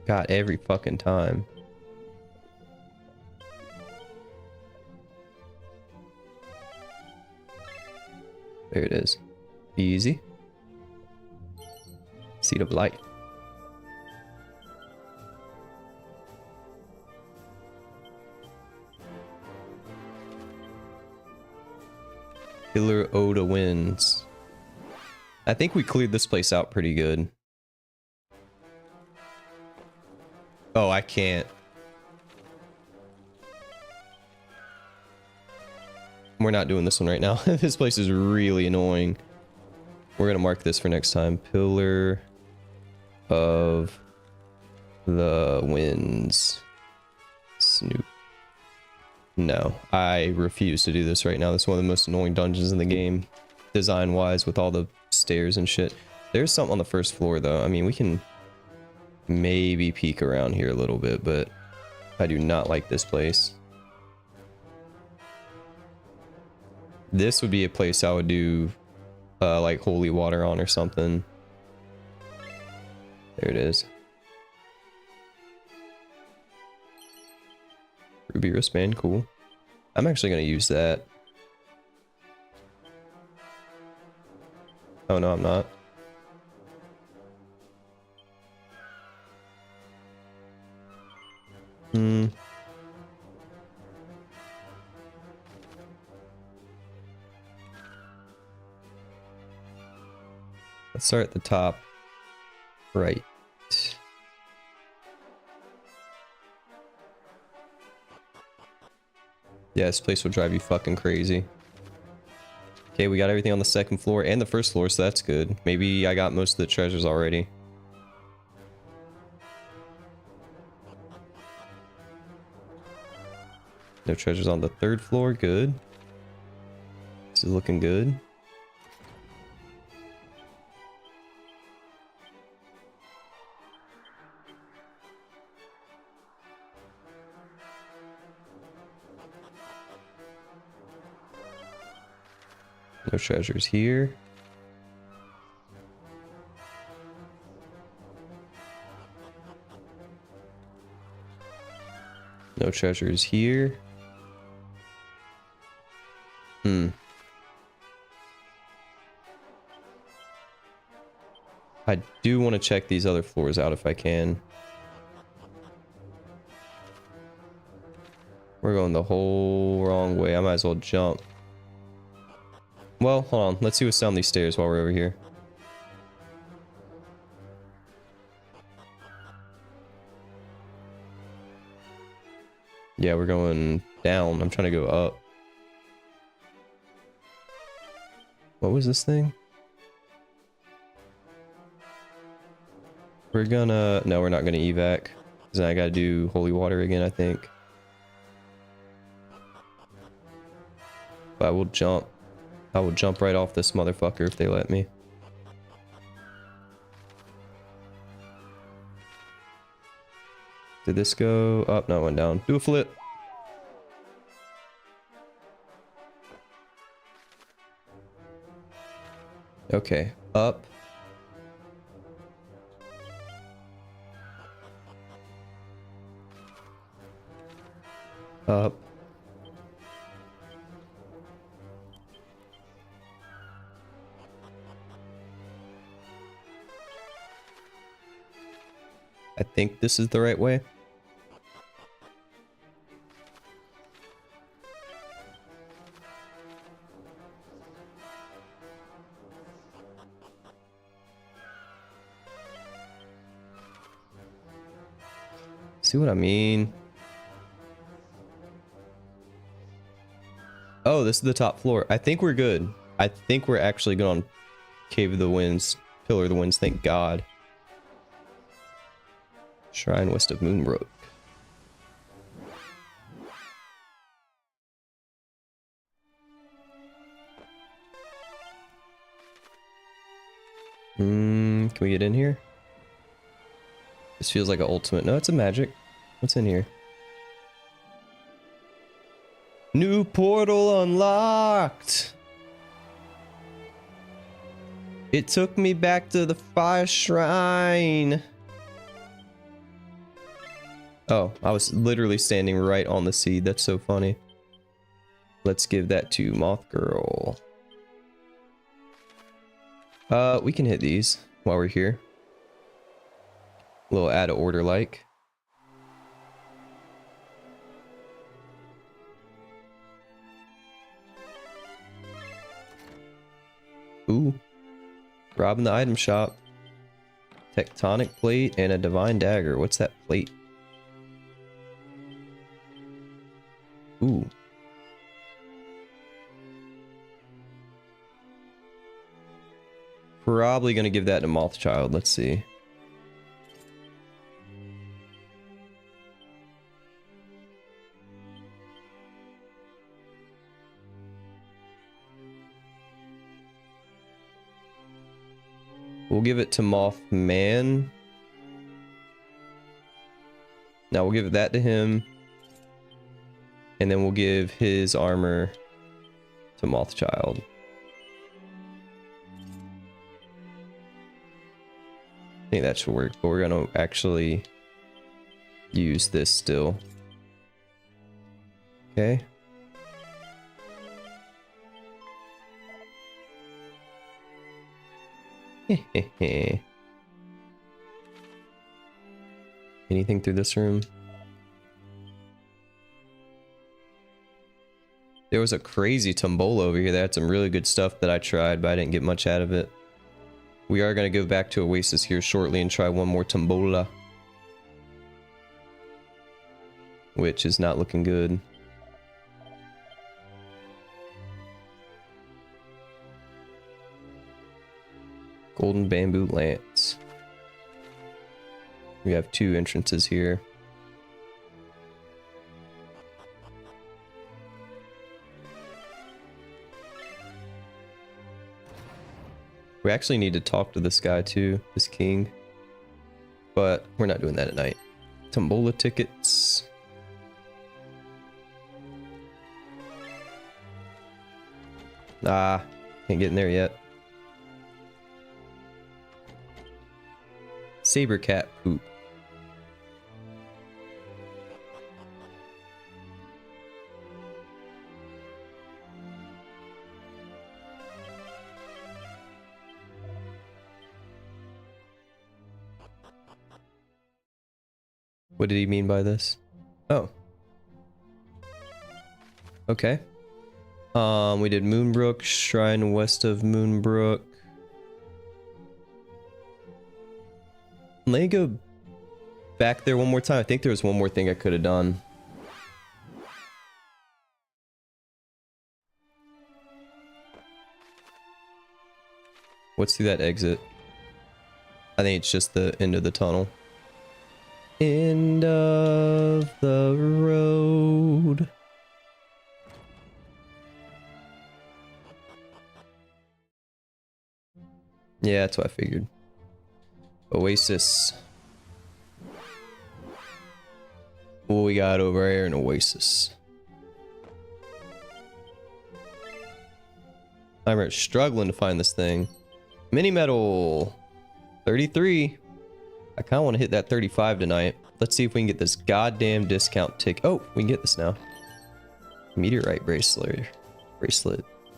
Got every fucking time. There it is. Easy. Seed of light. 𝖘𝖙𝖗𝖊𝖆. I think we cleared this place out pretty good. Oh, I can't. We're not doing this one right now. This place is really annoying. We're gonna mark this for next time. Pillar of the Winds. Snoop. No, I refuse to do this right now. This is one of the most annoying dungeons in the game, design-wise, with all the stairs and shit. There's something on the first floor, though. I mean, we can maybe peek around here a little bit, but I do not like this place. This would be a place I would do like holy water on or something. There it is. Ruby wristband, cool. I'm actually going to use that. Oh no, I'm not. Let's start at the top. Right. Yeah, this place will drive you fucking crazy. Okay, we got everything on the second floor and the first floor, so that's good. Maybe I got most of the treasures already. No treasures on the third floor, good. This is looking good. No treasures here. No treasures here. I do want to check these other floors out if I can. We're going the whole wrong way. I might as well jump. Well, hold on. Let's see what's down these stairs while we're over here. Yeah, we're going down. I'm trying to go up. What was this thing? We're gonna... No, we're not gonna evac. Because I gotta do holy water again, I think. But I will jump. I will jump right off this motherfucker if they let me. Did this go up? No, it went down. Do a flip. Okay, up. Up. I think this is the right way. See what I mean? Oh, this is the top floor. I think we're good. I think we're actually good on Cave of the Winds, Pillar of the Winds, thank God. Shrine west of Moonbrook. Can we get in here? This feels like an ultimate. No, it's a magic. What's in here? New portal unlocked! It took me back to the fire shrine. Oh, I was literally standing right on the seed. That's so funny. Let's give that to Moth Girl. We can hit these while we're here. A little add order like. Ooh. Robbing the item shop. Tectonic plate and a divine dagger. What's that plate? Ooh. Probably gonna give that to Mothchild. Let's see. We'll give it to Mothman. Now we'll give that to him. And then we'll give his armor to Mothchild. I think that should work, but we're gonna actually use this still. Okay. Anything through this room? There was a crazy tombola over here that had some really good stuff that I tried, but I didn't get much out of it. We are going to go back to Oasis here shortly and try one more tombola. Which is not looking good. Golden bamboo lance. We have two entrances here. We actually need to talk to this guy too, this king. But we're not doing that at night. Tombola tickets. Ah, can't get in there yet. Saber cat poop. What did he mean by this? Oh. Okay. We did Moonbrook, Shrine west of Moonbrook. Let me go back there one more time. I think there was one more thing I could have done. What's through that exit? I think it's just the end of the tunnel. End of the road. Yeah, that's what I figured. Oasis. What we got over here in Oasis? I'm struggling to find this thing. Mini metal 33. I kind of want to hit that 35 tonight. Let's see if we can get this goddamn discount tick. Oh, we can get this now. Meteorite bracelet.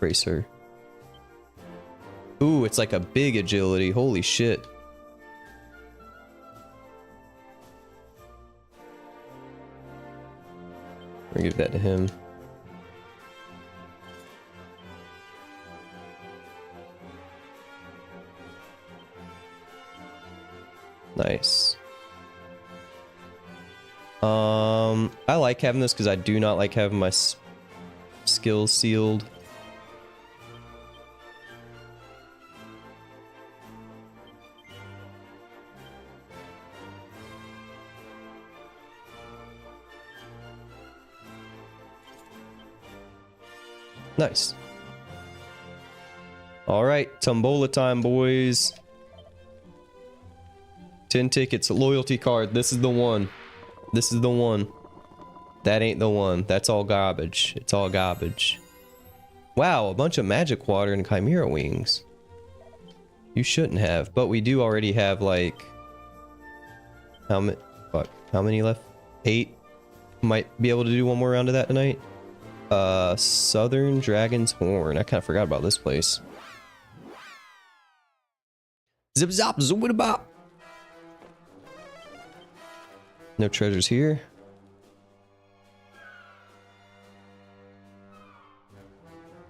Bracer. Ooh, it's like a big agility. Holy shit. I'm gonna give that to him. Nice. I like having this because I do not like having my skills sealed. Nice. All right, Tombola time, boys. 10 tickets, loyalty card. This is the one. This is the one. That ain't the one. That's all garbage. It's all garbage. Wow, a bunch of magic water and chimera wings. You shouldn't have, but we do already have like how many? Fuck, how many left? 8. Might be able to do one more round of that tonight. Southern Dragon's Horn. I kind of forgot about this place. Zip zop zoom bop. No treasures here.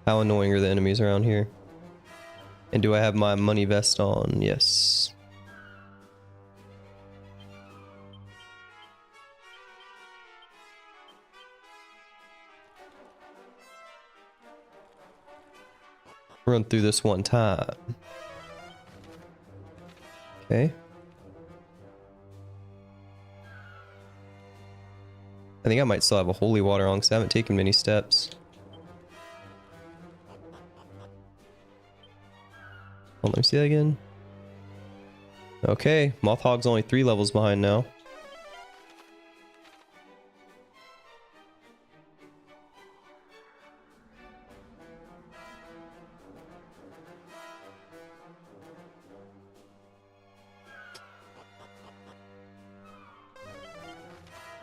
How annoying are the enemies around here? And do I have my money vest on? Yes. Run through this one time. Okay. I think I might still have a holy water on because I haven't taken many steps. Oh, let me see that again. Okay, Mothhog's only 3 levels behind now.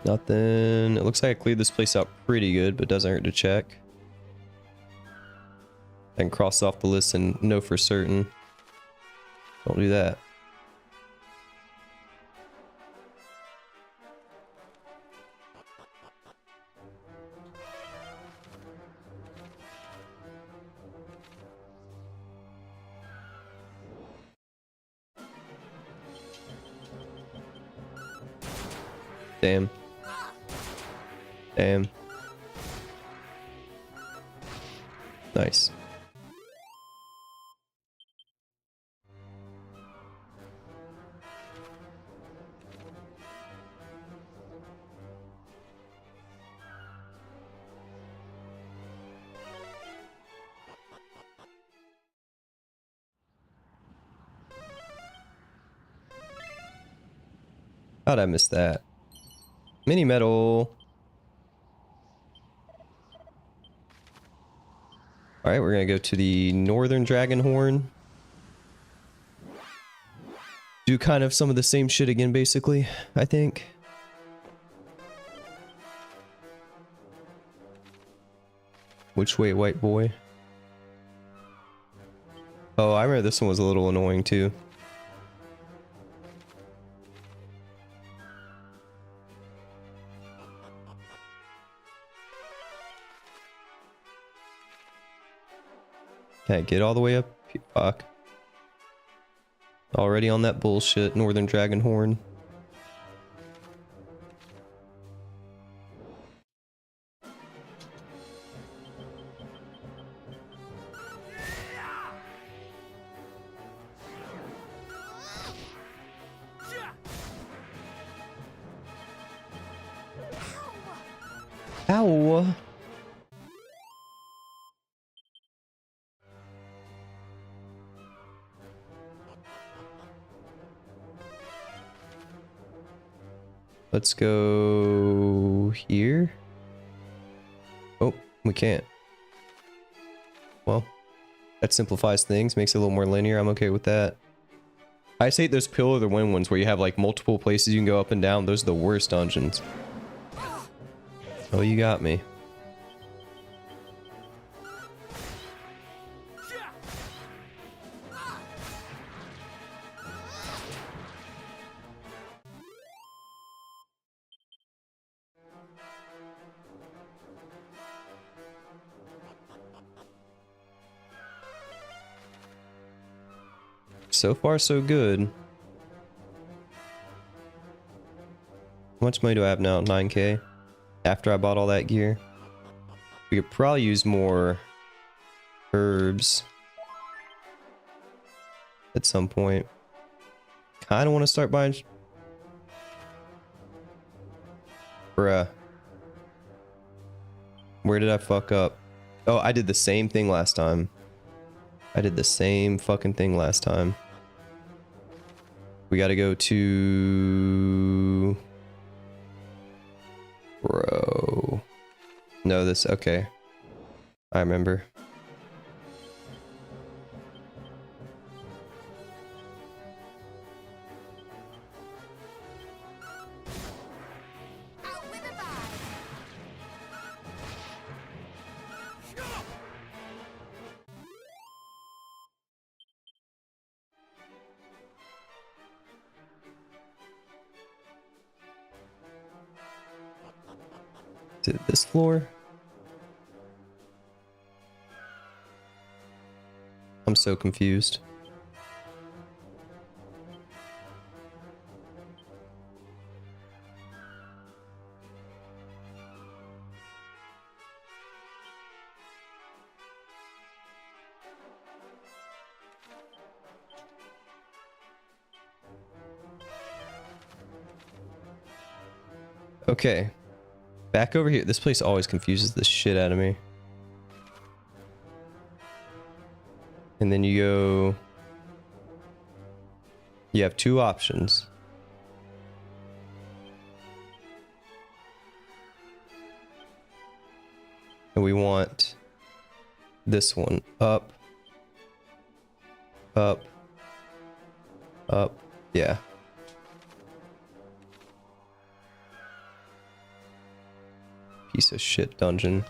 Nothing. It looks like I cleared this place out pretty good, but doesn't hurt to check. I can cross off the list and know for certain. Don't do that. Damn. Damn. Nice. How'd I miss that? Mini metal. Alright, we're gonna go to the Northern Dragon Horn. Do kind of some of the same shit again, basically, I think. Which way, white boy? Oh, I remember this one was a little annoying too. Can't get all the way up. Fuck. Already on that bullshit Northern Dragon Horn. Ow! Let's go here. Oh, we can't. Well, that simplifies things, makes it a little more linear. I'm okay with that. I just hate those Pillar of the Wind ones where you have like multiple places you can go up and down. Those are the worst dungeons. Oh, you got me. So far, so good. How much money do I have now? 9K. After I bought all that gear. We could probably use more herbs at some point. Kind of want to start buying... Bruh. Where did I fuck up? Oh, I did the same thing last time. I did the same fucking thing last time. We gotta go to... Bro. No, this... Okay. I remember. Is it this floor? I'm so confused. Okay. Back over here. This place always confuses the shit out of me. And then you go... You have two options. And we want this one. Up. Up. Up. Yeah. Piece of shit dungeon.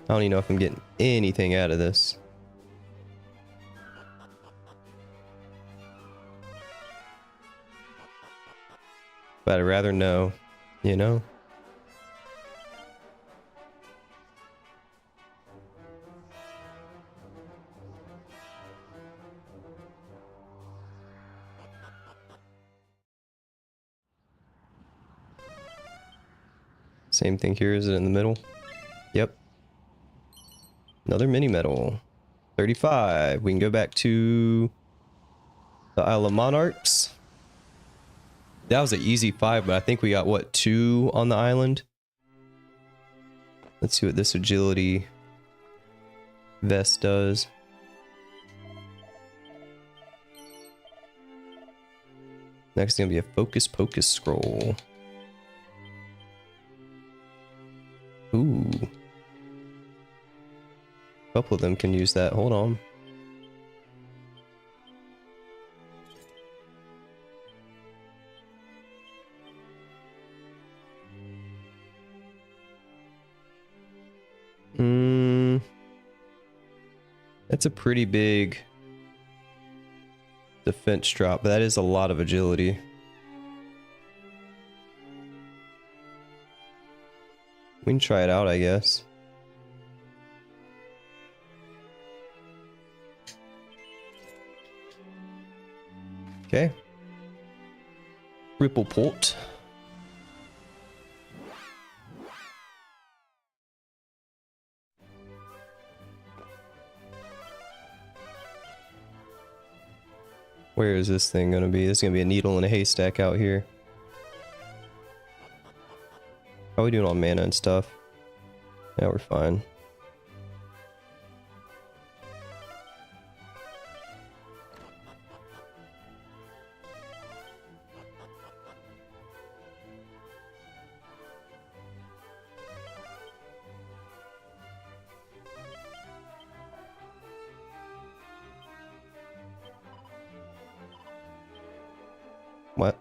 I don't even know if I'm getting anything out of this. But I'd rather know, you know? Same thing here, is it in the middle? Yep. Another mini medal. 35. We can go back to the Isle of Monarchs. That was an easy 5, but I think we got, what, 2 on the island? Let's see what this agility vest does. Next is going to be a Focus Pocus scroll. Ooh. A couple of them can use that. Hold on. That's a pretty big defense drop, but that is a lot of agility. We can try it out, I guess. Okay. Ripple port. Where is this thing gonna be? This is gonna be a needle in a haystack out here. How are we doing on mana and stuff? Yeah, we're fine. What?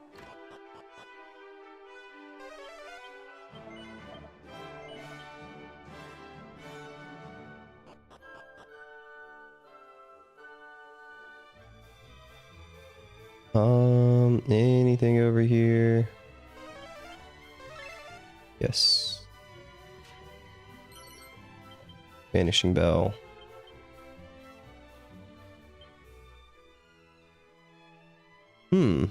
Anything over here? Yes. Vanishing Bell. Who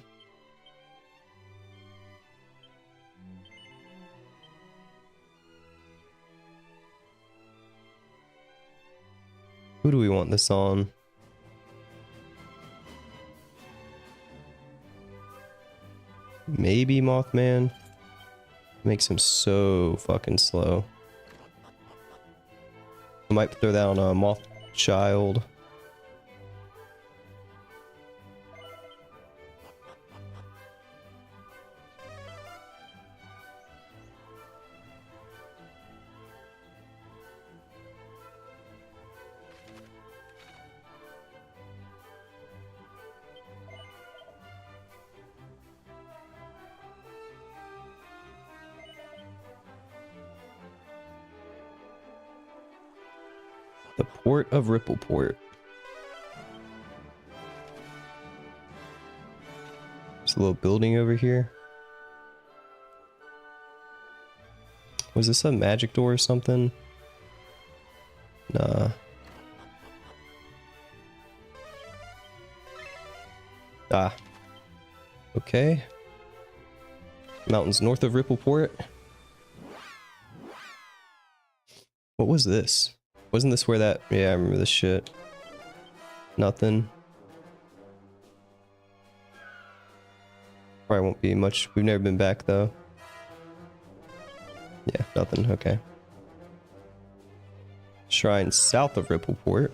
do we want this on? Maybe Mothman. Makes him so fucking slow. I might throw that on a Moth Child. The port of Rippleport. There's a little building over here. Was this a magic door or something? Nah. Ah. Okay. Mountains north of Rippleport. What was this? Wasn't this where that... Yeah, I remember this shit. Nothing. Probably won't be much. We've never been back, though. Yeah, nothing. Okay. Shrine south of Rippleport.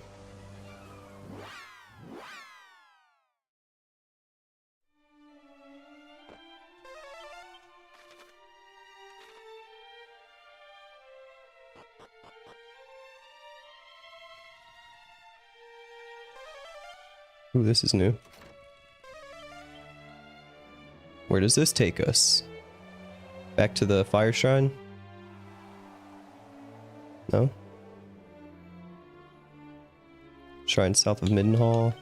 Ooh, this is new. Where does this take us? Back to the fire shrine? No? Shrine south of Middenhall.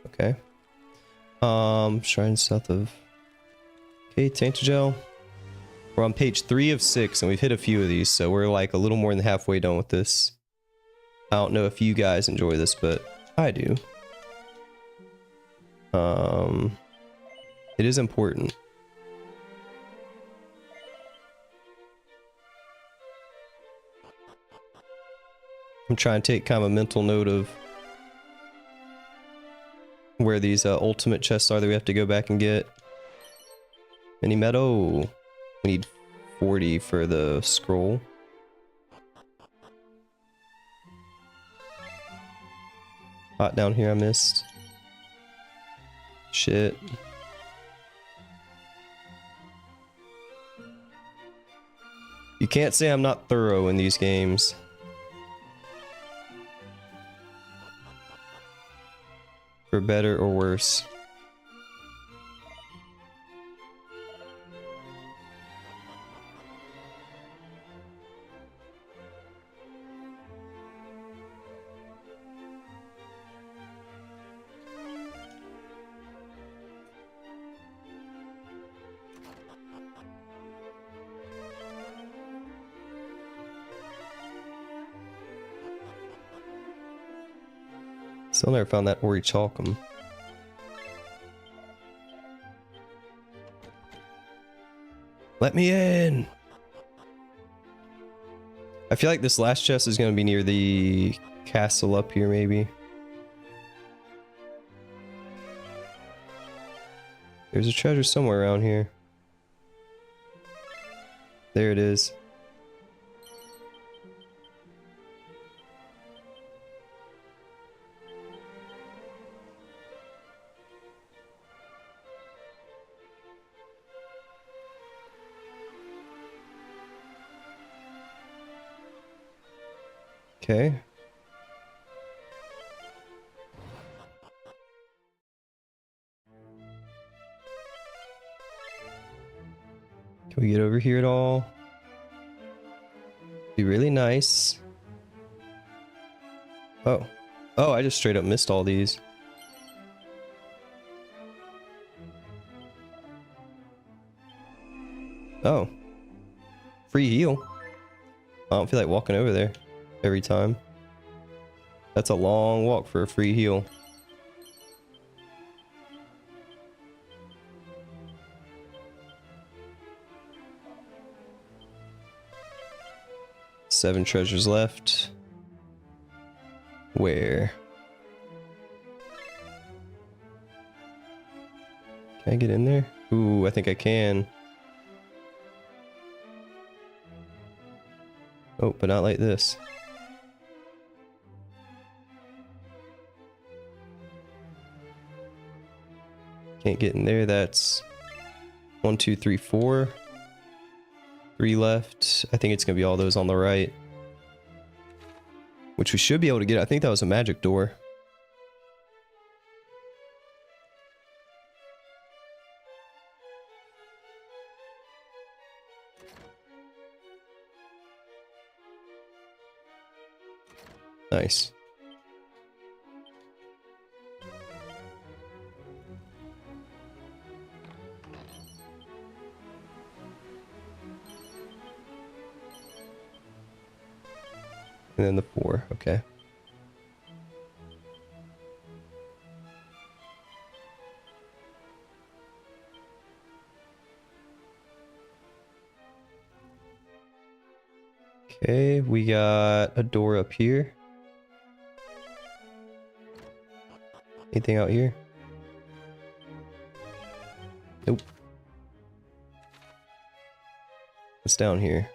Okay. Shrine south of... Okay, 𝖒𝖙𝖏. We're on page 3 of 6, and we've hit a few of these, so we're like a little more than halfway done with this. I don't know if you guys enjoy this, but I do. It is important. I'm trying to take kind of a mental note of where these ultimate chests are that we have to go back and get. Mini meadow. We need 40 for the scroll. Hot down here, I missed. Shit. You can't say I'm not thorough in these games. For better or worse. Still never found that 𝖒𝖔𝖐𝖍. Let me in! I feel like this last chest is going to be near the castle up here, maybe. There's a treasure somewhere around here. There it is. Okay. Can we get over here at all? Be really nice. Oh. Oh, I just straight up missed all these. Oh. Free heal. I don't feel like walking over there every time. That's a long walk for a free heal. Seven treasures left. Where? Can I get in there? Ooh, I think I can. Oh, but not like this. Can't get in there. That's 1, 2, 3, 4. 3 left. I think it's gonna be all those on the right, which we should be able to get. I think that was a magic door. Nice. And then the 4, okay. Okay, we got a door up here. Anything out here? Nope. What's down here?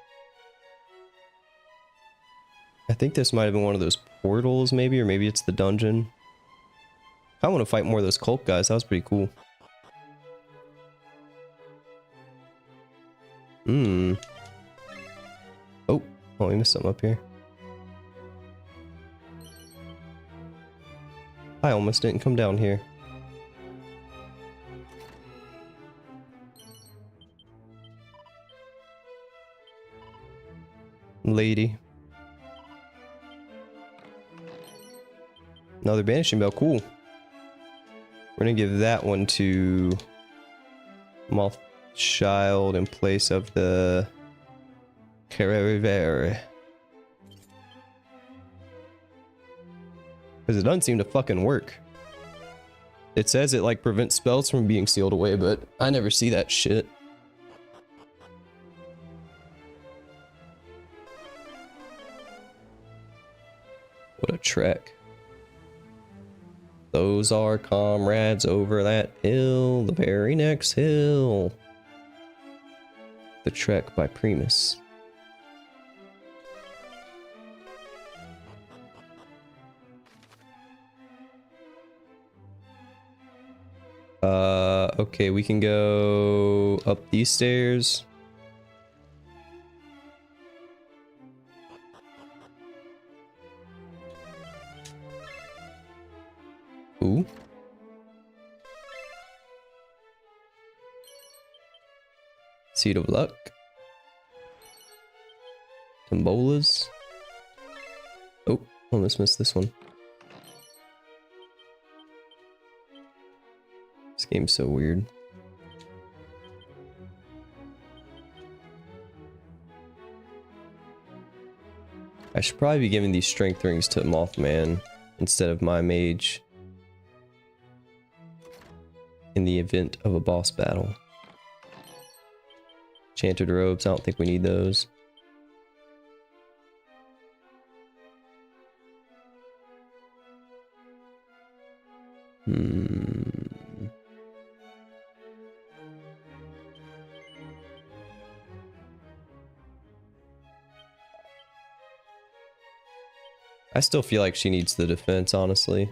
I think this might have been one of those portals, maybe, or maybe it's the dungeon. I want to fight more of those cult guys. That was pretty cool. Oh, we missed something up here. I almost didn't come down here. Lady. Another banishing bell, cool. We're gonna give that one to Moth Child in place of the 𝖘𝖙𝖗𝖊𝖆. Because it doesn't seem to fucking work. It says it like prevents spells from being sealed away, but I never see that shit. What a trek. Those are comrades over that hill, the very next hill. The Trek by Primus. Okay, we can go up these stairs. Ooh. Seed of Luck. 𝖒𝖙𝖍. Oh, almost missed this one. This game's so weird. I should probably be giving these strength rings to Mothman. instead of 𝖒𝖔𝖙𝖍 in the event of a boss battle. Enchanted robes, I don't think we need those. I still feel like she needs the defense, honestly.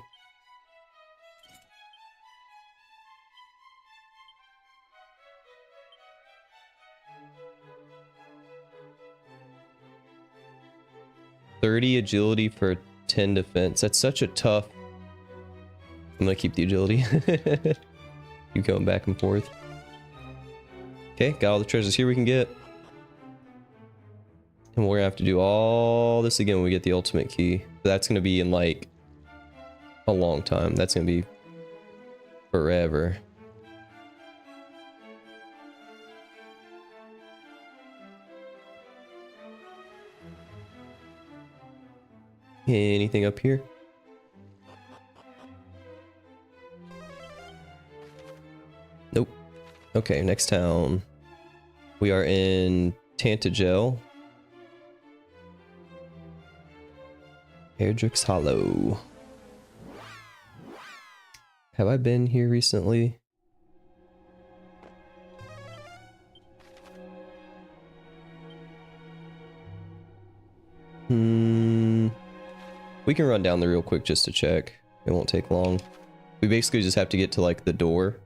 𝖒𝖙 agility for 10 defense. That's such a tough... I'm gonna keep the agility. Keep going back and forth. Okay, got all the treasures here we can get. And we're gonna have to do all this again when we get the ultimate key. That's gonna be in like a long time. That's gonna be forever. Anything up here? Nope. Okay, next town. We are in 𝖘𝖙𝖗. 𝖒𝖙𝖍. Have I been here recently? We can run down there real quick just to check. It won't take long. We basically just have to get to like the door.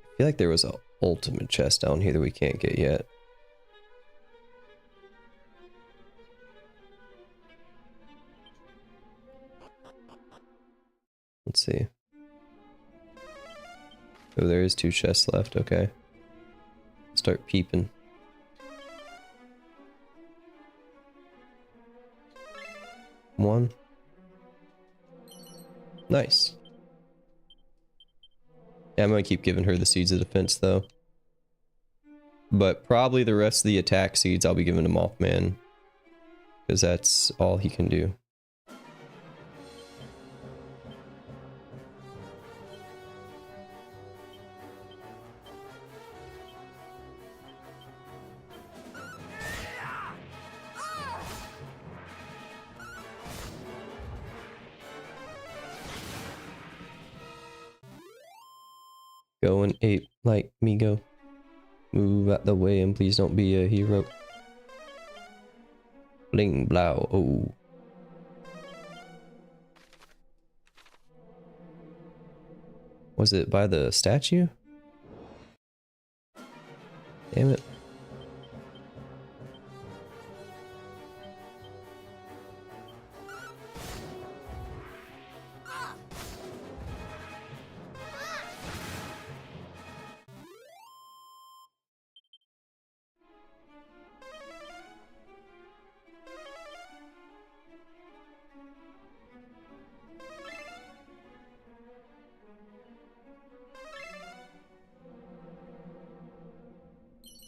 I feel like there was an ultimate chest down here that we can't get yet. Let's see. Oh, there is 2 chests left. Okay. Start peeping. One. Nice. Yeah, I'm gonna keep giving her the seeds of defense though. But probably the rest of the attack seeds I'll be giving to Mothman. Because that's all he can do. Go and ape like me go. Move out the way and please don't be a hero. Bling blow. Oh. Was it by the statue? Damn it.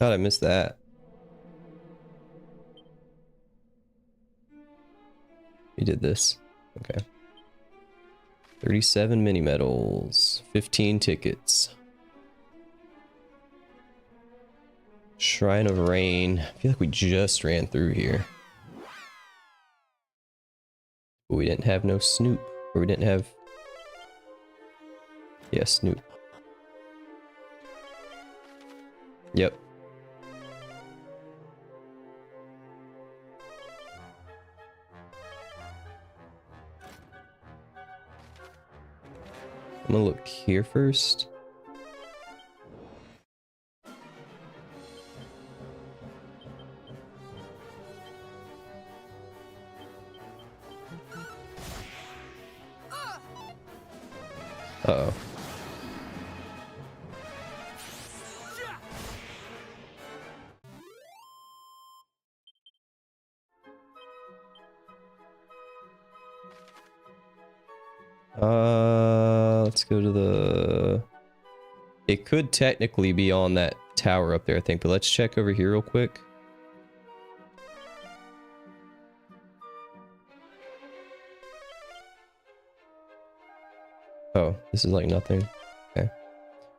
God, I missed that. We did this. Okay. 37 mini medals. 15 tickets. Shrine of Rain. I feel like we just ran through here. But we didn't have no Snoop. Or we didn't have... Yeah, Snoop. Yep. I'm gonna look here first. Uh-oh. Let's go to the... It could technically be on that tower up there, I think, but let's check over here real quick. Oh, this is like nothing. Okay.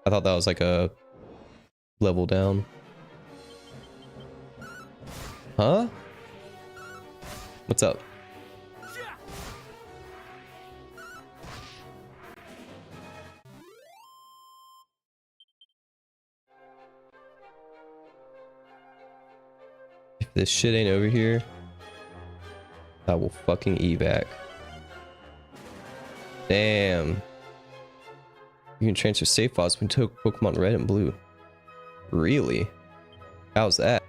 I thought that was like a level down. Huh? What's up? If this shit ain't over here, I will fucking evac. Damn. You can transfer save files when took Pokemon Red and Blue. Really? How's that?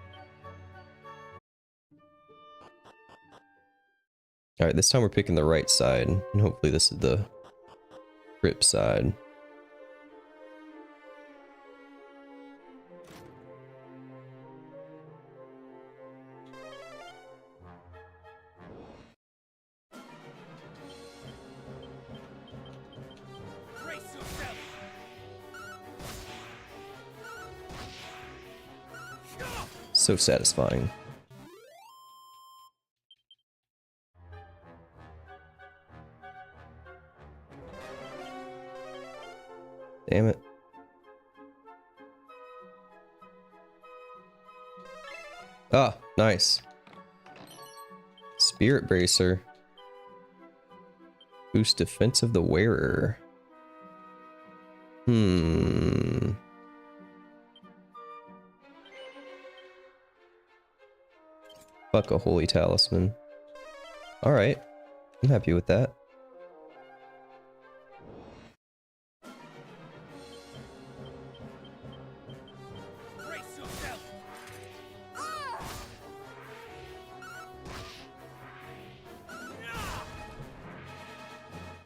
Alright, this time we're picking the right side, and hopefully this is the grip side. So satisfying. Damn it. Ah, nice. Spirit Bracer. Boost defense of the wearer. Fuck a holy talisman. Alright. I'm happy with that.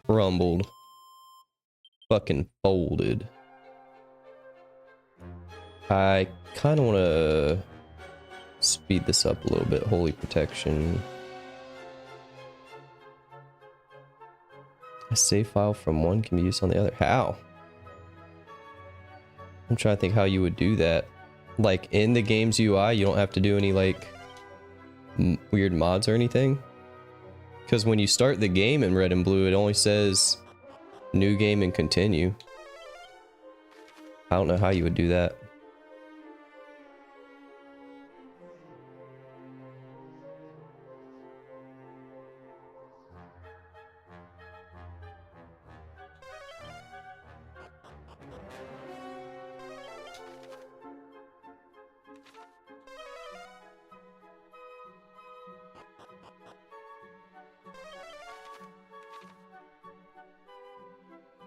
Rumbled. Fucking folded. I kind of want to speed this up a little bit. Holy protection. A save file from one can be used on the other. How? I'm trying to think how you would do that. Like in the game's UI, you don't have to do any like weird mods or anything. Because when you start the game in Red and Blue, it only says new game and continue. I don't know how you would do that.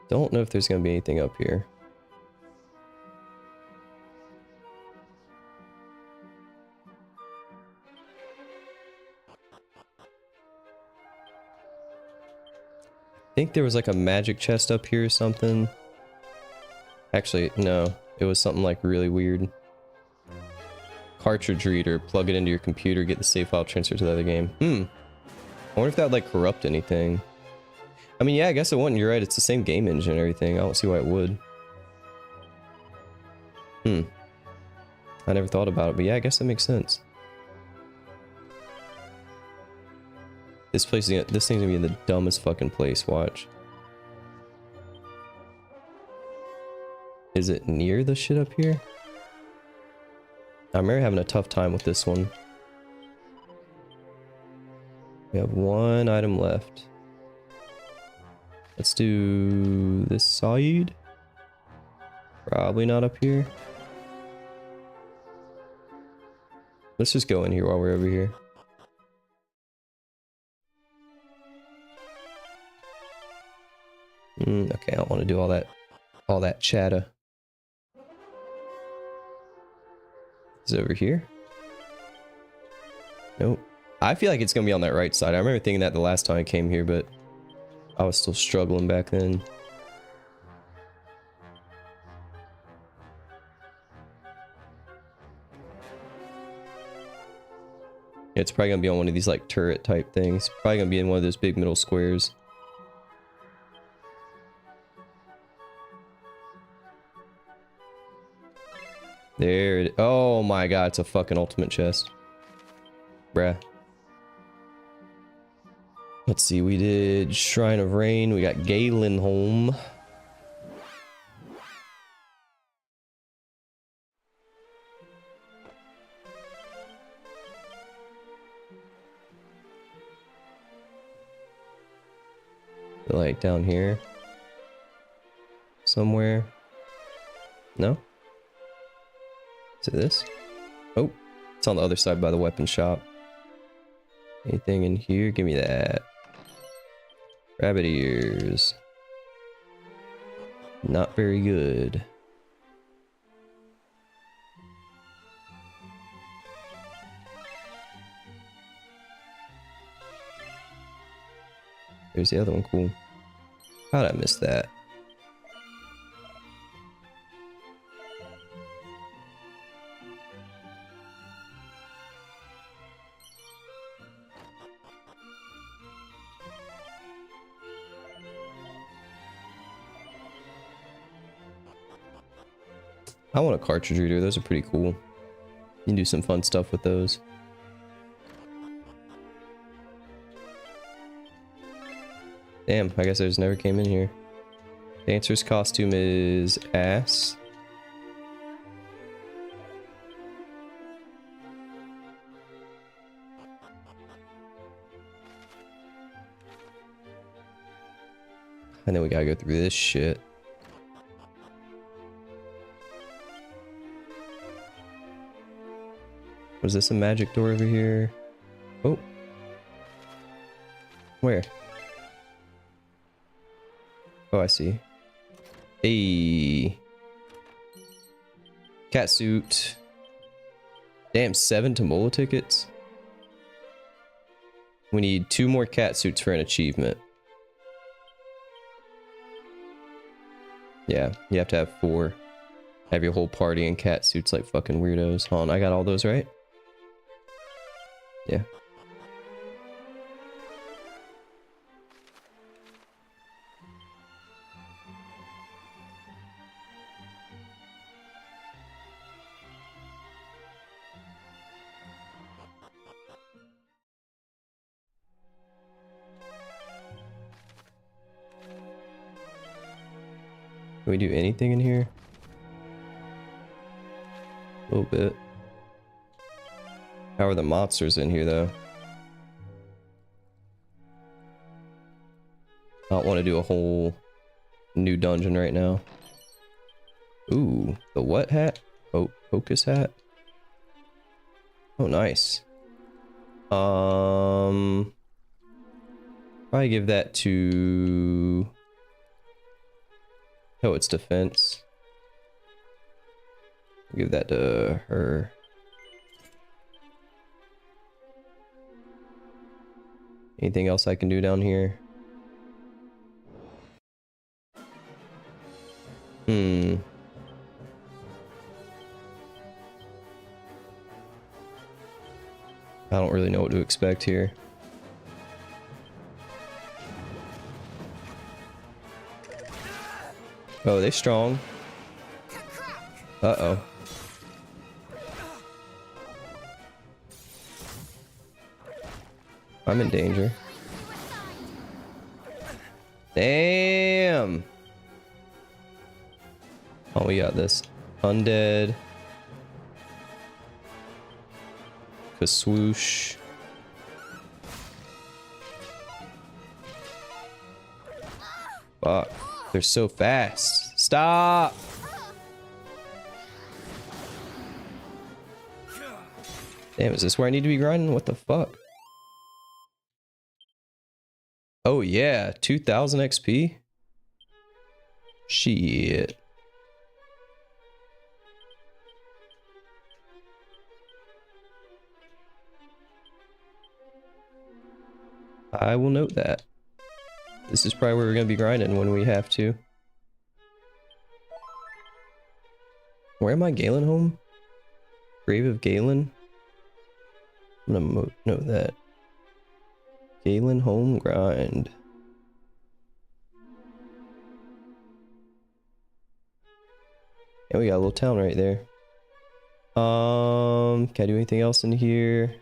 Don't know if there's gonna be anything up here. I think there was like a magic chest up here or something. Actually, no. It was something like really weird. Cartridge reader. Plug it into your computer, get the save file transferred to the other game. I wonder if that would like corrupt anything. I mean, yeah, I guess it wouldn't. You're right. It's the same game engine and everything. I don't see why it would. I never thought about it, but yeah, I guess that makes sense. This place, this thing's gonna be in the dumbest fucking place. Watch. Is it near the shit up here? I remember having a tough time with this one. We have one item left. Let's do this side. Probably not up here. Let's just go in here while we're over here. Okay, I don't want to do all that chatter. Is it over here? Nope. I feel like it's gonna be on that right side. I remember thinking that the last time I came here, but I was still struggling back then. Yeah, it's probably gonna be on one of these like turret type things. Probably gonna be in one of those big middle squares. There it is. Oh my god, it's a fucking ultimate chest. Bruh. Let's see, we did Shrine of Rain, we got 𝖘𝖙𝖶. Like down here. Somewhere. No? Is it this? Oh, it's on the other side by the weapon shop. Anything in here? Give me that. Rabbit ears. Not very good. There's the other one. Cool. How'd I miss that? I want a cartridge reader. Those are pretty cool. You can do some fun stuff with those. Damn, I guess I just never came in here. Dancer's costume is ass. And then we gotta go through this shit. Was this a magic door over here? Oh. Where? Oh, I see. Hey. Cat suit. Damn, 7 Tomola tickets. We need 2 more cat suits for an achievement. Yeah, you have to have 4. Have your whole party in cat suits like fucking weirdos. Hold on, I got all those right? Yeah. Can we do anything in here? A little bit. How are the monsters in here, though? I don't want to do a whole new dungeon right now. Ooh, the what hat? Oh, focus hat? Oh, nice. Probably give that to... Oh, it's defense. Give that to her. Anything else I can do down here? I don't really know what to expect here. Oh, they're strong. Uh-oh. I'm in danger. Damn! Oh, we got this. Undead. Swoosh. Fuck. They're so fast. Stop! Damn, is this where I need to be grinding? What the fuck? Oh yeah, 2000 XP? Shit. I will note that. This is probably where we're gonna be grinding when we have to. Where am I? Galen home? Grave of Galen? I'm gonna note that. Galen home grind. And we got a little town right there. Can I do anything else in here?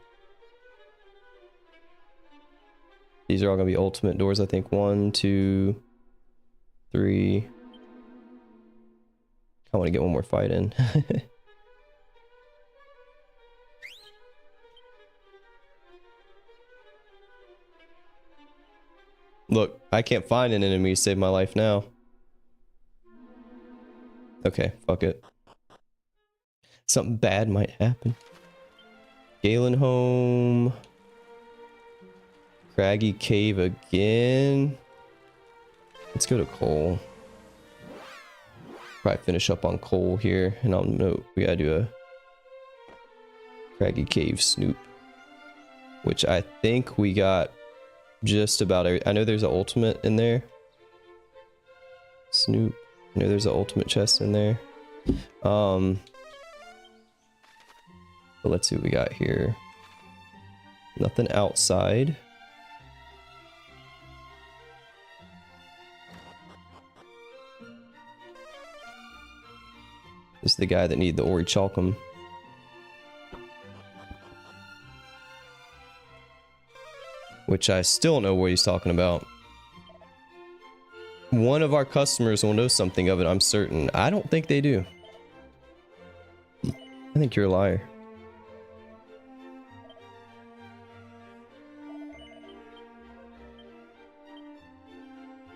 These are all gonna be ultimate doors, I think. 1, 2, 3. I want to get one more fight in. Look, I can't find an enemy to save my life now. Okay, fuck it. Something bad might happen. 𝖘𝖙𝖗𝖊𝖆. Craggy Cave again. Let's go to coal. Probably finish up on coal here, and I'll note we gotta do a Craggy Cave snoop, which I think we got just about every. I know there's an ultimate in there. Snoop. I know there's an ultimate chest in there. But let's see what we got here. Nothing outside. This is the guy that need the 𝖒𝖔𝖙𝖐. Which I still don't know what he's talking about. One of our customers will know something of it, I'm certain. I don't think they do. I think you're a liar.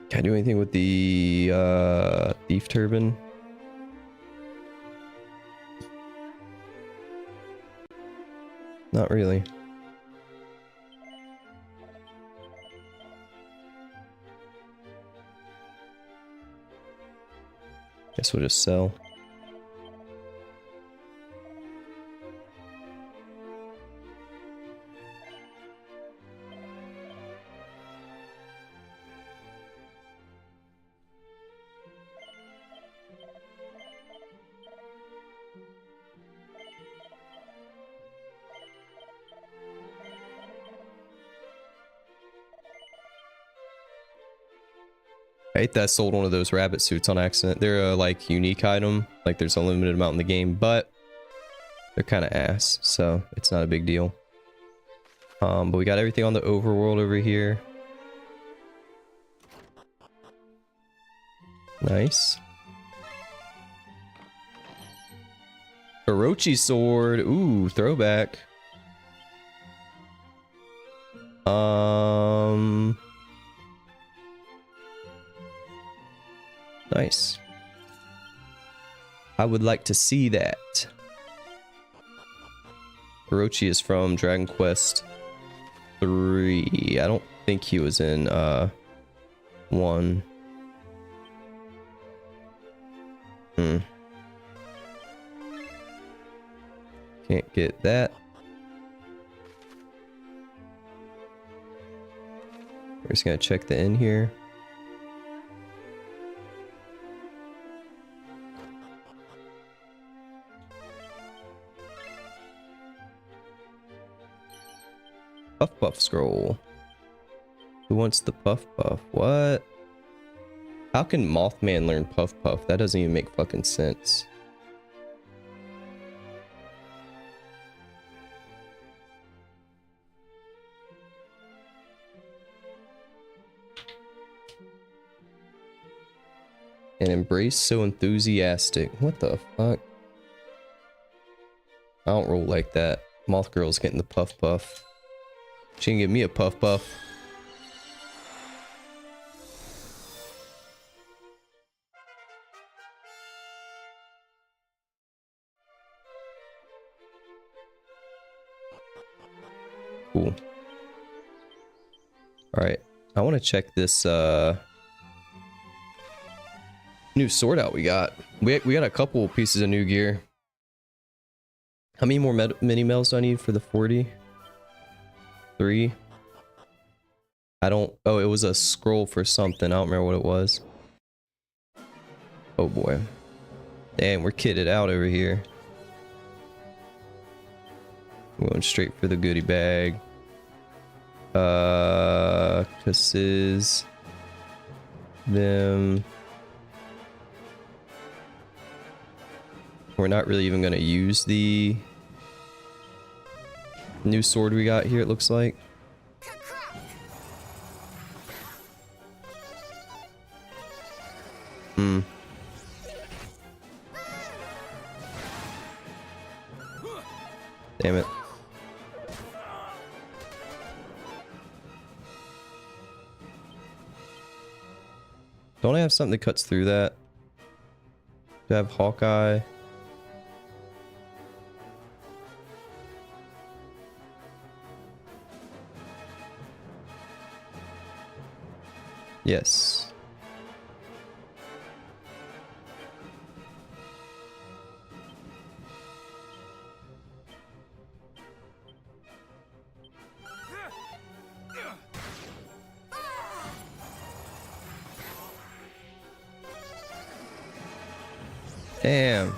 Can I do anything with the thief turban? Not really. Guess we'll just sell. I hate that I sold one of those rabbit suits on accident. They're a like unique item, like there's a limited amount in the game, but they're kind of ass, so it's not a big deal. But we got everything on the overworld over here. Nice. Orochi sword. Ooh, throwback. Nice. I would like to see that. Orochi is from Dragon Quest 3. I don't think he was in 1. Can't get that. We're just gonna check the inn here. Puff Puff scroll. Who wants the Puff Puff? What? How can Mothman learn Puff Puff? That doesn't even make fucking sense. And embrace so enthusiastic. What the fuck? I don't roll like that. Moth Girl's getting the Puff Puff. She can give me a Puff Puff. Cool. Alright. I want to check this new sword out we got. We got a couple pieces of new gear. How many more mini melts do I need for the 40? 3. I don't. Oh, it was a scroll for something. I don't remember what it was. Oh boy. Damn, we're kitted out over here. I'm going straight for the goodie bag. 𝖘𝖙𝖗𝖊𝖆. Them. We're not really even gonna use the new sword we got here, it looks like. Damn it. Don't I have something that cuts through that? Do I have Hawkeye? Yes. Damn.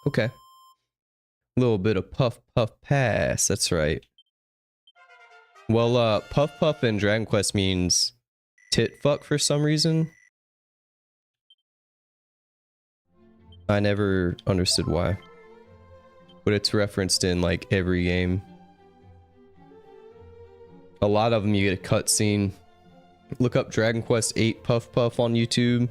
Okay. Little bit of puff puff pass, that's right. Well, puff puff in Dragon Quest means tit fuck for some reason. I never understood why. But it's referenced in like every game. A lot of them you get a cutscene. Look up Dragon Quest 8 Puff Puff on YouTube.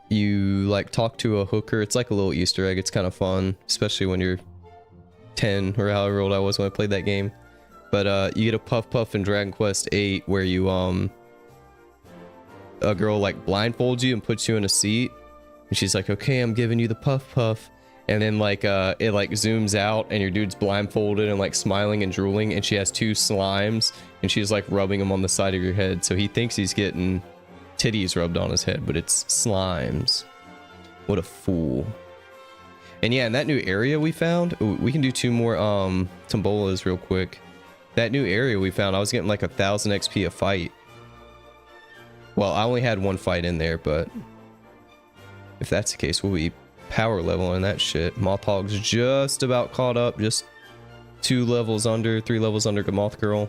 You like talk to a hooker. It's like a little Easter egg. It's kind of fun, especially when you're 10 or however old I was when I played that game. But you get a Puff Puff in Dragon Quest 8 where you a girl like blindfolds you and puts you in a seat. And she's like, "Okay, I'm giving you the Puff Puff." And then like it like zooms out and your dude's blindfolded and like smiling and drooling, and she has 2 slimes and she's like rubbing them on the side of your head. So he thinks he's getting titties rubbed on his head, but it's slimes. What a fool. And yeah, in that new area we found, we can do 2 more tombolas real quick. That new area we found, I was getting like 1,000 XP a fight. Well, I only had 1 fight in there, but if that's the case, we'll be power level in that shit. Mothhog's just about caught up, just 2 levels under, 3 levels under Moth Girl.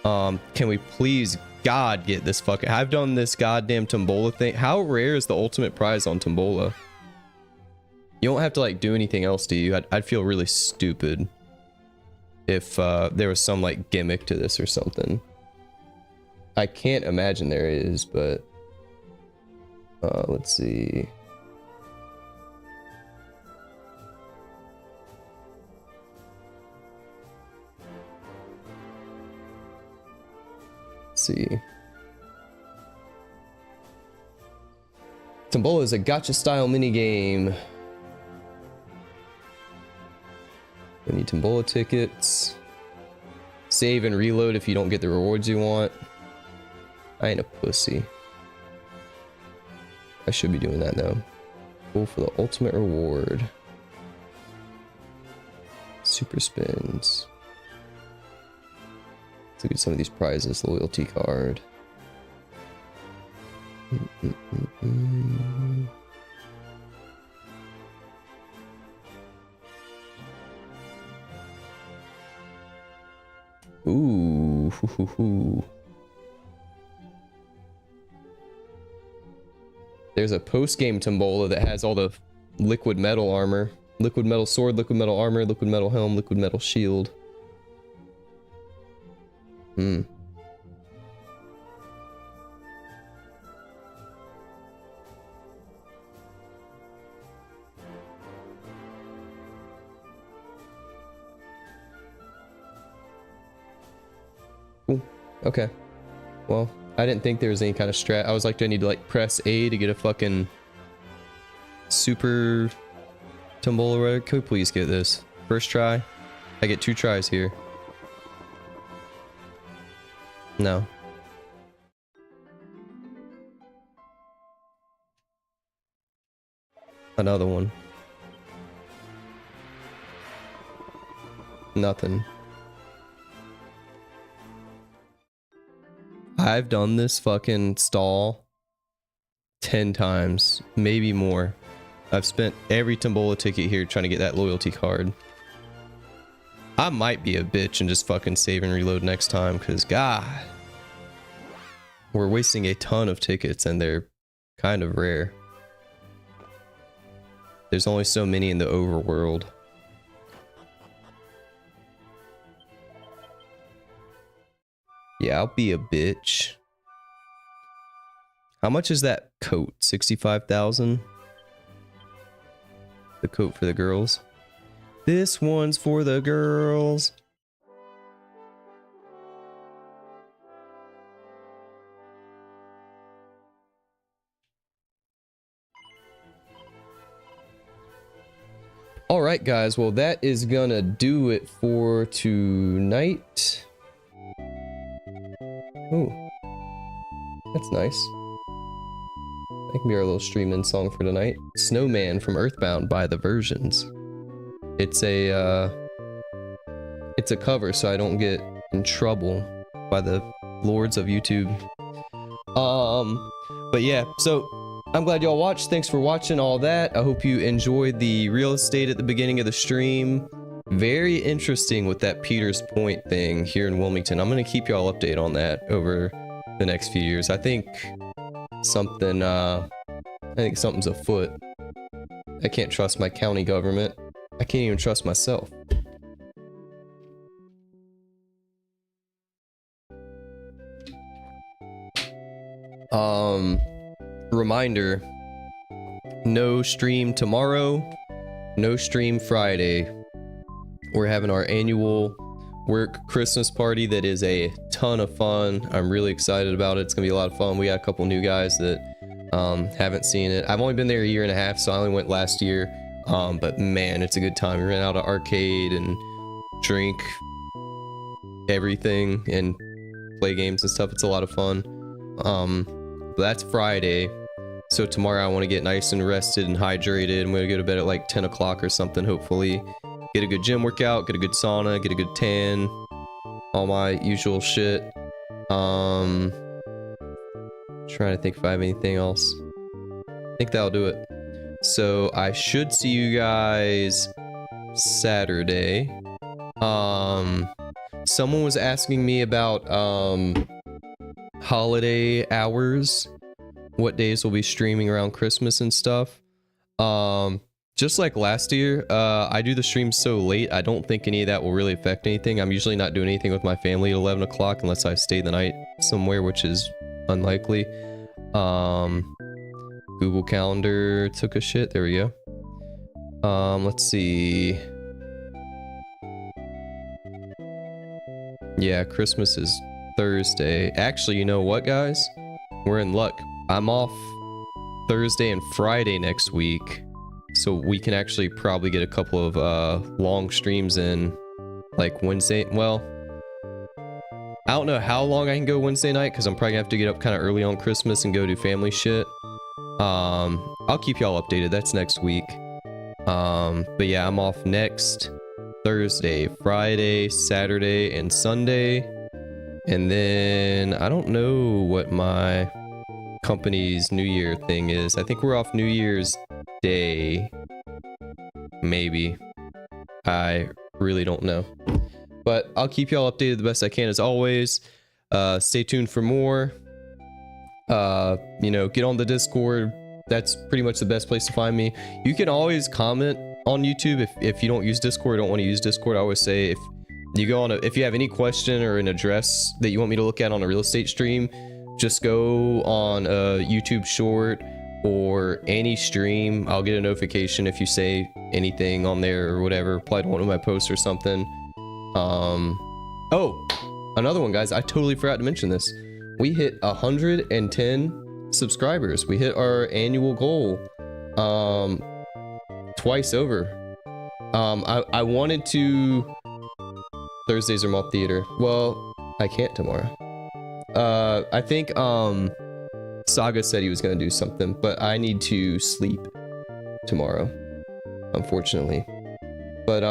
Can we please God get this fucking... I've done this goddamn Tombola thing. How rare is the ultimate prize on Tombola? You don't have to like do anything else, do you? I'd feel really stupid if there was some like gimmick to this or something. I can't imagine there is, but let's see. See. Tombola is a gacha style minigame. We need Tombola tickets. Save and reload if you don't get the rewards you want. I ain't a pussy. I should be doing that though. Go for the ultimate reward. Super spins. Let's look at some of these prizes. Loyalty card. Ooh. Hoo, hoo, hoo. There's a post-game Tombola that has all the liquid metal armor. Liquid metal sword, liquid metal armor, liquid metal helm, liquid metal shield. Ooh, okay. Well, I didn't think there was any kind of strat. I was like, do I need to like press A to get a fucking super Tombola rare? Can we please get this? First try? I get 2 tries here. No. Another one. Nothing. I've done this fucking stall 10 times, maybe more. I've spent every Tombola ticket here trying to get that loyalty card. I might be a bitch and just fucking save and reload next time, because God, we're wasting a ton of tickets and they're kind of rare. There's only so many in the overworld. Yeah, I'll be a bitch. How much is that coat? 65,000? The coat for the girls. This one's for the girls. All right, guys. Well, that is gonna do it for tonight. Ooh, that's nice. That can be our little stream-in song for tonight. Snowman from Earthbound by The Versions. It's a cover, so I don't get in trouble by the lords of YouTube. But yeah, so I'm glad y'all watched. Thanks for watching all that. I hope you enjoyed the real estate at the beginning of the stream. Very interesting with that Peters Point thing here in Wilmington. I'm gonna keep y'all updated on that over the next few years. I think something's afoot. I can't trust my county government. I can't even trust myself. Reminder, no stream tomorrow, no stream Friday. We're having our annual work Christmas party that is a ton of fun. I'm really excited about it. It's gonna be a lot of fun. We got a couple new guys that haven't seen it. I've only been there a year and a half, so I only went last year. But man, it's a good time. We ran out of arcade and drink everything and play games and stuff. It's a lot of fun. But that's Friday. So tomorrow I want to get nice and rested and hydrated. I'm going to go to bed at like 10 o'clock or something, hopefully. Get a good gym workout, get a good sauna, get a good tan. All my usual shit. Trying to think if I have anything else. I think that'll do it. So I should see you guys Saturday. Someone was asking me about holiday hours, what days we'll be streaming around Christmas and stuff. Just like last year, I do the stream so late, I don't think any of that will really affect anything. I'm usually not doing anything with my family at 11 o'clock unless I stay the night somewhere, which is unlikely. Google Calendar took a shit. There we go. Let's see. Yeah, Christmas is Thursday. Actually, you know what, guys? We're in luck. I'm off Thursday and Friday next week. So we can actually probably get a couple of long streams in like Wednesday. Well, I don't know how long I can go Wednesday night because I'm probably gonna have to get up kind of early on Christmas and go do family shit. I'll keep y'all updated. That's next week. But yeah, I'm off next Thursday, Friday, Saturday, and Sunday. And then I don't know what my company's New Year thing is. I think we're off New Year's Day. Maybe. I really don't know. But I'll keep y'all updated the best I can as always. Stay tuned for more. You know, get on the Discord. That's pretty much the best place to find me. You can always comment on YouTube if you don't use Discord, don't want to use Discord. I always say if you go on if you have any question or an address that you want me to look at on a real estate stream, just go on a YouTube short or any stream. I'll get a notification if you say anything on there or whatever, reply to one of my posts or something. Oh, another one, guys. I totally forgot to mention this. We hit 110 subscribers. We hit our annual goal twice over. I wanted to... Thursdays are mock theater. Well, I can't tomorrow. I think 𝖒𝖔𝖙 said he was gonna do something, but I need to sleep tomorrow, unfortunately. But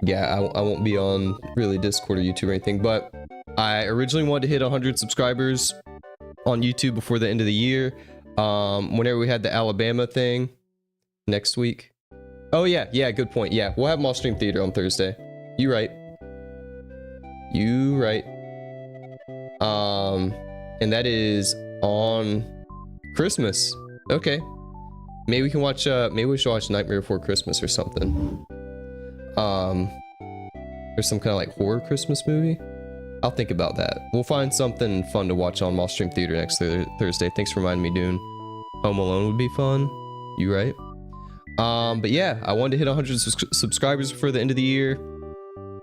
yeah, I won't be on really Discord or YouTube or anything. But I originally wanted to hit 100 subscribers on YouTube before the end of the year. Whenever we had the Alabama thing next week. Oh yeah, good point. Yeah, we'll have Moss Stream Theater on Thursday. You right. You right. And that is on Christmas. Okay. Maybe we can watch maybe we should watch Nightmare Before Christmas or something. There's some kind of like horror Christmas movie. I'll think about that. We'll find something fun to watch on Moss Stream Theater next Thursday. Thanks for reminding me, Dune. Home Alone would be fun. You right? But yeah, I wanted to hit 100 subscribers before the end of the year.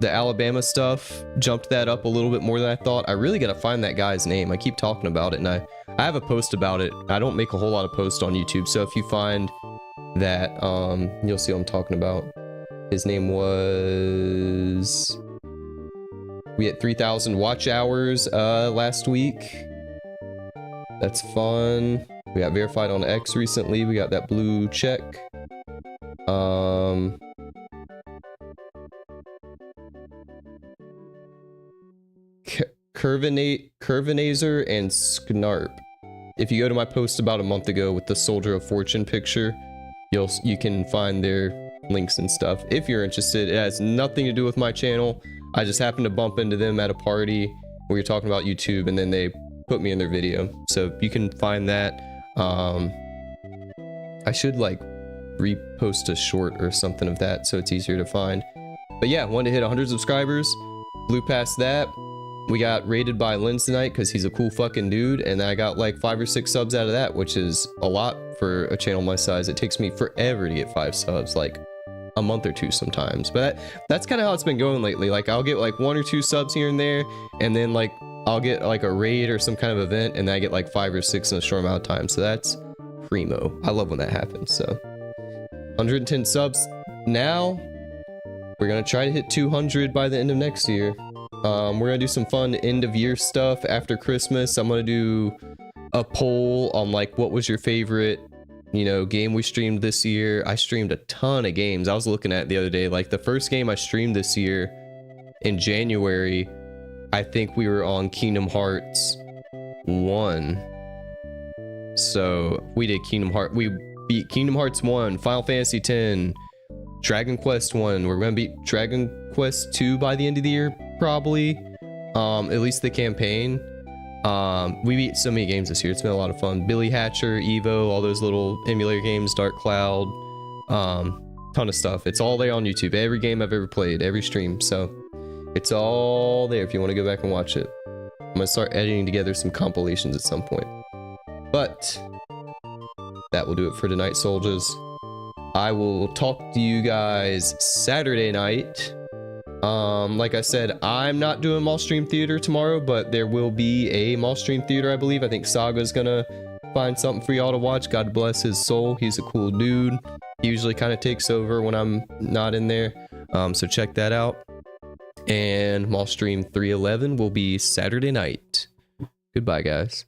The Alabama stuff jumped that up a little bit more than I thought. I really gotta find that guy's name. I keep talking about it, and I have a post about it. I don't make a whole lot of posts on YouTube, so if you find that, you'll see what I'm talking about. His name was... We had 3,000 watch hours last week. That's fun. We got verified on X recently. We got that blue check. 𝖘𝖙𝖗𝖊𝖆 and 𝖒𝖙. If you go to my post about a month ago with the Soldier of Fortune picture, you can find their links and stuff if you're interested. It has nothing to do with my channel. I just happened to bump into them at a party where we were talking about YouTube, and then they put me in their video, so you can find that. I should like repost a short or something of that so it's easier to find. But yeah, wanted to hit 100 subscribers, blew past that. We got rated by 𝖒𝖙 because he's a cool fucking dude, and I got like 5 or 6 subs out of that, which is a lot for a channel my size. It takes me forever to get 5 subs, like a month or 2 sometimes, but that's kind of how it's been going lately. Like I'll get like 1 or 2 subs here and there, and then like I'll get like a raid or some kind of event, and then I get like 5 or 6 in a short amount of time. So that's primo. I love when that happens. So 110 subs now. We're gonna try to hit 200 by the end of next year. We're gonna do some fun end of year stuff after Christmas. I'm gonna do a poll on like what was your favorite, you know, game we streamed this year. I streamed a ton of games. I was looking at it the other day, like the first game I streamed this year in January, I think we were on Kingdom Hearts 1. So we did we beat Kingdom Hearts 1, Final Fantasy 10, Dragon Quest 1. We're gonna beat Dragon Quest 2 by the end of the year, probably. At least the campaign. We beat so many games this year. It's been a lot of fun. Billy Hatcher, Evo, all those little emulator games, Dark Cloud, ton of stuff. It's all there on YouTube. Every game I've ever played, every stream. So it's all there if you want to go back and watch it. I'm gonna start editing together some compilations at some point. But that will do it for tonight, soldiers. I will talk to you guys Saturday night. Like I said, I'm not doing Mall Stream Theater tomorrow, but there will be a Mall Stream Theater, I believe. I think Saga's gonna find something for y'all to watch. God bless his soul. He's a cool dude. He usually kind of takes over when I'm not in there. So check that out. And Mall Stream 311 will be Saturday night. Goodbye, guys.